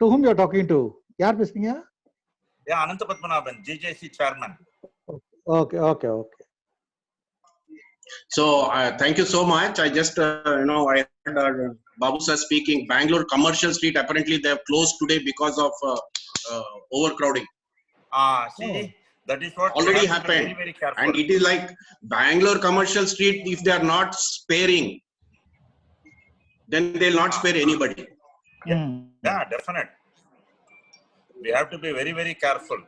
To whom you are talking to? Yaar pesnga? Yeah, Ananta Padmanabhan, GJC chairman. Okay. So thank you so much. I just I heard Babu sir speaking. Bangalore Commercial Street, apparently they have closed today because of overcrowding. See, that is what Already we have to be happened. very, very careful. And it is like Bangalore Commercial Street, if they are not sparing, then they'll not spare anybody. Yeah, definite. We have to be very, very careful.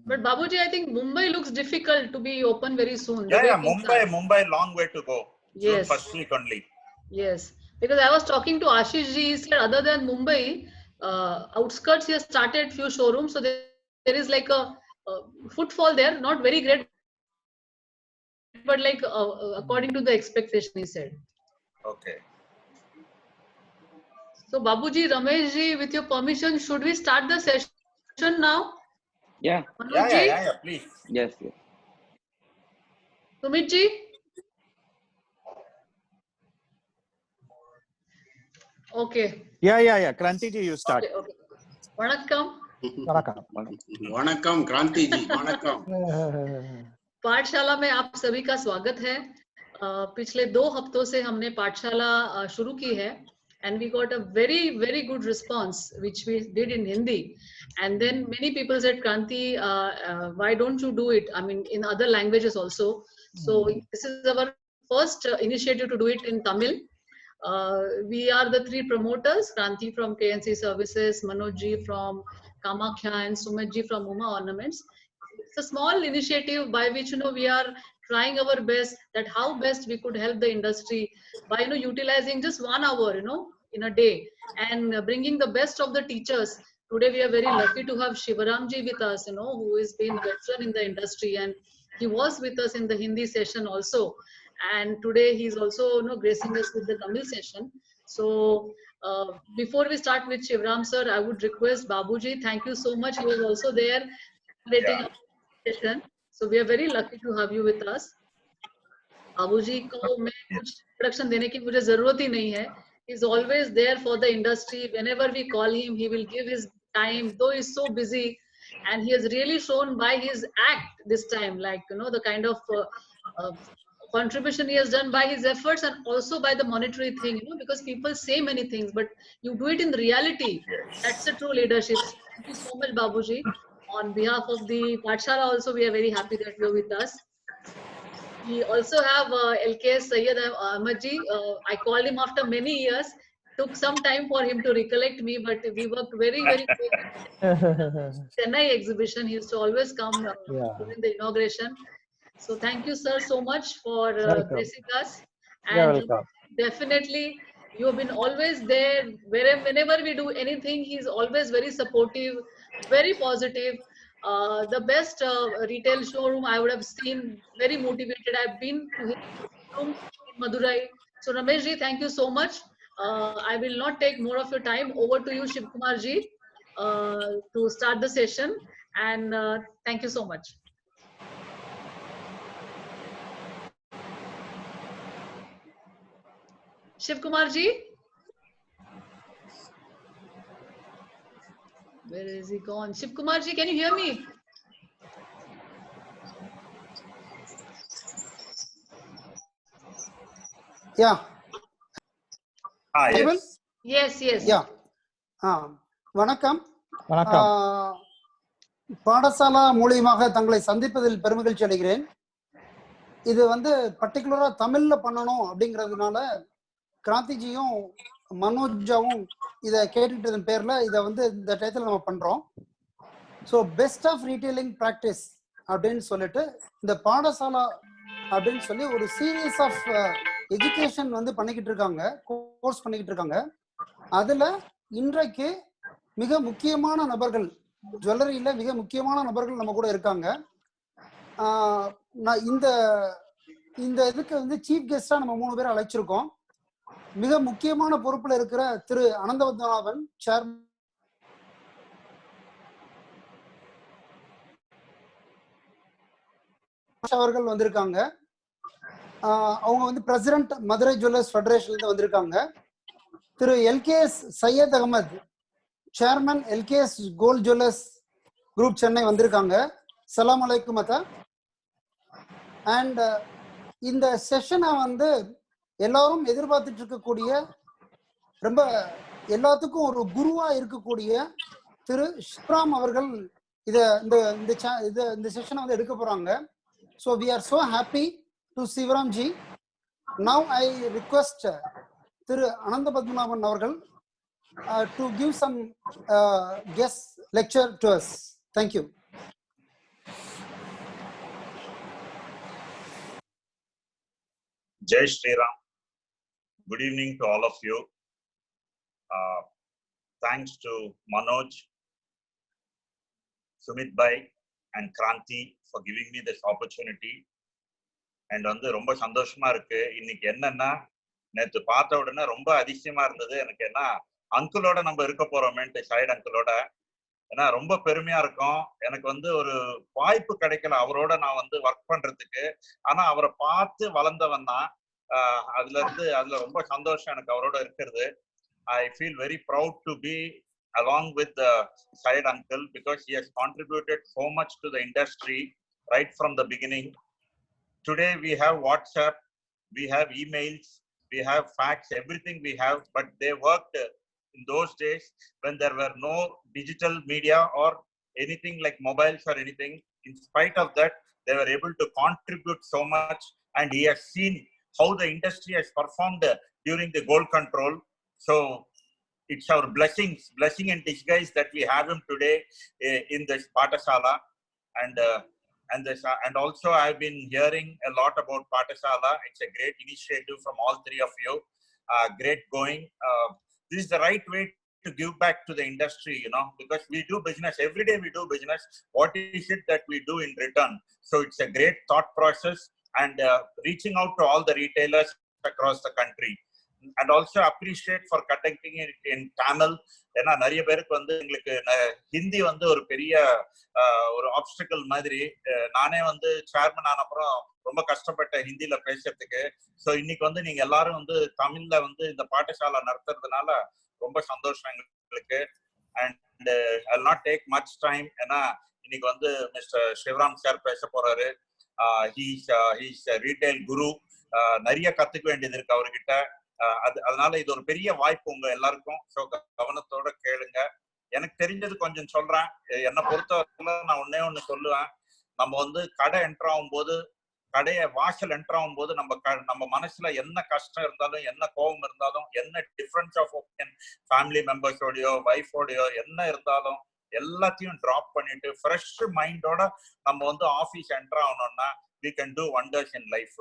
But Babuji, I think Mumbai looks difficult to be open very soon. Yeah, Mumbai, long way to go. Yes. First week only. Yes, because I was talking to Ashish ji, he said other than Mumbai, outskirts he has started few showrooms, so there is like a footfall there, not very great, but like according to the expectation, he said. Okay. So Babuji, Ramesh ji, with your permission, should we start the session now? Yeah. Manoj ji? Yeah, please. Yes. Sumit ji? Okay. Yeah. Kranti ji, you start. Okay. Vanakkam. Vanakkam, Kranti ji. Vanakkam. पाठशाला में आप सभी का स्वागत है। पिछले 2 हफ्तों से हमने पाठशाला शुरू की है and we got a very good response which we did in Hindi, and then many people said, Kranti, why don't you do it, I mean in other languages also. So this is our first initiative to do it in Tamil. We are the 3 promoters, Kranti from KNC Services, Manoj ji from Kamakhya, and Sumit ji from Uma Ornaments. It's a small initiative by which we are trying our best that how best we could help the industry by utilizing just 1 hour in a day and bringing the best of the teachers. Today we are very lucky to have Shivaram ji with us, who has been veteran in the industry, and he was with us in the Hindi session also, and today he is also gracing us with the Tamil session. So before we start with Shivaram sir, I would request Babuji, thank you so much, he was also there creating session. So we are very lucky to have you with us. Babuji को मैं कुछ introduction देने की मुझे जरूरत ही नहीं है. He's always there for the industry. Whenever we call him, he will give his time, though he's so busy, and he has really shown by his act this time, like the kind of contribution he has done by his efforts and also by the monetary thing, because people say many things, but you do it in reality. That's a true leadership. Thank you so much, Babuji. On behalf of the Pathshala also, we are very happy that you're with us. We also have LKS Syed Ahmed ji. I called him after many years. Took some time for him to recollect me, but we worked very close. Chennai exhibition, he used to always come during the inauguration. So thank you, sir, so much for gracing us. And definitely, you have been always there. Whenever we do anything, he's always very supportive, very positive. The best retail showroom I would have seen, very motivated. I've been to his showroom in Madurai. So Ramesh ji, thank you so much. I will not take more of your time. Over to you, Shiv Kumar ji, to start the session. And thank you so much. Shiv Kumar ji? Where is he gone? Shiv Kumar ji, can you hear me? Yeah. Yes. Yes. Yeah. வணக்கம். பாடசாலா மூலியமாக தங்களை சந்திப்பதில் பெருமகிழ்ச்சி அடைகிறேன். இது பர்டிகுலரா தமிழ்ல பண்ணணும் அப்படிங்கிறதுனால கிராந்திஜியும் மனோஜாவும் இதை கேட்டுட்டதன் பேர்ல இதை இந்த டயத்தில் நம்ம பண்றோம். So best of retailing practice அப்படின்னு சொல்லிட்டு இந்த பாடசாலா அப்படின்னு சொல்லி ஒரு சீரீஸ் ஆஃப் எஜுகேஷன் பண்ணிக்கிட்டு இருக்காங்க, கோர்ஸ் பண்ணிக்கிட்டு இருக்காங்க. அதுல இன்றைக்கு மிக முக்கியமான நபர்கள், ஜுவல்லரியில மிக முக்கியமான நபர்கள் நம்ம கூட இருக்காங்க. நான் இந்த இதுக்கு சீஃப் கெஸ்டா நம்ம 3 பேரை அழைச்சிருக்கோம். மிக முக்கியமான பொறுப்புல இருக்கிற திரு அனந்தபத்மநாபன் சேர்மன் அவர்கள் வந்திருக்காங்க. அவங்க பிரசிடென்ட் மதுரை ஜுவல்லர்ஸ் ஃபெடரேஷன்ல இருந்து வந்திருக்காங்க. திரு LKS சையத் அகமது சேர்மன் எல்கேஎஸ் கோல்ட் ஜுவல்லர்ஸ் குரூப் சென்னை வந்திருக்காங்க. சலாம் அலைக்கும் அத்தா. அண்ட் இந்த செஷனை வந்து எல்லாரும் எதிர்பார்த்துட்டு இருக்கக்கூடிய, ரொம்ப எல்லாத்துக்கும் ஒரு குருவா இருக்கக்கூடிய திரு சிவராம் அவர்கள் இந்த செஷனை வந்து எடுக்க போறாங்க. So we are so happy to Sivaram ji. Now I request திரு அனந்த பத்மநாபன் அவர்கள் to give some guest lecture to us. Thank you. Jai Shri Ram. Good evening to all of you. Thanks to Manoj, Sumit Bhai and Kranti for giving me this opportunity. And வந்து ரொம்ப சந்தோஷமா இருக்கு. இன்னைக்கு என்னன்னா, நேற்று பார்த்த உடனே ரொம்ப அதிசயமா இருந்தது எனக்கு. என்ன அங்கிளோட நம்ம இருக்க போறோமேன்ட்டு, ஷாயிட் அங்கிளோட. ஏன்னா ரொம்ப பெருமையா இருக்கும். எனக்கு வந்து ஒரு வாய்ப்பு கிடைக்கல அவரோட நான் வந்து ஒர்க் பண்றதுக்கு. ஆனா அவரை பார்த்து வளர்ந்தவன் தான். அதுல ரொம்ப சந்தோஷம் எனக்கு அவரோட இருக்கிறது. I feel very proud to be along with the Syed uncle because he has contributed so much to the industry right from the beginning. Today we have WhatsApp, we have emails, we have fax, everything we have, but they worked in those days when there were no digital media or anything like mobiles or anything. In spite of that, they were able to contribute so much, and he has seen how the industry has performed during the gold control. So it's our blessing in disguise that we have him today in this Pathashala. And also I've been hearing a lot about Pathashala. It's a great initiative from all three of you. Great going. This is the right way to give back to the industry, you know, because we do business every day. We do business. What is it that we do in return? So it's a great thought process, and reaching out to all the retailers across the country. And also appreciate for conducting it in Tamil. ஏன்னா நிறைய பேருக்கு வந்து எங்களுக்கு ஹிந்தி வந்து ஒரு பெரிய ஒரு obstacle மாதிரி. நானே வந்து சேர்மன் ஆன அப்புறம் ரொம்ப கஷ்டப்பட்ட ஹிந்தியில பேசுறதுக்கு. ஸோ இன்னைக்கு வந்து நீங்க எல்லாரும் வந்து தமிழ்ல வந்து இந்த பாடசாலை நடத்துறதுனால ரொம்ப சந்தோஷம் எங்களுக்கு. And I not take much time. ஏன்னா இன்னைக்கு வந்து மிஸ்டர் சிவராம் சார் பேச போறாரு. ஹீஸ் ரீட்டைல் குரு. நிறைய கத்துக்க வேண்டியது இருக்கு அவர்கிட்ட. அதனால இது ஒரு பெரிய வாய்ப்பு உங்க எல்லாருக்கும். ஸோ கவனத்தோட கேளுங்க. எனக்கு தெரிஞ்சது கொஞ்சம் சொல்றேன். என்னை பொறுத்தவரை நான் ஒண்ணு சொல்லுவேன். நம்ம வந்து கடை என்டர் ஆகும்போது, வாசல் என்டர் ஆகும்போது நம்ம மனசுல என்ன கஷ்டம் இருந்தாலும், என்ன கோபம் இருந்தாலும், என்ன டிஃபரன்ஸ் ஆஃப் ஒப்பீனியன் ஃபேமிலி மெம்பர்ஸோடயோ ஒய்ஃபோடையோ என்ன இருந்தாலும் எல்லாத்தையும் டிராப் பண்ணிட்டு ஃப்ரெஷ் மைண்டோட நம்ம வந்து ஆஃபீஸ் என்டர் ஆகணும்னா we can do wonders in life.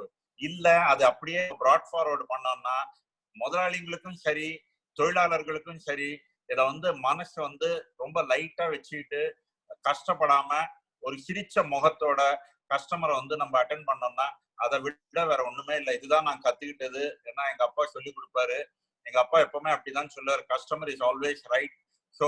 இல்ல அது அப்படியே ப்ராட் ஃபார்வர்டு பண்ணோம்னா முதலாளிகளுக்கும் சரி தொழிலாளர்களுக்கும் சரி இதை வந்து மனசு வந்து ரொம்ப லைட்டா வச்சுக்கிட்டு கஷ்டப்படாம ஒரு சிரிச்ச முகத்தோட கஸ்டமரை வந்து நம்ம அட்டென்ட் பண்ணோம்னா அதை விட வேற ஒண்ணுமே இல்லை. இதுதான் நான் கத்துக்கிட்டது. ஏன்னா எங்க அப்பா சொல்லி கொடுப்பாரு. எங்க அப்பா எப்பவுமே அப்படிதான் சொல்லுவாரு, customer is always right. So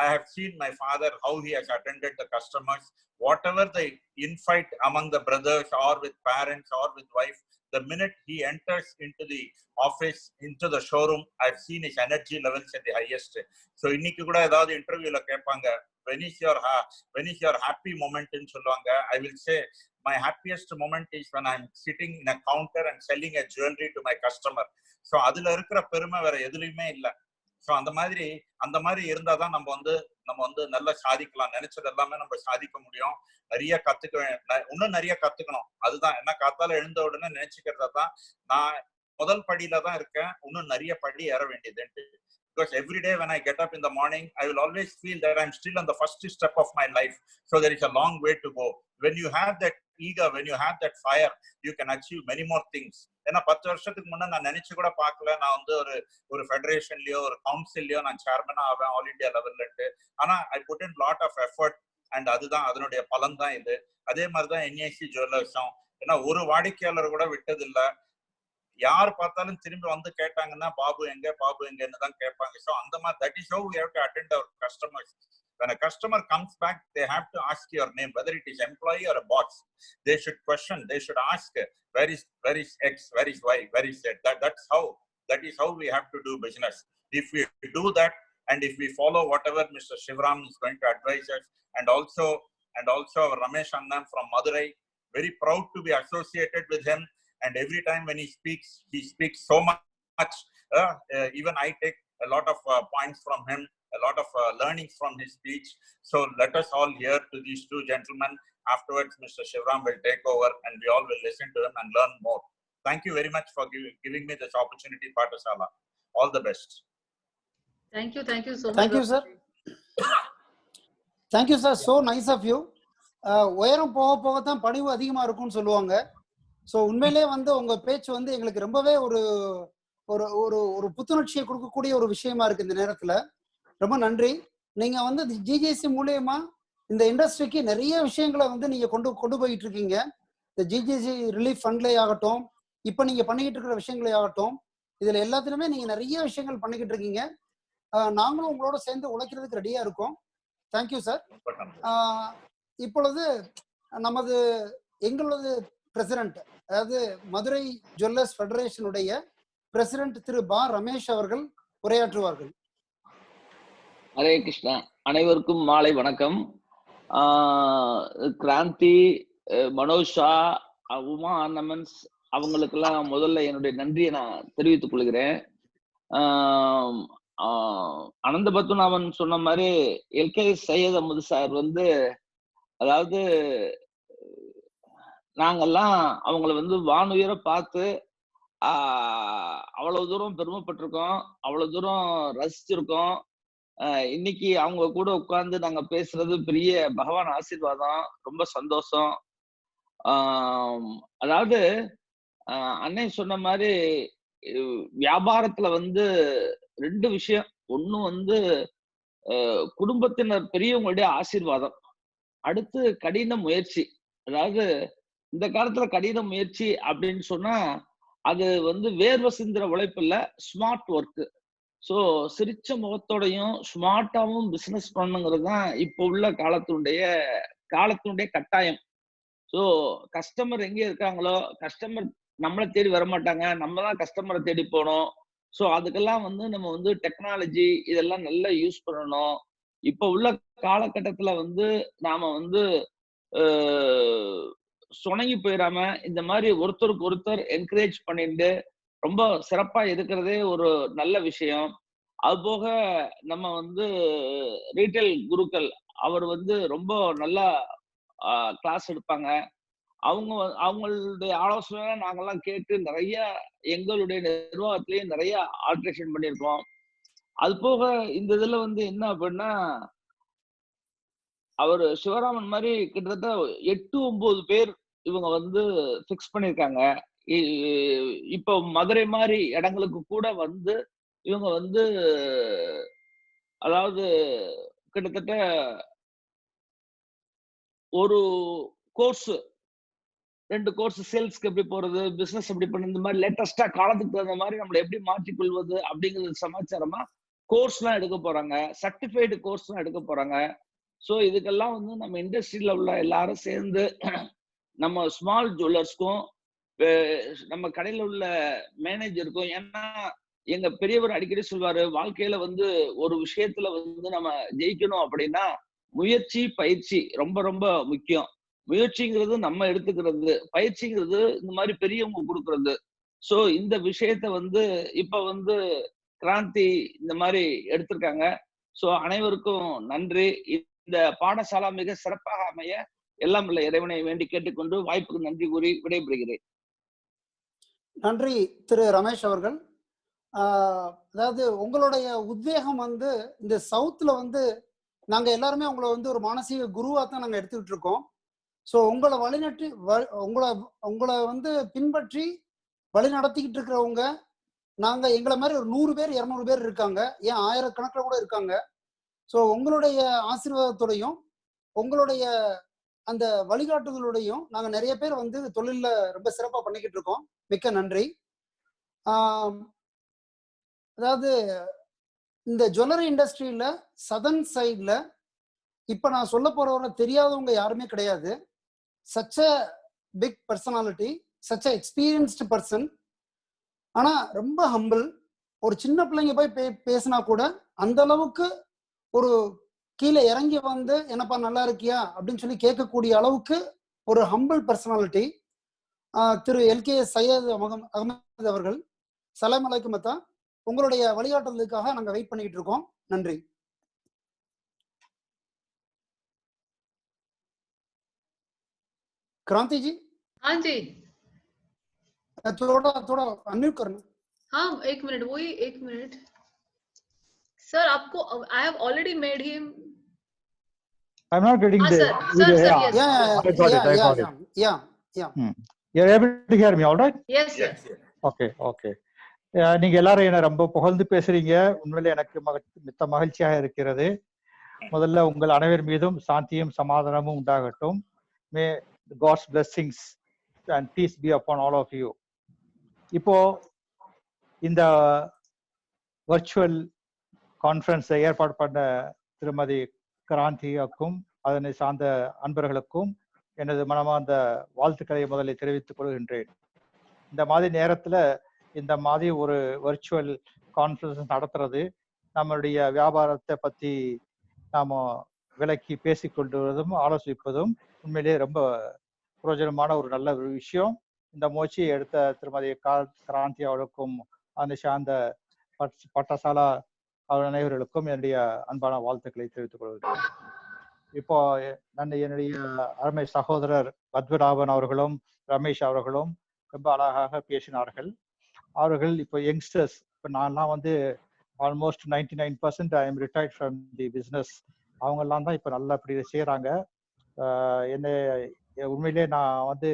I have seen my father how he has attended the customers, whatever the infight among the brothers or with parents or with wife, the minute he enters into the office, into the showroom, I've seen his energy levels at the highest. So இன்னைக்கு கூட ஏதாவது இன்டர்வியூல கேட்பாங்க, when is your happy moment in சொல்லுவாங்க. I will say my happiest moment is when I'm sitting in a counter and selling a jewelry to my customer. So அதுல இருக்கிற பெருமை வேற எதுலயுமே இல்லை. ஸோ அந்த மாதிரி இருந்தாதான் நம்ம வந்து நல்லா சாதிக்கலாம். நினைச்சது எல்லாமே நம்ம சாதிக்க முடியும். இன்னும் நிறைய கத்துக்கணும். அதுதான் என்ன காத்தால எழுந்த உடனே நினைச்சுக்கிறதா தான் நான் முதல் படியில தான் இருக்கேன். இன்னும் நிறைய படி ஏற வேண்டியதுன்ட்டு. Because every day when I get up in the morning, I will always feel that I'm still on the first step of my life. So there is a long way to go. When you have that eager, when you have that fire, you can achieve many more things. ஏன்னா 10 வருஷத்துக்கு முன்னே நான் நினைச்சு கூட பார்க்கல நான் வந்து ஒரு ஃபெடரேஷன்லயோ ஒரு கவுன்சில்லயோ நான் சேர்மனா ஆவேன் ஆல் இண்டியா லெவல்லட்டு. ஆனா I put in lot of effort and அதுதான் அதனுடைய பலன் தான் இது. அதே மாதிரிதான் என்ஐசி ஜுவல்லர்ஸும். ஏன்னா ஒரு வாடிக்கையாளர் கூட விட்டதில்லை. யார் பார்த்தாலும் திரும்பி வந்து கேட்டாங்கன்னா பாபு எங்கன்னு தான் கேட்பாங்க. ஸோ அந்த மாதிரி that is how we have to attend our customers. When a customer comes back, they have to ask your name, whether it is employee or a boss. They should question. They should ask, where is X, where is Y, where is Z. That is how we have to do business. If we do that, And if we follow whatever Mr. Shivram is going to advise us, and also Ramesh Annam from Madurai, very proud to be associated with him. And every time when he speaks so much. Even I take a lot of points from him, a lot of learnings from his speech. So let us all hear to these two gentlemen. Afterwards, Mr. Shivram will take over and we all will listen to him and learn more. Thank you very much for giving me this opportunity, Pathasala. All the best. Thank you so much. Thank you, sir. Thank you, sir. So nice of you. உயரம் போக போக தான் பணிவு அதிகமா இருக்கும்னு சொல்லுவாங்க. So உண்மையிலே வந்து உங்க பேச்சு வந்து எங்களுக்கு ரொம்பவே ஒரு ஒரு ஒரு ஒரு புத்துணர்ச்சியை கொடுக்கக்கூடிய ஒரு விஷயமா இருக்கு இந்த நேரத்துல. ரொம்ப நன்றி. நீங்க வந்து ஜிஜேசி மூலியமா இந்த இண்டஸ்ட்ரிக்கு நிறைய விஷயங்களை வந்து நீங்க கொண்டு போயிட்டு இருக்கீங்க. இந்த ஜிஜேசி ரிலீஃப் ஃபண்ட்ல ஆகட்டும், இப்ப நீங்க பண்ணிக்கிட்டு இருக்கிற விஷயங்களே ஆகட்டும், இதுல எல்லாத்துலயுமே நீங்க நிறைய விஷயங்கள் பண்ணிக்கிட்டு இருக்கீங்க. நாங்களும் உங்களோட சேர்ந்து உழைக்கிறதுக்கு ரெடியா இருக்கோம். Thank you sir. இப்பொழுது எங்களது பிரசிடென்ட், அதாவது மதுரை ஜுவல்லர்ஸ் ஃபெடரேஷனுடைய பிரசிடென்ட் திரு பா ரமேஷ் அவர்கள் உரையாற்றுவார்கள். ஹரே கிருஷ்ணா. அனைவருக்கும் மாலை வணக்கம். கிராந்தி, மனோஜ் ஷா, உமா ஆர்னமெண்ட்ஸ் அவங்களுக்கெல்லாம் முதல்ல என்னுடைய நன்றியை நான் தெரிவித்துக் கொள்கிறேன். அனந்த பத்மநாபன் சொன்ன மாதிரி எல்கே சையத் அஹமது சார் வந்து, அதாவது நாங்கெல்லாம் அவங்கள வந்து வானுயர பார்த்து அவ்வளவு தூரம் பெருமைப்பட்டிருக்கோம், அவ்வளவு தூரம் ரசிச்சிருக்கோம். இன்னைக்கு அவங்க கூட உட்கார்ந்து நாங்க பேசுறது பெரிய பகவான் ஆசீர்வாதம், ரொம்ப சந்தோஷம். அதாவது அன்னை சொன்ன மாதிரி வியாபாரத்துல வந்து ரெண்டு விஷயம். ஒண்ணு வந்து குடும்பத்தினர் பெரியவங்களுடைய ஆசீர்வாதம், அடுத்து கடின முயற்சி. அதாவது இந்த காலத்துல கடின முயற்சி அப்படின்னு சொன்னா அது வந்து வேர்வை சிந்துற உழைப்பு இல்ல, ஸ்மார்ட் ஒர்க். ஸோ சிரிச்ச முகத்தோடையும் ஸ்மார்ட்டாவும் பிசினஸ் பண்ணுங்கிறது தான் இப்போ உள்ள காலத்தினுடைய கட்டாயம். ஸோ கஸ்டமர் எங்கே இருக்காங்களோ, கஸ்டமர் நம்மளை தேடி வரமாட்டாங்க, நம்ம தான் கஸ்டமரை தேடி போகணும். ஸோ அதுக்கெல்லாம் வந்து நம்ம வந்து டெக்னாலஜி இதெல்லாம் நல்லா யூஸ் பண்ணணும். இப்போ உள்ள காலகட்டத்துல வந்து நாம வந்து சுணங்கி போயிடாம இந்த மாதிரி ஒருத்தருக்கு ஒருத்தர் என்கரேஜ் பண்ணிட்டு ரொம்ப சிறப்பா இருக்கிறதே ஒரு நல்ல விஷயம். அது போக நம்ம வந்து ரீட்டைல் குருக்கள் அவர் வந்து ரொம்ப நல்லா கிளாஸ் எடுப்பாங்க. அவங்களுடைய ஆலோசனை நாங்கெல்லாம் கேட்டு நிறைய எங்களுடைய நிர்வாகத்திலேயே நிறைய ஆல்ட்ரேஷன் பண்ணியிருக்கோம். அது போக இந்த இதுல வந்து என்ன அப்படின்னா, அவர் சிவராமன் மாதிரி கிட்டத்தட்ட 8-9 பேர் இவங்க வந்து பிக்ஸ் பண்ணியிருக்காங்க. இப்போ மதுரை மாதிரி இடங்களுக்கு கூட வந்து இவங்க வந்து, அதாவது கிட்டத்தட்ட ஒரு கோர்ஸ் 2 கோர்ஸ், சேல்ஸ்க்கு எப்படி போறது, பிசினஸ் எப்படி பண்ணு, இந்த மாதிரி லேட்டஸ்டா காலத்துக்கு தகுந்த மாதிரி நம்மளை எப்படி மாற்றிக்கொள்வது அப்படிங்கிறது சமாச்சாரமா கோர்ஸ் எல்லாம் எடுக்க போறாங்க, சர்டிஃபைடு கோர்ஸ் எல்லாம் எடுக்க போறாங்க. ஸோ இதுக்கெல்லாம் வந்து நம்ம இண்டஸ்ட்ரியில உள்ள எல்லாரும் சேர்ந்து நம்ம ஸ்மால் ஜுவல்லர்ஸ்க்கும் நம்ம கடையில உள்ள மேனேஜருக்கும், ஏன்னா எங்க பெரியவர் அடிக்கடி சொல்வாரு, வாழ்க்கையில வந்து ஒரு விஷயத்துல வந்து நம்ம ஜெயிக்கணும் அப்படின்னா முயற்சி பயிற்சி ரொம்ப ரொம்ப முக்கியம். முயற்சிங்கிறது நம்ம எடுத்துக்கிறது, பயிற்சிங்கிறது இந்த மாதிரி பெரியவங்க கொடுக்கறது. ஸோ இந்த விஷயத்த வந்து இப்ப வந்து கிராந்தி இந்த மாதிரி எடுத்திருக்காங்க. ஸோ அனைவருக்கும் நன்றி. இந்த பாடசாலா மிக சிறப்பாக அமைய எல்லாம் உள்ள இறைவனை வேண்டி கேட்டுக்கொண்டு வாய்ப்புக்கு நன்றி கூறி விடைபெறுகிறேன். நன்றி திரு ரமேஷ் அவர்கள். அதாவது உங்களுடைய உத்வேகம் வந்து இந்த சவுத்துல வந்து நாங்க எல்லாருமே உங்களை வந்து ஒரு மானசீக குருவா தான் நாங்க எடுத்துக்கிட்டு இருக்கோம். ஸோ உங்களை உங்களை வந்து பின்பற்றி வழி நடத்திக்கிட்டு இருக்கிறவங்க நாங்க எங்களை மாதிரி ஒரு 100 பேர் 200 பேர் இருக்காங்க, ஏன் 1000 கணக்கில் கூட இருக்காங்க. ஸோ உங்களுடைய ஆசீர்வாதத்தோடையும் உங்களுடைய அந்த வழிகாட்டுதலோடையும் நாங்க நிறைய பேர் வந்து தொழில ரொம்ப சிறப்பா பண்ணிக்கிட்டு இருக்கோம். மிக்க நன்றி. அதாவது இந்த ஜுவல்லரி இண்டஸ்ட்ரியில சதர்ன் சைட்ல இப்ப நான் சொல்ல போறவங்க தெரியாதவங்க யாருமே கிடையாது. Such a big personality, such a experienced person. ஆனா ரொம்ப ஹம்பிள். ஒரு சின்ன பிள்ளைங்க போய் பேசினா கூட அந்த அளவுக்கு ஒரு கீழே இறங்கி வந்து என்னப்பா நல்லா இருக்கியா அப்படின்னு சொல்லி கேட்கக்கூடிய அளவுக்கு ஒரு ஹம்பிள் பர்சனாலிட்டி திரு LKS சையத் அகமது அவர்கள். சலாம் அலைக்கும் அத்தா, உங்களுடைய வழிகாட்டுதலுக்காக நாங்க வெயிட் பண்ணிட்டு இருக்கோம். நன்றி. क्रांति जी। हाँ जी, थोड़ा अनम्यूट करना। हाँ एक मिनट, वही एक मिनट सर, आपको I have already made him. I'm not getting हाँ the sir, sir video. Sir, Yeah, yes. I got it. I got it. Yeah. You're able to hear me, all right? Yes, sir. Yes. Okay. நீங்க எல்லாரும் என்ன ரொம்ப புகழ்ந்து பேசுறீங்க. உண்மையிலே எனக்கு மித்த மகிழ்ச்சியாக இருக்கிறது. முதல்ல உங்கள் அனைவர் மீதும் சாந்தியும் சமாதானமும் உண்டாகட்டும். May God's blessings and peace be upon all of you. இப்போ இந்த வர்ச்சுவல் கான்ஃபரன்ஸை ஏற்பாடு பண்ண திருமதி கிராந்திக்கும் அதனை சார்ந்த அன்பர்களுக்கும் எனது மனமார்ந்த வாழ்த்துக்களை முதலில் தெரிவித்துக் கொள்கின்றேன். இந்த மாதிரி நேரத்துல இந்த மாதிரி ஒரு வர்ச்சுவல் கான்ஃபரன்ஸ் நடத்துறது, நம்மளுடைய வியாபாரத்தை பத்தி நாம விலக்கி பேசிக்கொள்வதும் ஆலோசிப்பதும் உண்மையிலேயே ரொம்ப பிரயோஜனமான ஒரு நல்ல ஒரு விஷயம். இந்த முயற்சியை எடுத்த திருமதி கிராந்தி அவர்களுக்கும் அந்த சார்ந்த பட்டசாலா அனைவர்களுக்கும் என்னுடைய அன்பான வாழ்த்துக்களை தெரிவித்துக் கொள்கிறேன். இப்போ என்னுடைய அருமை சகோதரர் பத்மநாபன் அவர்களும் ரமேஷ் அவர்களும் ரொம்ப அழகாக பேசினார்கள். அவர்கள் இப்போ யங்ஸ்டர்ஸ், இப்போ நான்லாம் வந்து almost 99% I am retired from the business. அவங்கெல்லாம் தான் இப்போ நல்லா இப்படி செய்கிறாங்க. என்ன உண்மையிலே நான் வந்து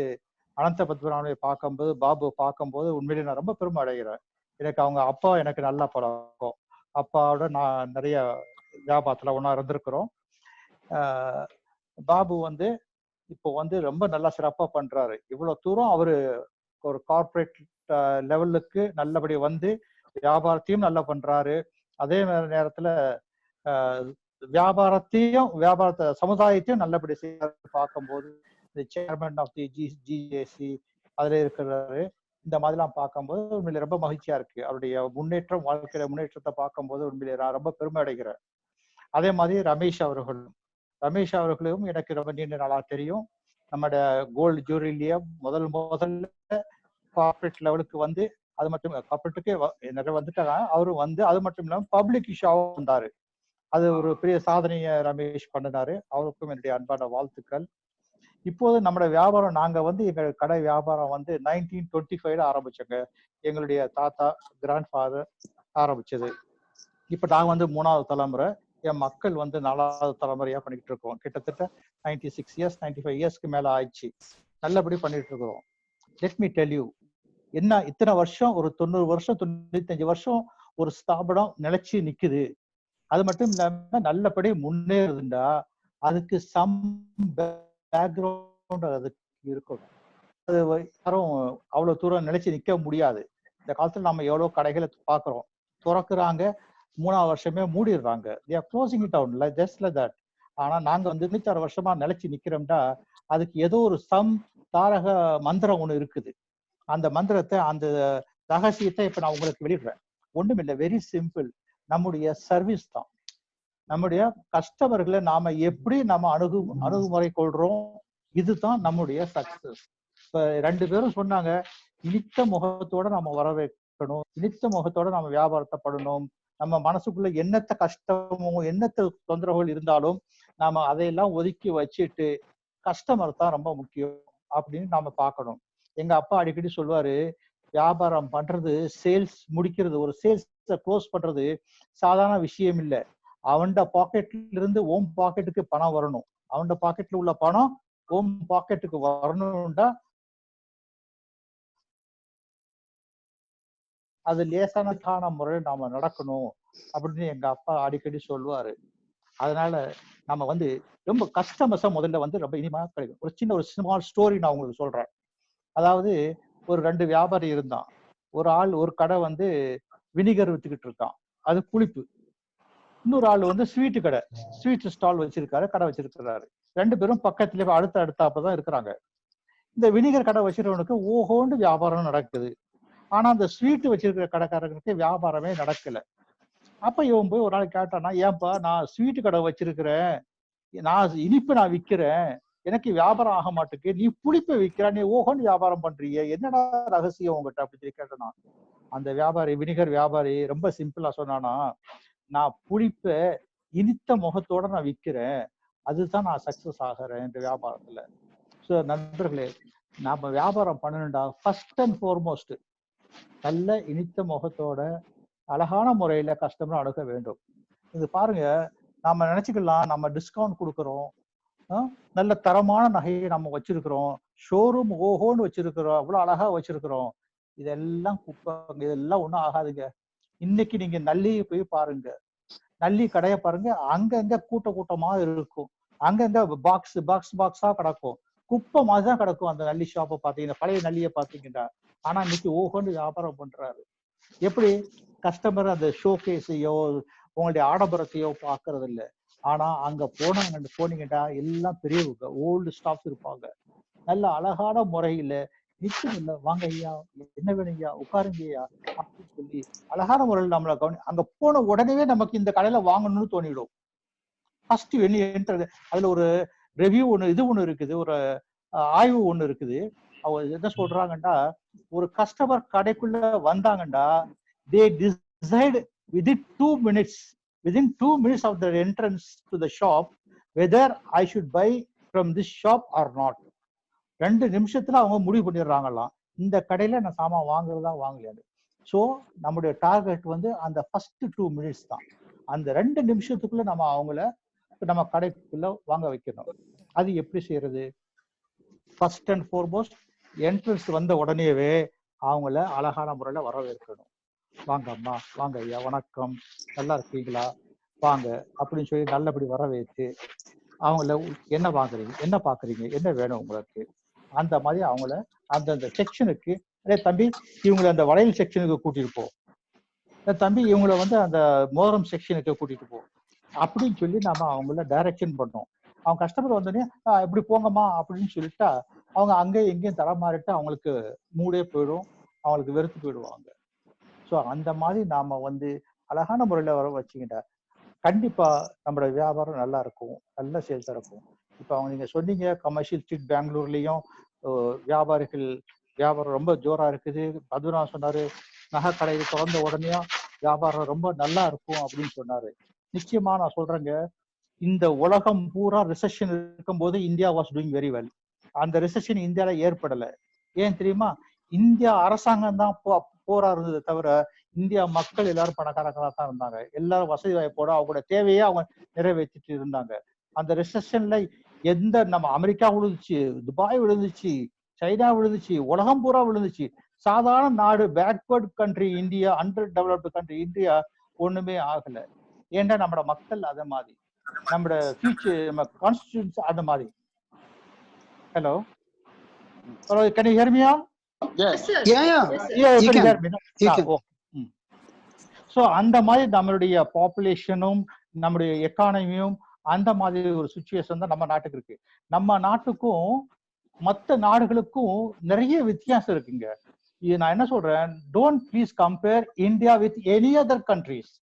அனந்த பத்மநாபனை பார்க்கும்போது, பாபு பார்க்கும்போது உண்மையிலே நான் ரொம்ப பெருமை அடைகிறேன். எனக்கு அவங்க அப்பா எனக்கு நல்லா பழக்கம். அப்பாவோட நான் நிறைய வியாபாரத்தில் ஒன்றா இருந்திருக்கிறோம். பாபு வந்து இப்போ வந்து ரொம்ப நல்லா சிறப்பாக பண்றாரு. இவ்வளோ தூரம் அவரு ஒரு கார்பரேட் லெவலுக்கு நல்லபடி வந்து வியாபாரத்தையும் நல்லா பண்றாரு. அதே நேரத்துல வியாபாரத்தை சமுதாயத்தையும் நல்லபடி செய்ய பார்க்கும்போது இந்த சேர்மன் ஆஃப் தி GJC அதுல இருக்கிறாரு. இந்த மாதிரிலாம் பார்க்கும்போது உண்மையில ரொம்ப மகிழ்ச்சியா இருக்கு. அவருடைய முன்னேற்றம், வாழ்க்கையில முன்னேற்றத்தை பார்க்கும்போது உண்மையிலே நான் ரொம்ப பெருமை அடைகிறேன். அதே மாதிரி ரமேஷ் அவர்களும் எனக்கு ரொம்ப நீண்ட நாளா தெரியும். நம்மளோட கோல்டு ஜூரிலிய முதல்ல கார்பரேட் லெவலுக்கு வந்து, அது மட்டும் கார்பரேட்டுக்கே நிறைய வந்துட்டாங்க. அவரும் வந்து அது மட்டும் இல்லாமல் பப்ளிக் இஷ்யூவும் வந்தாரு. அது ஒரு பெரிய சாதனையை ரமேஷ் பண்ணினாரு. அவருக்கும் என்னுடைய அன்பான வாழ்த்துக்கள். இப்போது நம்மளோட வியாபாரம், நாங்க வந்து எங்க கடை வியாபாரம் வந்து 1925 ஆரம்பிச்சோங்க. எங்களுடைய தாத்தா கிராண்ட் ஃபாதர் ஆரம்பிச்சது. இப்ப நாங்க வந்து 3வது தலைமுறை, என் மக்கள் வந்து 4வது தலைமுறையா பண்ணிட்டு இருக்கோம். கிட்டத்தட்ட 96 இயர்ஸ் 95 இயர்ஸ்க்கு மேல ஆயிடுச்சு. நல்லபடி பண்ணிட்டு இருக்கிறோம். லெட் மீ டெல் யூ, என்ன இத்தனை வருஷம், ஒரு 90 வருஷம் 95 வருஷம் ஒரு ஸ்தாபனம் நிலைச்சு நிக்குது. அது மட்டும் இல்லாம நல்லபடி முன்னேறுதுண்டா அதுக்கு சம் பேக்ரவுண்ட் அதுக்கு இருக்கணும். அது யாரும் அவ்வளவு தூரம் நிலைச்சு நிக்க முடியாது. இந்த காலத்துல நம்ம எவ்வளவு கடைகளை பாக்குறோம், திறக்குறாங்க, 3வது வருஷமே மூடிடுறாங்க. they are closing it down just like that. ஆனா நாங்க வந்து 96 வருஷமா நிலைச்சு நிக்கிறோம்டா அதுக்கு ஏதோ ஒரு தாரக மந்திரம் ஒண்ணு இருக்குது. அந்த மந்திரத்தை, அந்த ரகசியத்தை இப்ப நான் உங்களுக்கு வெளியிடுறேன். ஒண்ணுமில்லை, வெரி சிம்பிள். நம்முடைய சர்வீஸ் தான். நம்முடைய கஸ்டமர்களை நாம எப்படி நம்ம அணுகுமுறை கொள்றோம், இதுதான் நம்முடைய சக்சஸ். இப்ப 2 பேரும் சொன்னாங்க, இனித்த முகத்தோட நம்ம வரவேற்கணும், இனித்த முகத்தோட நம்ம வியாபாரத்தை பண்ணணும். நம்ம மனசுக்குள்ள என்னத்த கஷ்டமோ என்னத்த தொந்தரவுகள் இருந்தாலும் நாம அதையெல்லாம் ஒதுக்கி வச்சுட்டு கஸ்டமர் தான் ரொம்ப முக்கியம் அப்படின்னு நாம பார்க்கணும். எங்க அப்பா அடிக்கடி சொல்லுவாரு, வியாபாரம் பண்றது, சேல்ஸ் முடிக்கிறது, ஒரு சேல்ஸ் க்ளோஸ் பண்றது சாதாரண விஷயம் இல்லை. அவன் பாக்கெட்ல இருந்து ஓம் பாக்கெட்டுக்கு பணம் வரணும், அவன் பாக்கெட்ல உள்ள பணம் ஓம் பாக்கெட்டுக்கு வரணும்டா அது லேசான முறையில் நாம நடக்கணும் அப்படின்னு எங்க அப்பா அடிக்கடி சொல்லுவாரு. அதனால நம்ம வந்து ரொம்ப கஸ்டமர்ஸா முதல்ல வந்து ரொம்ப இனிமையா கிடைக்கும். ஒரு ஸ்மால் ஸ்டோரி நான் உங்களுக்கு சொல்றேன். அதாவது ஒரு 2 வியாபாரி இருந்தான். ஒரு ஆள் ஒரு கடை வந்து வினிகர் வித்துக்கிட்டு இருக்கான், அது புளிப்பு. இன்னொரு ஆள் வந்து ஸ்வீட் ஸ்டால் வச்சிருக்காரு, கடை வச்சிருக்கிறாரு. 2 பேரும் பக்கத்துல அடுத்தாப்புதான் இருக்கிறாங்க. இந்த வினிகர் கடை வச்சிருக்கவனுக்கு ஓஹோண்டு வியாபாரம் நடக்குது. ஆனா அந்த ஸ்வீட் வச்சிருக்கிற கடைக்காரங்களுக்கு வியாபாரமே நடக்கல. அப்ப இவன் போய் ஒரு நாள் கேட்டானா, ஏன்பா நான் ஸ்வீட்டு கடை வச்சிருக்கிறேன், நான் இனிப்பு நான் விற்கிறேன், எனக்கு வியாபாரம் ஆக மாட்டேங்குது, நீ புளிப்பை விற்கிற, நீ ஓஹோன்னு வியாபாரம் பண்றீங்க, என்னடா ரகசியம் உங்ககிட்ட அப்படின்னு சொல்லி கேட்டனா, அந்த வியாபாரி வினிகர் வியாபாரி ரொம்ப சிம்பிளா சொன்னானா, நான் புளிப்பை இனித்த முகத்தோட நான் விற்கிறேன், அதுதான் நான் சக்சஸ் ஆகிறேன் இந்த வியாபாரத்துல. ஸோ நண்பர்களே, நாம வியாபாரம் பண்ணணும்டா ஃபர்ஸ்ட் அண்ட் ஃபார்மோஸ்ட் நல்ல இனித்த முகத்தோட அழகான முறையில கஸ்டமர் அணுக வேண்டும். இது பாருங்க, நம்ம நினைச்சுக்கலாம் நம்ம டிஸ்கவுண்ட் கொடுக்குறோம், நல்ல தரமான நகையை நம்ம வச்சிருக்கிறோம், ஷோரூம் ஓஹோன்னு வச்சிருக்கிறோம், அவ்வளவு அழகா வச்சிருக்கிறோம், இதெல்லாம் குப்பைங்க, இதெல்லாம் ஒண்ணும் ஆகாதுங்க. இன்னைக்கு நீங்க நல்லி போய் பாருங்க, நல்லி கடையை பாருங்க, அங்கங்க கூட்டமா இருக்கும், அங்கங்க பாக்ஸா கிடக்கும், குப்பை மாதிரி தான் கிடக்கும் அந்த நல்லி ஷாப்பை பாத்தீங்கன்னா, பழைய நல்லியை பாத்தீங்கன்னா. ஆனா இன்னைக்கு ஓஹோன்னு வியாபாரம் பண்றாரு. எப்படி? கஸ்டமர் அந்த ஷோகேஸையோ உங்களுடைய ஆடம்பரத்தையோ பாக்குறது இல்லை. ஆனா அங்க போனீங்கன்னா எல்லாம் பெரியவங்க, ஓல்டு ஸ்டாஃப்ஸ் இருப்பாங்க, நல்ல அழகான முறையில நிச்சயம் இல்லை, வாங்க ஐயா, என்ன வேணும் ஐயா, உட்காருங்க ஐயா அப்படின்னு சொல்லி அழகான முறையில் நம்மளை அங்க போன உடனே நமக்கு இந்த கடையில வாங்கணும்னு தோணிடும். ஃபர்ஸ்ட் அதுல ஒரு ரிவ்யூ ஒண்ணு இருக்குது, ஒரு ஆய்வு ஒண்ணு இருக்குது. அவங்க என்ன சொல்றாங்கன்னா, ஒரு கஸ்டமர் கடைக்குள்ள வந்தாங்கன்னா they decide within 2 minutes of the entrance to the shop whether I should buy from this shop or not. 2 நிமிஷத்துல அவங்க முடிவு பண்ணிடுறாங்களாம், இந்த கடையில நான் சாமான் வாங்குறதா வாங்கலையாது. ஸோ நம்முடைய டார்கெட் அந்த ஃபர்ஸ்ட் 2 minutes தான். அந்த 2 நிமிஷத்துக்குள்ள நம்ம கடைக்குள்ள வாங்க வைக்கணும். அது எப்படி செய்யறது? ஃபர்ஸ்ட் அண்ட் ஃபார்மோஸ்ட் என்ட்ரன்ஸ் வந்த உடனேவே அவங்கள அழகான முறையில வரவேற்கணும். வாங்க அம்மா, வாங்க ஐயா, வணக்கம், நல்லா இருக்கீங்களா, வாங்க அப்படின்னு சொல்லி நல்லபடி வரவேற்று அவங்கள என்ன வாங்குறீங்க, என்ன பாக்குறீங்க, என்ன வேணும் உங்களுக்கு, அந்த மாதிரி அவங்கள அந்தந்த செக்ஷனுக்கு, தம்பி இவங்களை அந்த வளையல் செக்ஷனுக்கு கூட்டிட்டு போ, தம்பி இவங்களை அந்த மோதிரம் செக்ஷனுக்கு கூட்டிட்டு போ அப்படின்னு சொல்லி நம்ம அவங்கள டைரக்ஷன் பண்ணோம். அவங்க கஸ்டமர் வந்தோடனே இப்படி போங்கம்மா அப்படின்னு சொல்லிட்டா அவங்க அங்கேயும் எங்கேயும் தரமாறிட்டு அவங்களுக்கு மூடே போயிடும், அவங்களுக்கு வெறுத்து போயிடுவாங்க. ஸோ அந்த மாதிரி நாம அழகான முறையில வர வச்சுக்கிட்டா கண்டிப்பா நம்மளோட வியாபாரம் நல்லா இருக்கும், நல்ல சேல்ஸ் இருக்கும். இப்போ நீங்க சொன்னீங்க கமர்ஷியல் ஸ்ட்ரீட் பெங்களூர்லயும் வியாபாரம் ரொம்ப ஜோரா இருக்குது. மதுரா சொன்னாரு நகை கடையில் திறந்த உடனே வியாபாரம் ரொம்ப நல்லா இருக்கும் அப்படின்னு சொன்னாரு. நிச்சயமா நான் சொல்றேங்க, இந்த உலகம் பூரா ரிசெஷன் இருக்கும்போது India was doing very well. அந்த ரிசெஷன் இந்தியால ஏற்படலை. ஏன் தெரியுமா? இந்தியா அரசாங்கம் தான் போரா இருந்தது தவிர இந்தியா மக்கள் எல்லாரும் பணக்காரர்களா தான் இருந்தாங்க, எல்லாரும் வசதி வாய்ப்போட அவங்களோட தேவையே அவங்க நிறைவேற்றிட்டு இருந்தாங்க. அந்த ரிசெஷன்ல நம்ம அமெரிக்கா விழுந்துச்சு, துபாய் விழுந்துச்சு, சைனா விழுந்துச்சு, உலகம் பூரா விழுந்துச்சு. சாதாரண நாடு, backward country India, under developed country India ஒண்ணுமே ஆகல. ஏன்னா நம்மளோட மக்கள் அத மாதிரி, நம்மளோட ஃபியூச்சர், நம்ம கான்ஸ்டிடியூன்ஸ் அந்த மாதிரி. Hello, can you hear me all? Yes, sir. Yeah. You can hear me. Okay. So அந்த மாதிரி நம்மளுடைய பாப்புலேஷனும் நம்முடைய எக்கானமியும் அந்த மாதிரி ஒரு சிச்சுவேஷன் தான் நம்ம நாட்டுக்கு இருக்கு. நம்ம நாட்டுக்கும் மற்ற நாடுகளுக்கும் நிறைய வித்தியாசம் இருக்குங்க. இது நான் என்ன சொல்றேன், don't please compare India with any other countries.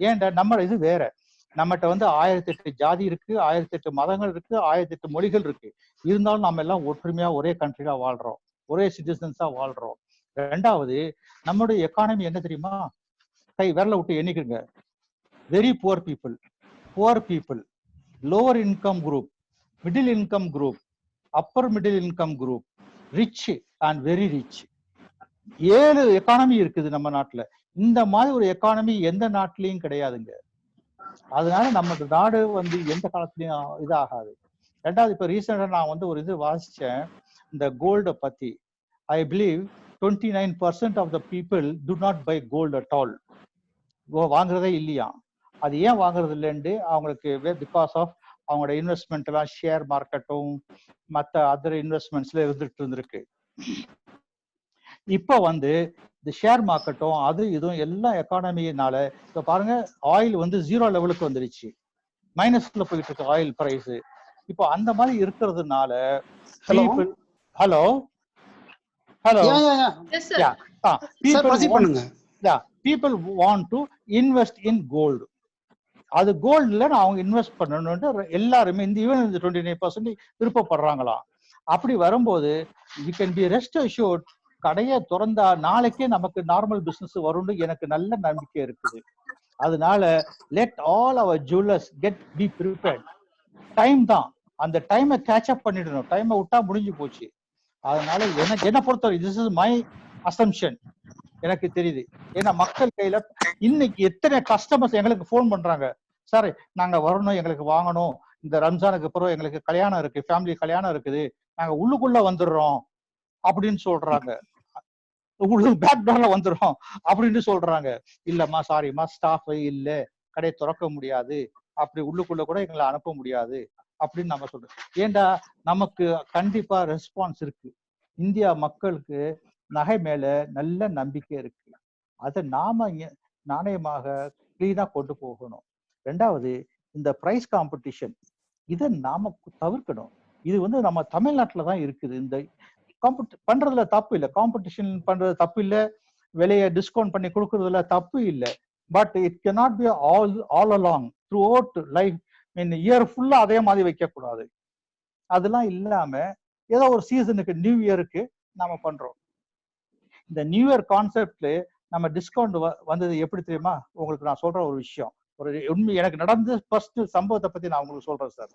ஏன்டா நம்ம இது வேற. நம்மகிட்ட 1008 ஜாதி இருக்கு, 1008 மதங்கள் இருக்கு, 1008 மொழிகள் இருக்கு. இருந்தாலும் நம்ம எல்லாம் ஒற்றுமையா ஒரே கண்ட்ரில வாழ்றோம், ஒரே சிட்டிசன்ஸா வாழ்றோம். ரெண்டாவது, நம்மளுடைய எக்கானமி என்ன தெரியுமா? கை விரல விட்டு எண்ணிக்குங்க. Very poor people, lower income group, middle income group, upper middle income group, rich and very rich. 7 economy இருக்குது நம்ம நாட்டுல. இந்த மாதிரி ஒரு எக்கானமி எந்த நாட்டிலையும் கிடையாதுங்க. அதனால நம்ம நாடு எந்த காலத்துலயும் இதாகாது. ரெண்டாவது, இப்ப ரீசெண்டா நான் ஒரு இது வாசிச்சேன் இந்த கோல்ட பத்தி. I believe 29% of the people do not buy gold at all. வாங்குறதே இல்லையா. அது ஏன் வாங்குறது இல்லைன்னு அவங்களுக்கு பிகாஸ் ஆஃப் அவங்களோட இன்வெஸ்ட்மெண்ட் எல்லாம் ஷேர் மார்க்கெட்டும் மற்ற அதர் இன்வெஸ்ட்மெண்ட்ஸ்ல இருந்திருக்கு. இப்போ இந்த ஷேர் மார்க்கெட்டும் அது இதுவும் எல்லா எக்கானமினால இப்ப பாருங்க, ஆயில் 0 லெவலுக்கு வந்துருச்சு, மைனஸ்ல போயிட்டு இருக்கு ஆயில் பிரைஸ். இப்போ அந்த மாதிரி இருக்கிறதுனால ஹலோ பண்ணுங்க. People want to invest in gold. அது கோல்டுல அவங்க இன்வெஸ்ட் பண்ணணும்னு எல்லாருமே இந்த ஈவன் இந்த 29% விருப்பப்படுறாங்களாம். அப்படி வரும்போது we can be rest assured, கடையை திறந்தா நாளைக்கே நமக்கு நார்மல் பிசினஸ் வரும்னு எனக்கு நல்ல நம்பிக்கை இருக்குது. அதனால let all our jewellers get be prepared. Time தான், அந்த டைமை கேட்ச் அப் பண்ணிடணும். டைமை விட்டா முடிஞ்சு போச்சு. அதனால எனக்கு என்ன பொறுத்தவரை திஸ் இஸ் மை அசம்ஷன், எனக்கு தெரியுது. ஏன்னா மக்கள் கையில இன்னைக்கு எத்தனை கஸ்டமர்ஸ் எங்களுக்கு போன் பண்றாங்க, சார் நாங்க வரணும், எங்களுக்கு வாங்கணும், இந்த ரம்ஜானுக்கு அப்புறம் எங்களுக்கு கல்யாணம் இருக்கு, ஃபேமிலி கல்யாணம் இருக்குது, நாங்க உள்ளுக்குள்ள வந்துடுறோம் அப்படின்னு சொல்றாங்க, உங்களுக்கு பேக் டோர்ல வந்துடும் அப்படின்னு சொல்றாங்க. இல்லம்மா சாரிம்மா ஸ்டாஃப் இல்ல, கடையை திறக்க முடியாது, அப்படி உள்ளுக்குள்ள கூட எங்களை அனுப்ப முடியாது அப்படின்னு நம்ம சொல்றோம். ஏண்டா நமக்கு கண்டிப்பா ரெஸ்பான்ஸ் இருக்கு. இந்தியா மக்களுக்கு நகை மேல நல்ல நம்பிக்கை இருக்கு. அதை நாம நாணயமாக கிளீனா கொண்டு போகணும். ரெண்டாவது, இந்த பிரைஸ் காம்படிஷன் இதை நாம தவிர்க்கணும். இது வந்து நம்ம தமிழ்நாட்டுல தான் இருக்குது. இந்த பண்றதுல தப்பு இல்லை, காம்படிஷன் பண்றது தப்பு இல்லை, விலையை டிஸ்கவுண்ட் பண்ணி கொடுக்கறதுல தப்பு இல்லை. But it cannot be all along throughout life, year ஃபுல்லா அதே மாதிரி வைக்க கூடாது. அதெல்லாம் இல்லாம ஏதோ ஒரு சீசனுக்கு நியூ இயருக்கு நாம பண்றோம். இந்த நியூ இயர் கான்செப்ட்ல நம்ம டிஸ்கவுண்ட் வந்தது எப்படி தெரியுமா? உங்களுக்கு நான் சொல்ற ஒரு விஷயம், ஒரு உண்மை எனக்கு நடந்த ஃபர்ஸ்ட் சம்பவத்தை பத்தி நான் உங்களுக்கு சொல்றேன் சார்.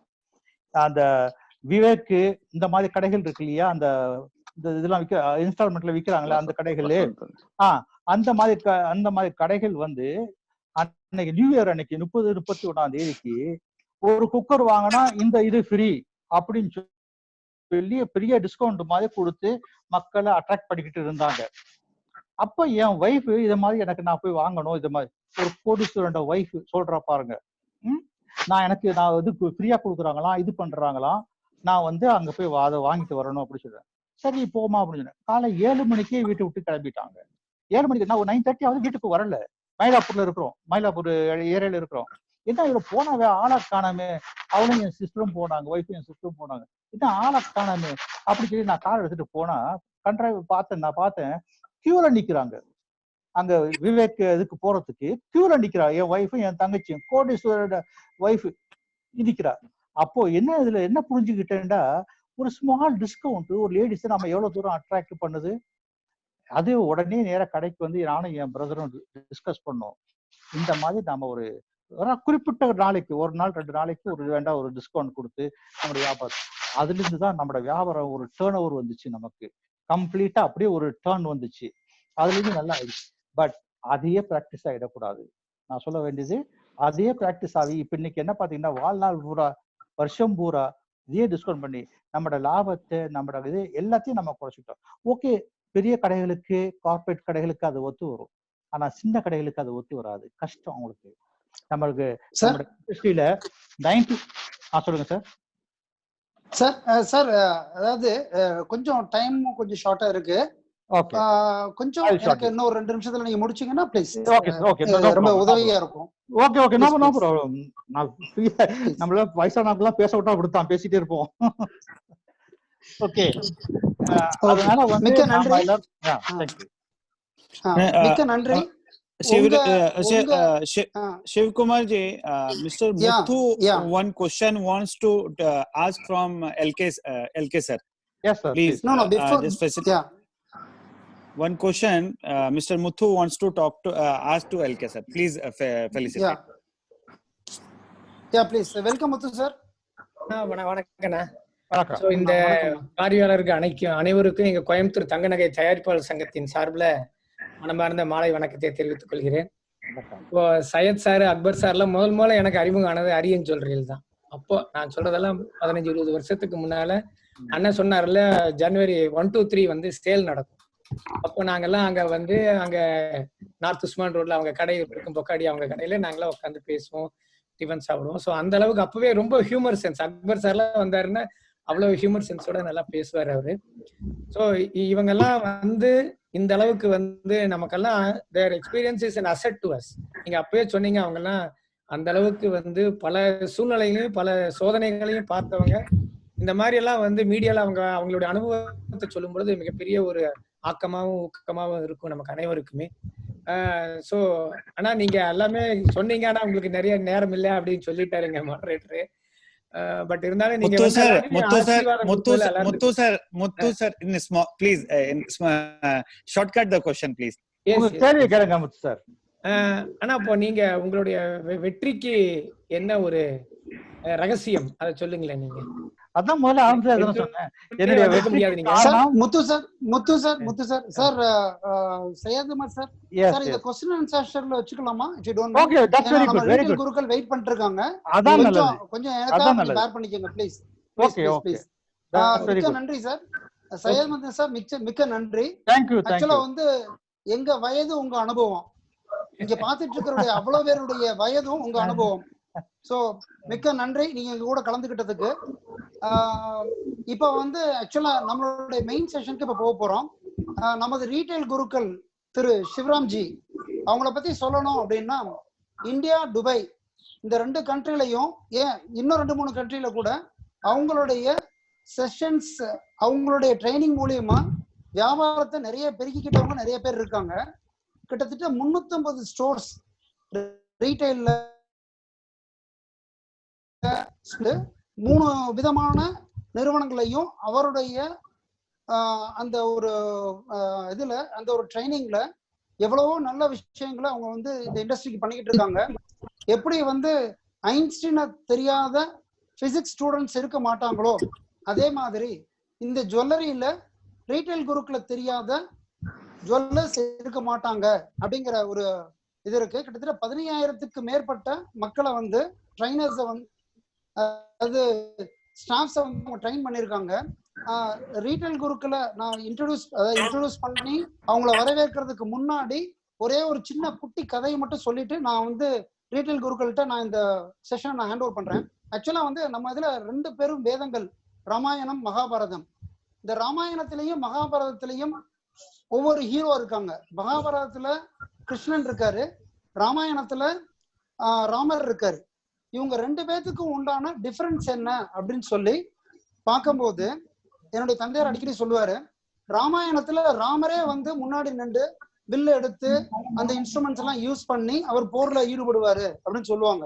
அந்த விவேக்கு இந்த மாதிரி கடைகள் இருக்கு இல்லையா, அந்த இதெல்லாம் விற்க இன்ஸ்டால்மெண்ட்ல விற்கிறாங்களே அந்த கடைகள், அந்த மாதிரி கடைகள் வந்து அன்னைக்கு நியூ இயர் அன்னைக்கு 30-31 ஒரு குக்கர் வாங்கினா இந்த இது ஃப்ரீ அப்படின்னு சொல்லி பெரிய டிஸ்கவுண்ட் மாதிரி கொடுத்து மக்களை அட்ராக்ட் பண்ணிக்கிட்டு இருந்தாங்க. அப்ப என் ஒய்ஃப் இதை மாதிரி எனக்கு நான் போய் வாங்கணும், இது மாதிரி ஒரு கோடீஸ்வரன் ஒய்ஃப் சொல்றா பாருங்க, நான் இது ஃப்ரீயா கொடுக்குறாங்களாம், இது பண்றாங்களாம், நான் வந்து அங்க போய் அதை வாங்கிட்டு வரணும் அப்படின்னு சொல்றேன். சரி போமா அப்படின்னு சொன்னேன். காலை 7 மணிக்கே வீட்டை விட்டு கிளம்பிட்டாங்க. 7 மணிக்கு நான் ஒரு 9:30 ஆகுது வீட்டுக்கு வரல. மயிலாப்பூர்ல இருக்கிறோம், மயிலாப்பூர் ஏரியால இருக்கிறோம். என்ன இவ்வளவு போனாவே ஆளா காணாமே, அவளும் என் சிஸ்டரும் போனாங்க, ஒய்ஃபும் என் சிஸ்டரும் போனாங்க, என்ன ஆளா காணாமே அப்படி சொல்லி நான் கார் எடுத்துட்டு போனா கண்ட்ரைவ் பார்த்தேன் கியூல நிக்கிறாங்க. அங்க விவேக் இதுக்கு போறதுக்கு கியூல நிக்கிறா என் ஒய்ஃபும் என் தங்கச்சியும், கோடீஸ்வரோட ஒய்ஃப் நிக்கிறா. அப்போ என்ன இதுல என்ன புரிஞ்சுக்கிட்டேன்டா, ஒரு ஸ்மால் டிஸ்கவுண்ட் ஒரு லேடிஸ் நம்ம எவ்வளவு தூரம் அட்ராக்ட் பண்ணுது. அது உடனே நேர கடைக்கு வந்து நானும் என் பிரதரும் டிஸ்கஸ் பண்ணோம். இந்த மாதிரி நம்ம ஒரு குறிப்பிட்ட நாளைக்கு, ஒரு நாள் 2 நாளைக்கு ஒரு டிஸ்கவுண்ட் கொடுத்து நம்மளுடைய வியாபாரம், அதுல இருந்து தான் நம்மளோட வியாபாரம் ஒரு டேர்ன் ஓவர் வந்துச்சு, நமக்கு கம்ப்ளீட்டா அப்படியே ஒரு டேர்ன் வந்துச்சு. அதுல இருந்து நல்லா ஆயிடுச்சு. பட் அதையே பிராக்டிஸ் ஆகிடக்கூடாது. நான் சொல்ல வேண்டியது அதே பிராக்டிஸ் ஆகி இப்ப இன்னைக்கு என்ன பாத்தீங்கன்னா வாழ்நாள் பூரா வருஷம் பூரா இதே டிஸ்கவுண்ட் பண்ணி நம்மளோட லாபத்தை நம்மளோட இது எல்லாத்தையும் நம்ம குறைச்சிட்டோம். ஓகே, பெரிய கடைகளுக்கு கார்பரேட் கடைகளுக்கு அது ஒத்து வரும், ஆனா சின்ன கடைகளுக்கு அது ஒத்து வராது, கஷ்டம் அவங்களுக்கு. நம்மளுக்கு இண்டஸ்ட்ரியில 90 சொல்லுங்க சார். சார் அதாவது கொஞ்சம் டைம் கொஞ்சம் ஷார்ட்டா இருக்கு. கொஞ்சம் எனக்கு இன்னும் ஒரு 2 நிமிஷத்துல நீங்க முடிச்சீங்கன்னா ப்ளீஸ் ரொம்ப உதவியா இருக்கும். Okay no problem. நம்மள வயசானவங்கலாம் பேச விட்டா அப்படித்தான் பேசிட்டே இருப்போம். ஓகே, அதனால வந்து மிக்க நன்றி. மிக்க நன்றி. Shiv Kumar ji, Mr. Muthu, one question wants to ask from LK sir. Yes sir, please. No, before one question Mr. Muthu wants to ask to LK sir. Please felicitate. Yeah, please welcome Muthu sir. வணக்கண்ணா. So இந்த பார்வையாளருக்கு அனைவருக்கும் எங்க கோயம்புத்தூர் தங்க நகை தயாரிப்பாளர் சங்கத்தின் சார்பில் மனமார்ந்த மாலை வணக்கத்தை தெரிவித்துக் கொள்கிறேன். இப்போ சையத் சார், அக்பர் சார்லாம் முதல்ல எனக்கு அறிமுகம் ஆனது அரியன் ஜுவல்லரியில் தான். அப்போ நான் சொல்றதெல்லாம் 15-20 வருஷத்துக்கு முன்னால அண்ணன் சொன்னார்ல, ஜனவரி 1, 2, 3 வந்து சேல் நடக்கும். அப்போ நாங்கெல்லாம் அங்க நார்த் உஸ்மான் ரோட்ல அவங்க கடை இருக்கும், பொக்காடி அவங்க கடையில நாங்களாம் உட்காந்து பேசுவோம், டிஃபன் சாப்பிடுவோம். ஸோ அந்த அளவுக்கு அப்பவே ரொம்ப ஹியூமர் சென்ஸ், அக்பர் சார்லாம் வந்தாருன்னா அவ்வளவு ஹியூமர் சென்ஸோட நல்லா பேசுவார் அவரு. ஸோ இவங்கெல்லாம் இந்த அளவுக்கு நமக்கெல்லாம் their experience is an asset to us. நீங்க அப்பவே சொன்னீங்க, அவங்கெல்லாம் அந்த அளவுக்கு பல சூழ்நிலைகளையும் பல சோதனைகளையும் பார்த்தவங்க. இந்த மாதிரி எல்லாம் மீடியால அவங்களுடைய அனுபவத்தை சொல்லும் பொழுது மிகப்பெரிய ஒரு ஆக்கமாகவும் ஊக்கமாகவும் இருக்கும் நமக்கு அனைவருக்குமே. சோ ஆனா நீங்க எல்லாமே சொன்னீங்க, ஆனா உங்களுக்கு நிறைய நேரம் இல்லை அப்படின்னு சொல்லிட்டாருங்க மாடரேட்டர். பட் இருந்தாலும் நீங்க முத்து sir in small please shortcut the question please. கேள்வி கேளுங்க முத்து சார். ஆனா இப்போ நீங்க உங்களுடைய வெற்றிக்கு என்ன ஒரு ரகசியம் அதை சொல்லுங்களேன் நீங்க. அதான் முதல்ல ஆரம்பிச்சது சொன்னேன். என்னுடைய வெற்றிக்கு காரணம் Muthu sir Syed Ahmed sir sir இந்த क्वेश्चन and answerல வச்சுக்கலாமா? if you don't okay that's very good very good. குருக்கள் வெயிட் பண்ணிட்டு இருக்காங்க. அதான் நல்லது. கொஞ்சம் எனக்காக பேர் பண்ணிக்கங்க ப்ளீஸ். Okay okay. மிக்க நன்றி சார். சையத் அஹமத் சார் மிக்க நன்றி. Thank you. ஆக்சுவலா வந்து எங்க வயது உங்க அனுபவம், இங்க பாத்துட்டு இருக்கிற அவ்வளவு பேருடைய வயதும் உங்க அனுபவம். சோ மிக்க நன்றி நீங்க எங்க கூட கலந்துகிட்டதுக்கு. இப்ப வந்து ஆக்சுவலா நம்மளுடைய மெயின் செஷனுக்கு இப்ப போக போறோம். நமது ரீட்டைல் குருக்கள் திரு சிவராம்ஜி அவங்கள பத்தி சொல்லணும் அப்படின்னா, இந்தியா துபாய் இந்த 2 கண்ட்ரிலையும், ஏன் இன்னும் 2-3 கண்ட்ரில கூட அவங்களுடைய செஷன்ஸ், அவங்களுடைய ட்ரைனிங் மூலியமா வியாபாரத்தை நிறைய பெருக்கிக்கிட்டவங்க நிறைய பேர் இருக்காங்க. கிட்டத்தட்ட 350 ஸ்டோர்ஸ் ரீட்டைல்ல 3 விதமான நிறுவனங்களையும் அவருடைய அந்த ஒரு இதுல அந்த ஒரு ட்ரைனிங்ல எவ்வளவோ நல்ல விஷயங்களை அவங்க வந்து இந்த இண்டஸ்ட்ரிக்கு பண்ணிக்கிட்டு இருக்காங்க. எப்படி வந்து ஐன்ஸ்டீனை தெரியாத பிசிக்ஸ் ஸ்டூடெண்ட்ஸ் இருக்க மாட்டாங்களோ, அதே மாதிரி இந்த ஜுவல்லரியில ரீட்டைல் குரூப்ல தெரியாத ஜுவல்லர்ஸ் இருக்க மாட்டாங்க அப்படிங்கிற ஒரு இது இருக்கு. கிட்டத்தட்ட 15,000க்கு மேற்பட்ட மக்களை வந்து ட்ரைனர்ஸை வந்து அது ஸ்டாஃப்ஸை வந்து ட்ரெயின் பண்ணியிருக்காங்க. ரீட்டைல் குரூப்ல நான் இன்ட்ரோடியூஸ் பண்ணி அவங்கள வரவேற்கிறதுக்கு முன்னாடி ஒரே ஒரு சின்ன குட்டி கதையை மட்டும் சொல்லிட்டு நான் வந்து ரீட்டைல் குருக்கள்கிட்ட நான் இந்த செஷனை நான் ஹேண்ட் ஓவர் பண்றேன். ஆக்சுவலா வந்து நம்ம இதுல 2 பெரும் வேதங்கள், ராமாயணம் மகாபாரதம். இந்த ராமாயணத்திலையும் மகாபாரதத்திலையும் ஒவ்வொரு ஹீரோ இருக்காங்க. மகாபாரதத்துல கிருஷ்ணன் இருக்காரு, ராமாயணத்துல ராமர் இருக்காரு. இவங்க 2 பேத்துக்கும் உண்டான டிஃபரன்ஸ் என்ன அப்படின்னு சொல்லி பார்க்கும்போது, என்னுடைய தந்தையார் அடிக்கடி சொல்லுவாரு, ராமாயணத்துல ராமரே வந்து முன்னாடி நின்று வில்லு எடுத்து அந்த இன்ஸ்ட்ருமெண்ட்ஸ் எல்லாம் யூஸ் பண்ணி அவர் போர்ல ஈடுபடுவாரு அப்படின்னு சொல்லுவாங்க.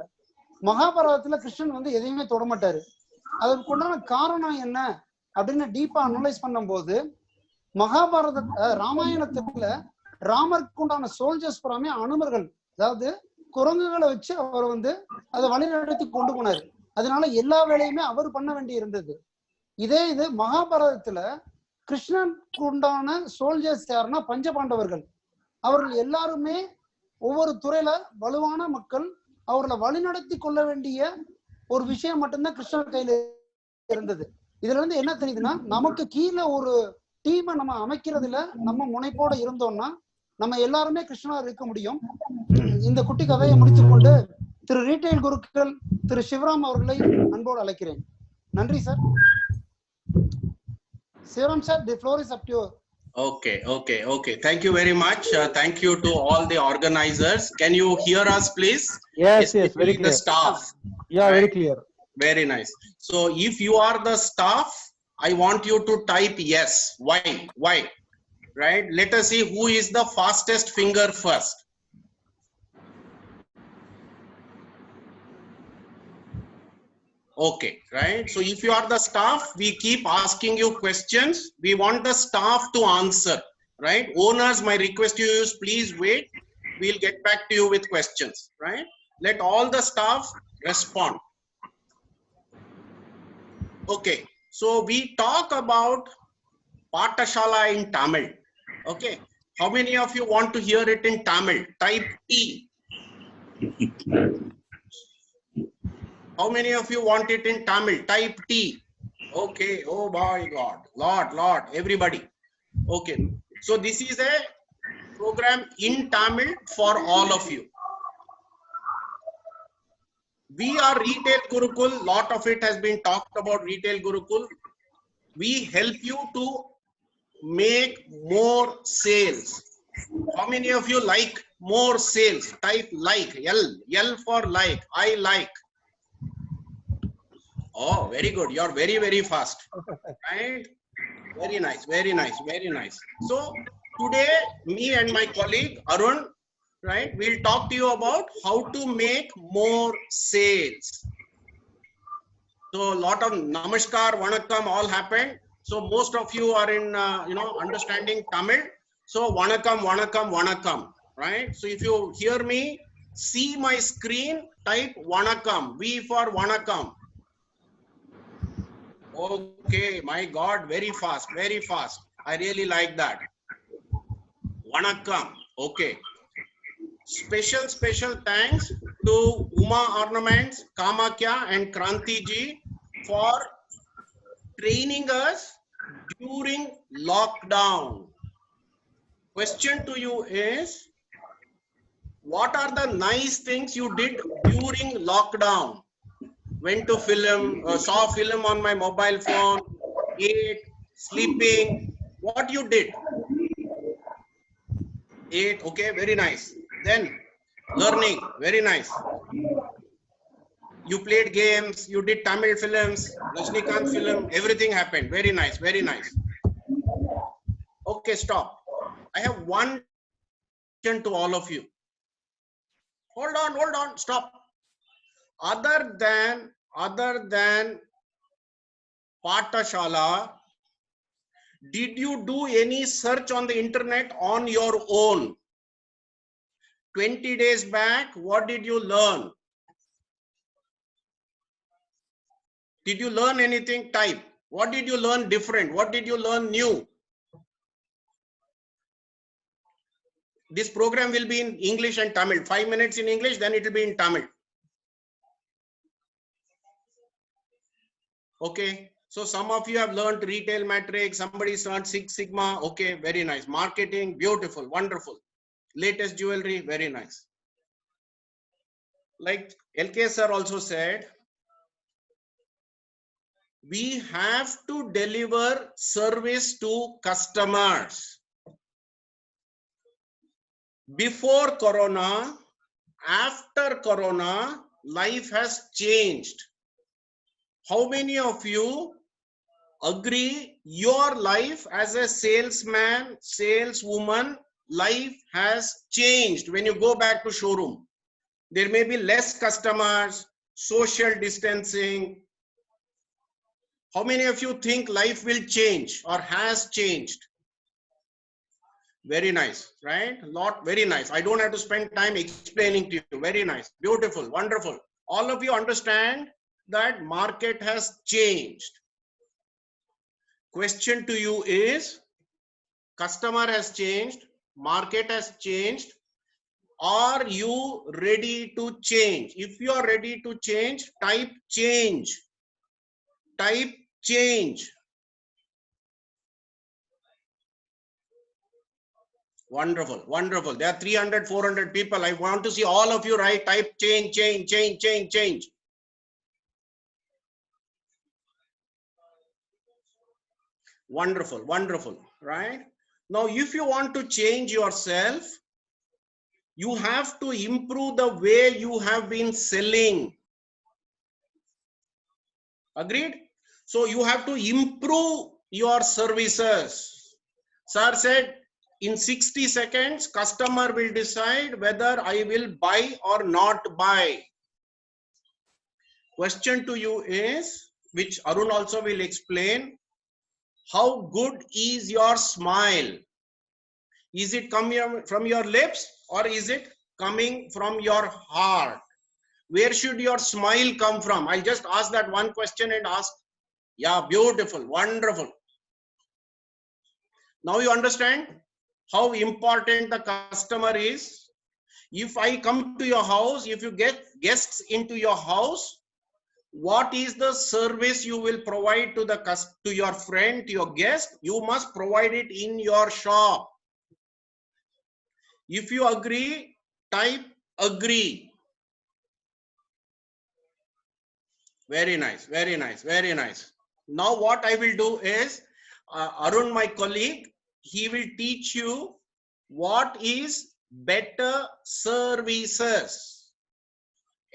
மகாபாரதத்துல கிருஷ்ணன் வந்து எதையுமே தொடமாட்டாரு. அதுக்கு உண்டான காரணம் என்ன அப்படின்னு டீப்பா அனலைஸ் பண்ணும் போது, ராமாயணத்துல ராமருக்கு உண்டான சோல்ஜர்ஸ் புறாமே அனுமர்கள், அதாவது குரங்குகளை வச்சு அவர் வந்து அதை வழிநடத்தி கொண்டு போனாரு. அதனால எல்லா வேலையுமே அவர் பண்ண வேண்டி இருந்தது. இதே இது மகாபாரதத்துல கிருஷ்ணனுக்கு உண்டான சோல்ஜர்ஸ் யாருன்னா பஞ்சபாண்டவர்கள். அவர்கள் எல்லாருமே ஒவ்வொரு துறையில வலுவான மக்கள். அவர்களை வழிநடத்தி கொள்ள வேண்டிய ஒரு விஷயம் மட்டும்தான் கிருஷ்ணர் கையில இருந்தது. இதுல இருந்து என்ன தெரியுதுன்னா, நமக்கு கீழே ஒரு டீமை நம்ம அமைக்கிறதுல நம்ம முனைப்போட இருந்தோம்னா நம்ம எல்லாருமே கிருஷ்ணா இருக்க முடியும். இந்த குட்டி கதையை முடித்துக்கொண்டு திரு ரீட்டைல் குருக்கள் திரு சிவராம் அவர்களை அன்போடு அழைக்கிறேன். நன்றி sir. Sivaram sir, the floor is up to you. Okay. Thank you very much. Thank you to all the organizers. Can you hear us, please? Yes, very clear. The staff. Yeah, right? Very clear. Very nice. So, if you are the staff, I want you to type yes. Why? Right? Let us see who is the fastest finger first. Okay, right? So if you are the staff, we keep asking you questions. We want the staff to answer, right? Owners, my request to you is please wait. We'll get back to you with questions, right? Let all the staff respond. Okay, so we talk about Pathashala in Tamil. Okay, how many of you want to hear it in Tamil? Type T. How many of you want it in Tamil? Type T. Okay. Oh my God. Lot. Everybody. Okay. So this is a program in Tamil for all of you. We are Retail Gurukul. Lot of it has been talked about Retail Gurukul. We help you to make more sales. How many of you like more sales? Type like. L for like. I like. Oh, very good. You're very, very fast. Right? Very nice. So today, me and my colleague Arun, right? We'll talk to you about how to make more sales. So a lot of namaskar, vanakkam all happened. So most of you are in, understanding Tamil. So vanakkam, vanakkam, vanakkam, right? So if you hear me, see my screen, type vanakkam, V for vanakkam. Okay, my God, very fast, very fast. I really like that. Vanakkam, okay. Special thanks to Uma Ornaments, Kamakya and Kranti ji for training us during lockdown. Question to you is, what are the nice things you did during lockdown? Went to film, saw film on my mobile phone, ate, sleeping. What you did? Ate, okay, very nice. Then learning, very nice. You played games, you did Tamil films, Rajnikant film, everything happened. Very nice, very nice. Okay, stop. I have one question to all of you. Hold on, stop. Other than Pathashala, did you do any search on the internet on your own? 20 days back, what did you learn? Did you learn anything? Type. What did you learn different? What did you learn new? This program will be in English and Tamil. 5 minutes in English, then it will be in Tamil. Okay. So some of you have learned retail matrix. Somebody's learned Six Sigma. Okay. Very nice. Marketing. Beautiful. Wonderful. Latest jewelry. Very nice. Like LK sir also said, we have to deliver service to customers. Before Corona, after Corona, life has changed. How many of you agree your life as a salesman, saleswoman, life has changed when you go back to showroom? There may be less customers, social distancing. How many of you think life will change or has changed? Very nice, right? Very nice. I don't have to spend time explaining to you. Very nice, beautiful, wonderful. All of you understand that market has changed. Question to you is, customer has changed, market has changed. Are you ready to change? If you are ready to change, type change. Type change. Wonderful, wonderful. There are 300, 400 people. I want to see all of you write, type change, change, change, change, change. Wonderful, wonderful, right? Now, if you want to change yourself, you have to improve the way you have been selling. Agreed? So you have to improve your services. Sir said, in 60 seconds, customer will decide whether I will buy or not buy. Question to you is, which Arun also will explain, how good is your smile? Is it coming from your lips or is it coming from your heart? Where should your smile come from? I'll just ask that one question and ask. Yeah, beautiful, wonderful. Now you understand how important the customer is. If I come to your house, if you get guests into your house, what is the service you will provide to your friend, to your guest? You must provide it in your shop. If you agree, type agree. Very nice, very nice, very nice. Now what I will do is, Arun, my colleague, he will teach you what is better services.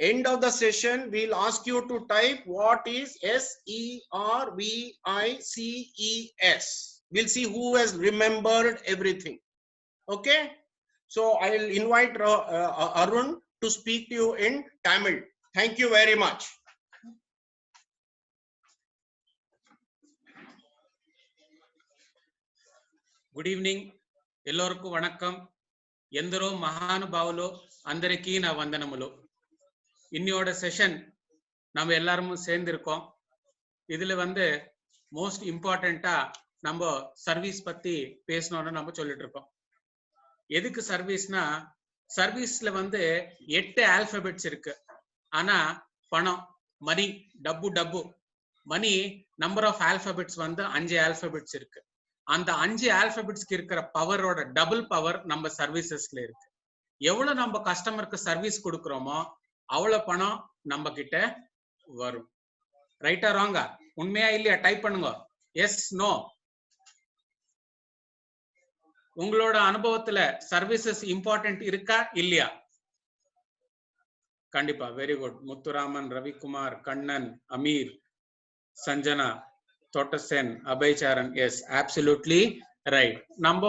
End of the session, we'll ask you to type what is SERVICES. We'll see who has remembered everything. Okay. So I will invite Arun to speak to you in Tamil. Thank you very much. Good evening. Ellorukku vanakkam. Endaro mahanubavulo andariki na vandanamulo. Inniyoda session நம்ம எல்லாரும் சேர்ந்திருக்கோம். இதுல வந்து most இம்பார்ட்டண்டா நம்ம service பத்தி பேசணும்னு நம்ம சொல்லிட்டு இருக்கோம். எதுக்கு சர்வீஸ்னா, சர்வீஸ்ல வந்து 8 ஆல்பபெட்ஸ் இருக்கு. ஆனா பணம், மணி, டப்பு மணி நம்பர் ஆஃப் ஆல்பபெட்ஸ் வந்து 5 ஆல்பபெட்ஸ் இருக்கு. அந்த 5 ஆல்பபெட்ஸ்க்கு இருக்கிற பவரோட டபுள் பவர் நம்ம சர்வீசஸ்ல இருக்கு. எவ்வளவு நம்ம கஸ்டமருக்கு சர்வீஸ் கொடுக்கறோமோ அவ்வளவு பணம் நம்ம கிட்ட வரும். ரைட்டா ராங்கா? உண்மையா இல்லையா? டைப் பண்ணுங்க. Yes, no. உங்களோட அனுபவத்துல சர்வீசஸ் இம்பார்ட்டன்ட் இருக்கா இல்லையா? கண்டிப்பா. Very good. முத்துராமன், ரவிக்குமார், கண்ணன், அமீர், சஞ்சனா, தோட்டசென், அபய்சாரன். Yes, absolutely right. நம்ம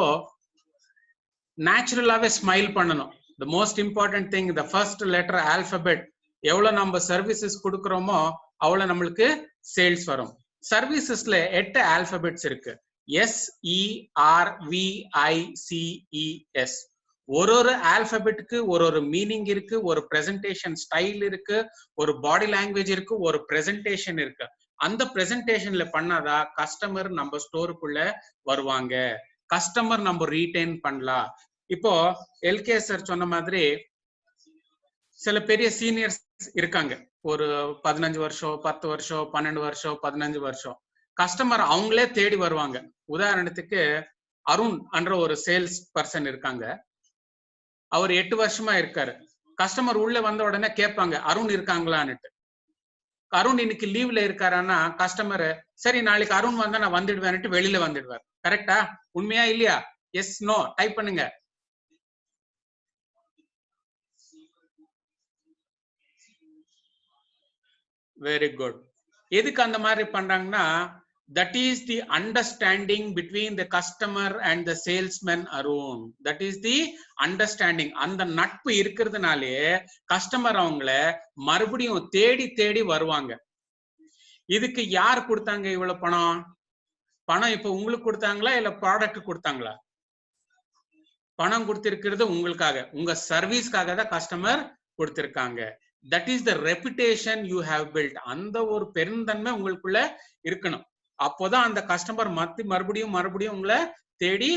நேச்சுரலாவே ஸ்மைல் பண்ணணும். The most important thing, the first letter alphabet. எவ்வளவு நம்ம சர்வீசஸ் கொடுக்கறோமோ அவ்வளவு நம்மளுக்கு சேல்ஸ் வரும். சர்வீசஸ்ல 8 ஆல்பபெட்ஸ் இருக்கு. SERVICES. ஒரு ஆல்பபெட்டுக்கு ஒரு மீனிங் இருக்கு, ஒரு பிரசன்டேஷன் ஸ்டைல் இருக்கு, ஒரு பாடி லாங்குவேஜ் இருக்கு, ஒரு பிரசன்டேஷன் இருக்கு. அந்த பிரசன்டேஷன்ல பண்ணாதா கஸ்டமர் நம்ம ஸ்டோருக்குள்ள வருவாங்க, கஸ்டமர் நம்ம ரீடைன் பண்ணலாம். இப்போ எல்கே சார் சொன்ன மாதிரி சில பெரிய சீனியர்ஸ் இருக்காங்க. ஒரு 15 வருஷம், 10 வருஷம், 12 வருஷம், 15 வருஷம். கஸ்டமர் அவங்களே தேடி வருவாங்க. உதாரணத்துக்கு அருண் என்ற ஒரு சேல்ஸ் பர்சன் இருக்காங்க. அவர் 8 வருஷமா இருக்காரு. கஸ்டமர் உள்ள வந்த உடனே கேட்பாங்க, அருண் இருக்காங்களான்னுட்டு. அருண் இன்னைக்கு லீவ்ல இருக்காரான்னா கஸ்டமர் சரி நாளைக்கு அருண் வந்தா நான் வந்துடுவேன்னுட்டு வெளியில வந்துடுவார். கரெக்டா? உண்மையா இல்லையா? எஸ், நோ டைப் பண்ணுங்க. Very good. எதுக்கு அந்த மாதிரி பண்றாங்கன்னா, that is the understanding between the customer and the salesman, Arun. That is the understanding. அந்த நட்பு இருக்கிறதுனாலே கஸ்டமர் அவங்கள மறுபடியும் தேடி தேடி வருவாங்க. இதுக்கு யார் கொடுத்தாங்க இவ்வளவு பணம்? பணம் இப்ப உங்களுக்கு கொடுத்தாங்களா இல்ல ப்ராடக்ட் கொடுத்தாங்களா? பணம் கொடுத்திருக்கிறது உங்களுக்காக, உங்க சர்வீஸ்க்காக தான் கஸ்டமர் கொடுத்திருக்காங்க. That is the reputation you have built. அந்த ஒரு பெருந்தன்மை உங்களுக்குள்ள இருக்கணும். அப்போதான் அந்த கஸ்டமர் மறுபடியும் உங்களை தேடி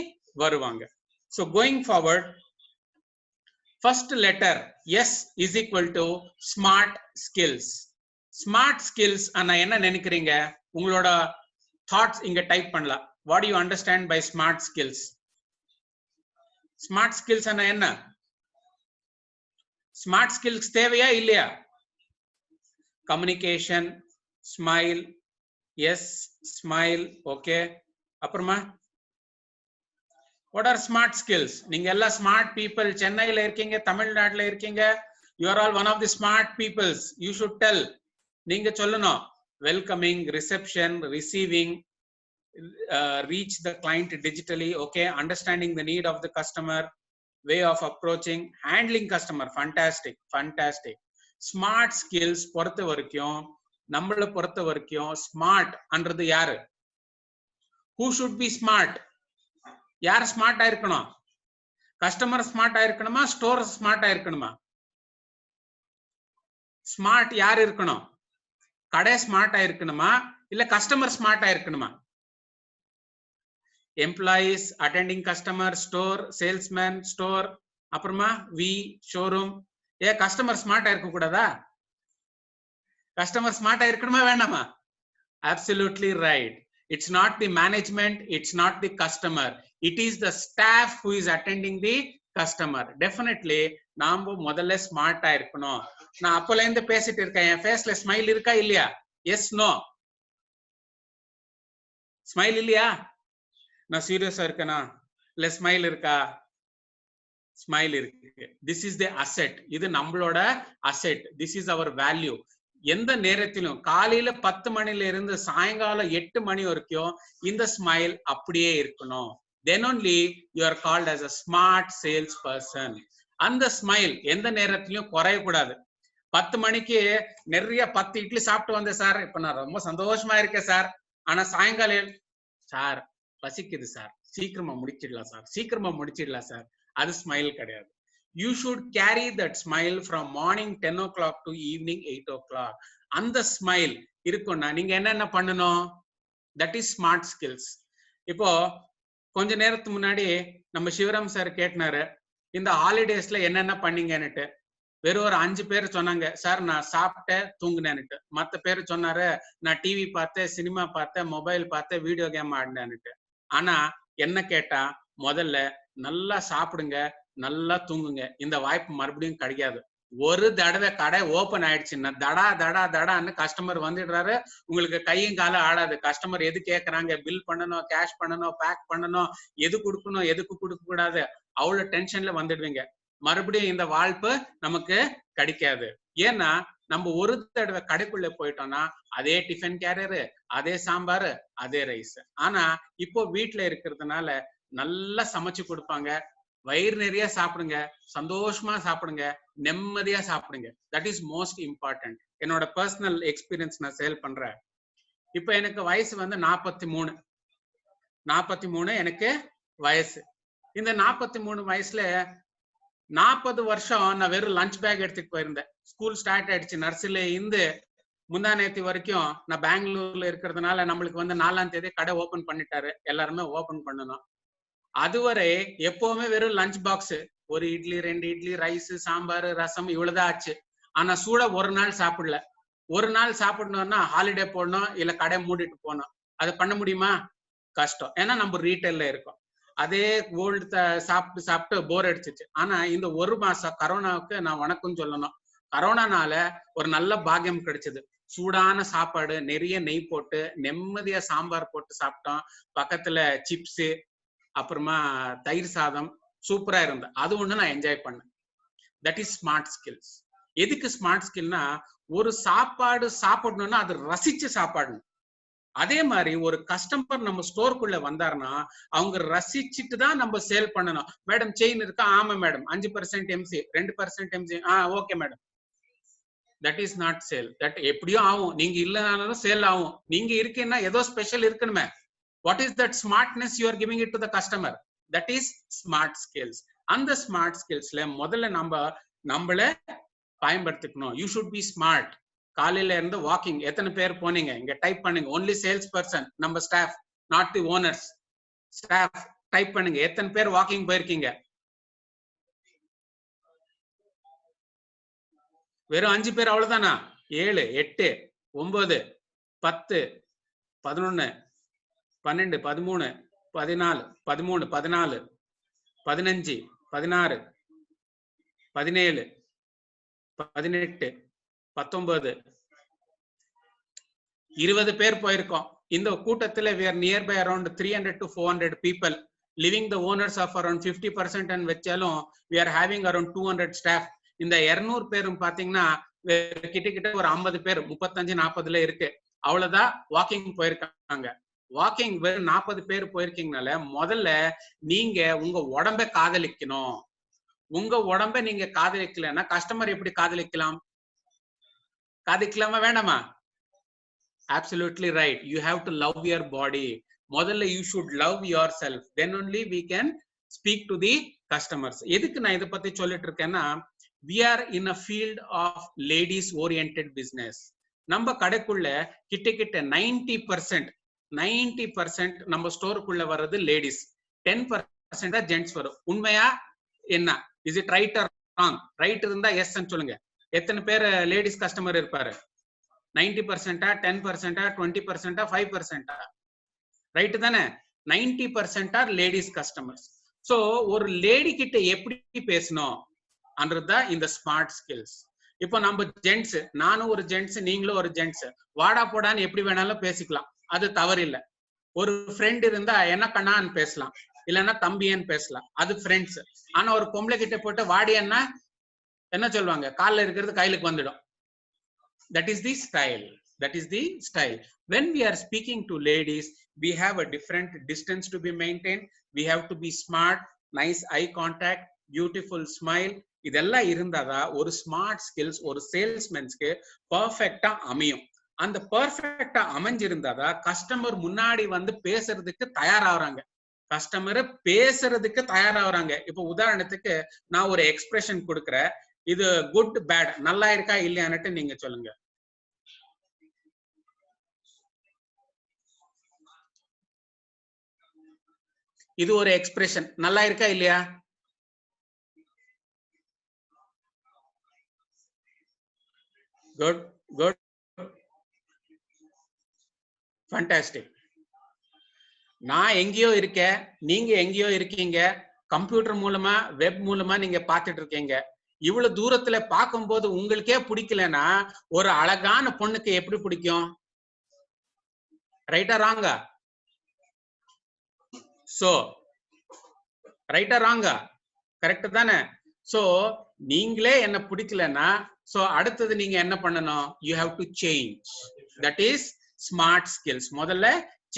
வருவாங்க. So going forward, first letter S is equal to smart skills. Smart skills அண்ணா என்ன நினைக்கிறீங்க? உங்களோட thoughts இங்க டைப் பண்ணலாம். What do you understand by smart skills? Smart skills அண்ணா என்ன? ஸ்மார்ட் ஸ்கில்ஸ் தேவையா இல்லையா? Communication, smile. Yes, smile. Okay. அப்புறமா what are smart skills? நீங்க எல்லாம் ஸ்மார்ட் பீப்புள். சென்னையில இருக்கீங்க, தமிழ்நாட்டுல இருக்கீங்க. You are all one of the smart peoples. You should tell. நீங்க சொல்லணும். Welcoming, reception, receiving, reach the client digitally. Okay. Understanding the need of the customer, way of approaching, handling customer. Fantastic. Smart skills பொறுத்த வரைக்கும், நம்மள பொறுத்த வரைக்கும் smart அன்றது யாரு? Who should be smart? யார் smart ஆயிருக்கணும்? கஸ்டமர் ஸ்மார்ட் ஆயிருக்கணுமா? ஸ்டோர் ஸ்மார்ட் ஆயிருக்கணுமா? ஸ்மார்ட் யார் இருக்கணும்? கடை ஸ்மார்ட் ஆயிருக்கணுமா இல்ல கஸ்டமர் ஸ்மார்ட் ஆயிருக்கணுமா? Employees, attending customer, store, salesman, store, அப்புறமா வி, ஷோரூம். கஸ்டமர் ஸ்மார்ட்டா இருக்க கூடாதா? கஸ்டமர் ஸ்மார்ட்டா இருக்கணுமா வேண்டாமா? Absolutely right. It's not the management, it's not the customer. It is the staff who is attending the customer. Definitely நாம முதல்ல ஸ்மார்ட்டா இருக்கணும். நான் அப்பல இருந்து பேசிட்டு இருக்கேன். என் ஃபேஸ்ல ஸ்மைல் இருக்கா இல்லையா? S, no. ஸ்மைல் இல்லையா? நான் சீரியஸா இருக்கேனா இல்ல ஸ்மைல் இருக்கா? ஸ்மைல் இருக்கு. This is the asset. இது நம்மளோட asset. This is our value. எந்த நேரத்திலும் காலையில 10 மணில இருந்து சாயங்காலம் 8 மணி வரைக்கும் இந்த ஸ்மைல் அப்படியே இருக்கணும். then only you are called as a smart salesperson. அந்த ஸ்மைல் எந்த நேரத்திலயும் குறைய கூடாது. 10 மணிக்கு நிறைய 10 இட்லி சாப்பிட்டு வந்தேன் சார், இப்ப நான் ரொம்ப சந்தோஷமா இருக்கேன் சார். ஆனா சாயங்காலம் சார் பசிக்குது சார், சீக்கிரமா முடிச்சிடலாம் சார், சீக்கிரமா முடிச்சிடலாம் சார், அது ஸ்மைல் கிடையாது. You should carry that smile from morning 10 o'clock to evening 8 o'clock. அந்த ஸ்மைல் இருக்கும்னா நீங்க என்னென்ன பண்ணணும்? That is smart skills. இப்போ கொஞ்ச நேரத்துக்கு முன்னாடி நம்ம சிவராம் சார் கேட்டினாரு, இந்த ஹாலிடேஸ்ல என்னென்ன பண்ணீங்கன்னுட்டு. வெறும் ஒரு 5 பேர் சொன்னாங்க, சார் நான் சாப்பிட்டேன் தூங்குனேன்னுட்டு. மத்த பேர் சொன்னாரு, நான் டிவி பார்த்தேன், சினிமா பார்த்தேன், மொபைல் பார்த்தேன், வீடியோ கேம் ஆடினேன்னுட்டு. ஆனா என்ன கேட்டா, முதல்ல நல்லா சாப்பிடுங்க, நல்லா தூங்குங்க. இந்த வாய்ப்பு மறுபடியும் கிடைக்காது. ஒரு தடவை கடை ஓபன் ஆயிடுச்சுன்னா தடா தடா தடான்னு கஸ்டமர் வந்துடுறாரு. உங்களுக்கு கையும் காலம் ஆடாது. கஸ்டமர் எது கேட்கறாங்க, பில் பண்ணணும், கேஷ் பண்ணணும், பேக் பண்ணணும், எது கொடுக்கணும், எதுக்கு கொடுக்க கூடாது, அவ்வளவு டென்ஷன்ல வந்துடுவீங்க. மறுபடியும் இந்த வாய்ப்பு நமக்கு கிடைக்காது. ஏன்னா நம்ம ஒரு தடவை கடைக்குள்ள போயிட்டோம்னா அதே டிஃபன் கேரியரு, அதே சாம்பார், அதே ரைஸ். ஆனா இப்போ வீட்டுல இருக்கிறதுனால நல்லா சமைச்சு கொடுப்பாங்க. வயிறு நிறைய சாப்பிடுங்க, சந்தோஷமா சாப்பிடுங்க, நிம்மதியா சாப்பிடுங்க. That is most important. என்னோட பர்சனல் எக்ஸ்பீரியன்ஸ் நான் சேல் பண்றேன். இப்ப எனக்கு வயசு வந்து 43 எனக்கு வயசு. இந்த 43 வயசுல 40 வருஷம் நான் வெறும் லஞ்ச் பேக் எடுத்துட்டு போயிருந்தேன். ஸ்கூல் ஸ்டார்ட் ஆயிடுச்சு. நர்சரியில இருந்து முந்தா நேத்தி வரைக்கும் நான் பெங்களூர்ல இருக்கிறதுனால நம்மளுக்கு வந்து 4ஆம் தேதி கடை ஓபன் பண்ணிட்டாரு. எல்லாருமே ஓபன் பண்ணணும். அதுவரை எப்பவுமே வெறும் லஞ்ச் பாக்ஸ், ஒரு இட்லி, 2 இட்லி, ரைஸ், சாம்பார், ரசம் இவ்வளவுதான் ஆச்சு. ஆனா சூட ஒரு நாள் சாப்பிடல. ஒரு நாள் சாப்பிடணும்னா ஹாலிடே போடணும், இல்ல கடை மூடிட்டு போகணும். அது பண்ண முடியுமா? கஷ்டம். ஏன்னா நம்ம ரீட்டைல்ல இருக்கோம். அதே கோல்டு சாப்பிட்டு சாப்பிட்டு போர் அடிச்சிச்சு. ஆனா இந்த 1 மாசம் கரோனாவுக்கு நான் வணக்கம் சொல்லணும். கரோனானால ஒரு நல்ல பாக்கியம் கிடைச்சது. சூடான சாப்பாடு, நிறைய நெய் போட்டு நிம்மதியா சாம்பார் போட்டு சாப்பிட்டோம். பக்கத்துல சிப்ஸ், அப்புறமா தயிர் சாதம், சூப்பரா இருந்தது. அது ஒண்ணு நான் என்ஜாய் பண்ணேன். That is smart skills. எதுக்கு ஸ்மார்ட் ஸ்கில்னா, ஒரு சாப்பாடு சாப்பிடணும்னா அது ரசிச்சு சாப்பாடணும். அதே மாதிரி ஒரு கஸ்டமர் நம்ம ஸ்டோருக்குள்ள வந்தாருன்னா அவங்க ரசிச்சுட்டு தான் நம்ம சேல் பண்ணணும். மேடம் செயின் இருக்கா? ஆமா madam. 5% MC, 2% MC. Okay madam. That is not sale. That எப்படியும் ஆகும். நீங்க இல்லைனாலும் சேல் ஆகும். நீங்க இருக்கீங்கன்னா ஏதோ ஸ்பெஷல் இருக்கணுமே. What is that smartness you are giving it to the customer? That is smart skills. And the smart skills ல முதல்ல நம்மள பயன்படுத்திக்கணும். You should be smart. காலையில இருந்து வாக்கிங் எத்தனை பேர் போனீங்க? இங்க டைப் பண்ணுங்க. only sales person, நம்ம staff, not the owners. staff type பண்ணுங்க. எத்தனை பேர் வாக்கிங் போயிருக்கீங்க? வெறும் 5 பேர் அவ்வளவுதானா? 7, 8, 9, 10, 11, 12, 13, 14, 13, 14, 15, 16, 17, 18, 19, 20 பேர் போயிருக்கோம். இந்த கூட்டத்துல we are nearby around 300 to 400 people, living the owners of around 50% and வச்சாலும் we are having around 200 staff. இந்த 200 பேரும் பாத்தீங்கன்னா கிட்டத்தட்ட ஒரு 50 பேர் 35-40ல இருக்கு. அவ்வளவுதான் வாக்கிங் போயிருக்காங்க. வாக்கிங் வெறும் 40 பேர் போயிருக்கீங்கனால முதல்ல நீங்க உங்க உடம்பை காதலிக்கணும். உங்க உடம்பை நீங்க காதலிக்கலன்னா கஸ்டமர் எப்படி காதலிக்கலாம்? காதலிக்கலாமா வேண்டாமா? Absolutely right. You have to love your body. முதல்ல you should love yourself. Then only we can speak to the customers. எதுக்கு நான் இதை பத்தி சொல்லிட்டு இருக்கேன்னா, we are in a field of ladies oriented business. நம்ம கடைக்குள்ள கிட்ட 90% நம்ம ஸ்டோருக்குள்ள வர்றது லேடிஸ், 10% தான் ஜென்ட்ஸ் வரும். உண்மையா என்ன? Is it right or wrong? Right இருந்தா எஸ் சொல்லுங்க. எத்தனை பேர் லேடிஸ் கஸ்டமர் இருப்பாரு? 90%, 10%, 20%, 5%? ரைட் தானே? 90% ஆர் லேடிஸ் கஸ்டமர்ஸ். சோ ஒரு லேடி கிட்ட எப்படி பேசணும் அன்றதுதான் இந்த ஸ்மார்ட் ஸ்கில்ஸ். இப்போ நம்ம ஜென்ட்ஸ், நானும் ஒரு ஜென்ட்ஸ், நீங்களும் ஒரு ஜென்ட்ஸ், வாடா போடான்னு எப்படி வேணாலும் பேசிக்கலாம். அது தவறு இல்லை. ஒரு ஃப்ரெண்ட் இருந்தா என்ன கண்ணான்னு பேசலாம், இல்லைன்னா தம்பியன்னு பேசலாம். அது ஃப்ரெண்ட்ஸ். ஆனா ஒரு பொம்பளை கிட்ட போட்டு வாடியன்னா என்ன சொல்லுவாங்க? காலில் இருக்கிறது கையிலுக்கு வந்துடும். That is the style. That is the style. When we are speaking to ladies, we have a different distance to be maintained. We have to be smart, nice eye contact, beautiful smile. இதெல்லாம் இருந்தாதா ஒரு smart skills ஒரு சேல்ஸ்மேன்ஸ்க்கு பர்ஃபெக்டா அமையும். அந்த பர்ஃபெக்டா அமைஞ்சிருந்தாதா customer முன்னாடி வந்து பேசுறதுக்கு தயாராகிறாங்க. கஸ்டமர் பேசுறதுக்கு தயாராகிறாங்க. இப்போ உதாரணத்துக்கு நான் ஒரு எக்ஸ்பிரஷன் கொடுக்குறேன், இது குட் பேட் நல்லா இருக்கா இல்லையான்னுட்டு நீங்க சொல்லுங்க. இது ஒரு எக்ஸ்பிரஷன், நல்லா இருக்கா இல்லையா? Good good fantastic. நான் எங்கேயோ இருக்கேன், நீங்க எங்கேயோ இருக்கீங்க, கம்ப்யூட்டர் மூலமா வெப் மூலமா நீங்க பாத்துட்டு இருக்கீங்க. இவ்வளவு தூரத்துல பார்க்கும்போது உங்களுக்கே பிடிக்கலன்னா ஒரு அழகான பொண்ணுக்கு எப்படி பிடிக்கும்? ரைட்டா ராங்கா? சோ ரைட்டா ராங்கா? கரெக்ட் தானே? சோ நீங்களே என்ன பிடிக்கலன்னா சோ அடுத்தது நீங்க என்ன பண்ணணும்? You have to change. That is smart skills. முதல்ல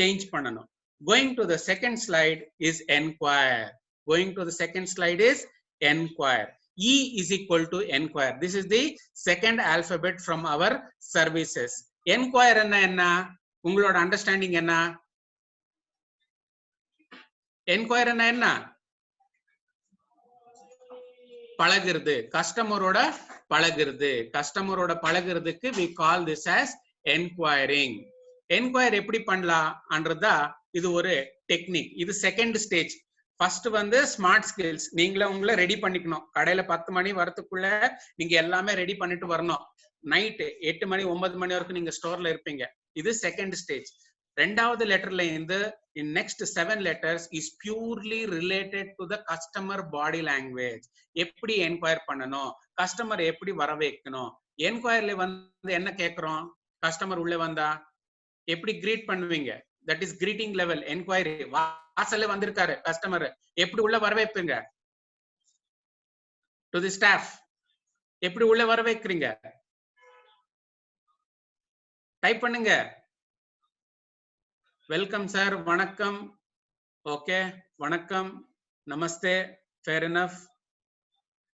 சேஞ்ச் பண்ணணும். Going to the second slide is enquire. Going to the second slide is enquire. E is equal to enquire. This is the second alphabet from our services. Enquire enna ungaloda understanding enna? Enquire enna? பழகுறது, கஸ்டமரோட பழகுறது. கஸ்டமரோட பழகுறதுக்கு we call this as enquiring. Enquire எப்படி பண்ணலாம்ன்றதா இது ஒரு technique. இது second stage. First வந்து ஸ்மார்ட் ஸ்கில்ஸ். நீங்களே உங்களை ரெடி பண்ணிக்கணும். கடையில 10 மணி வரதுக்குள்ள நீங்க எல்லாமே ரெடி பண்ணிட்டு வரணும். நைட் 8 மணி 9 மணி வரைக்கும் நீங்க ஸ்டோர்ல இருப்பீங்க. இது செகண்ட் ஸ்டேஜ். ரெண்டாவது லெட்டர்ல இருந்து in next 7 letters is purely related to the customer body language. எப்படி என்கொயர் பண்ணணும், கஸ்டமர் எப்படி வர வைக்கணும். என்கொயர்ல வந்து என்ன கேக்குறோம்? கஸ்டமர் உள்ள வந்தா எப்படி கிரீட் பண்ணுவீங்க? That is greeting level. Enquiry வாசல்ல வந்திருக்காரு கஸ்டமர், எப்படி உள்ள வர வைப்பீங்க? டு தி ஸ்டாஃப் எப்படி உள்ள வர வைக்கிறீங்க? டைப் பண்ணுங்க. வெல்கம் சார், வணக்கம், ஓகே, வணக்கம், namaste, fair enough,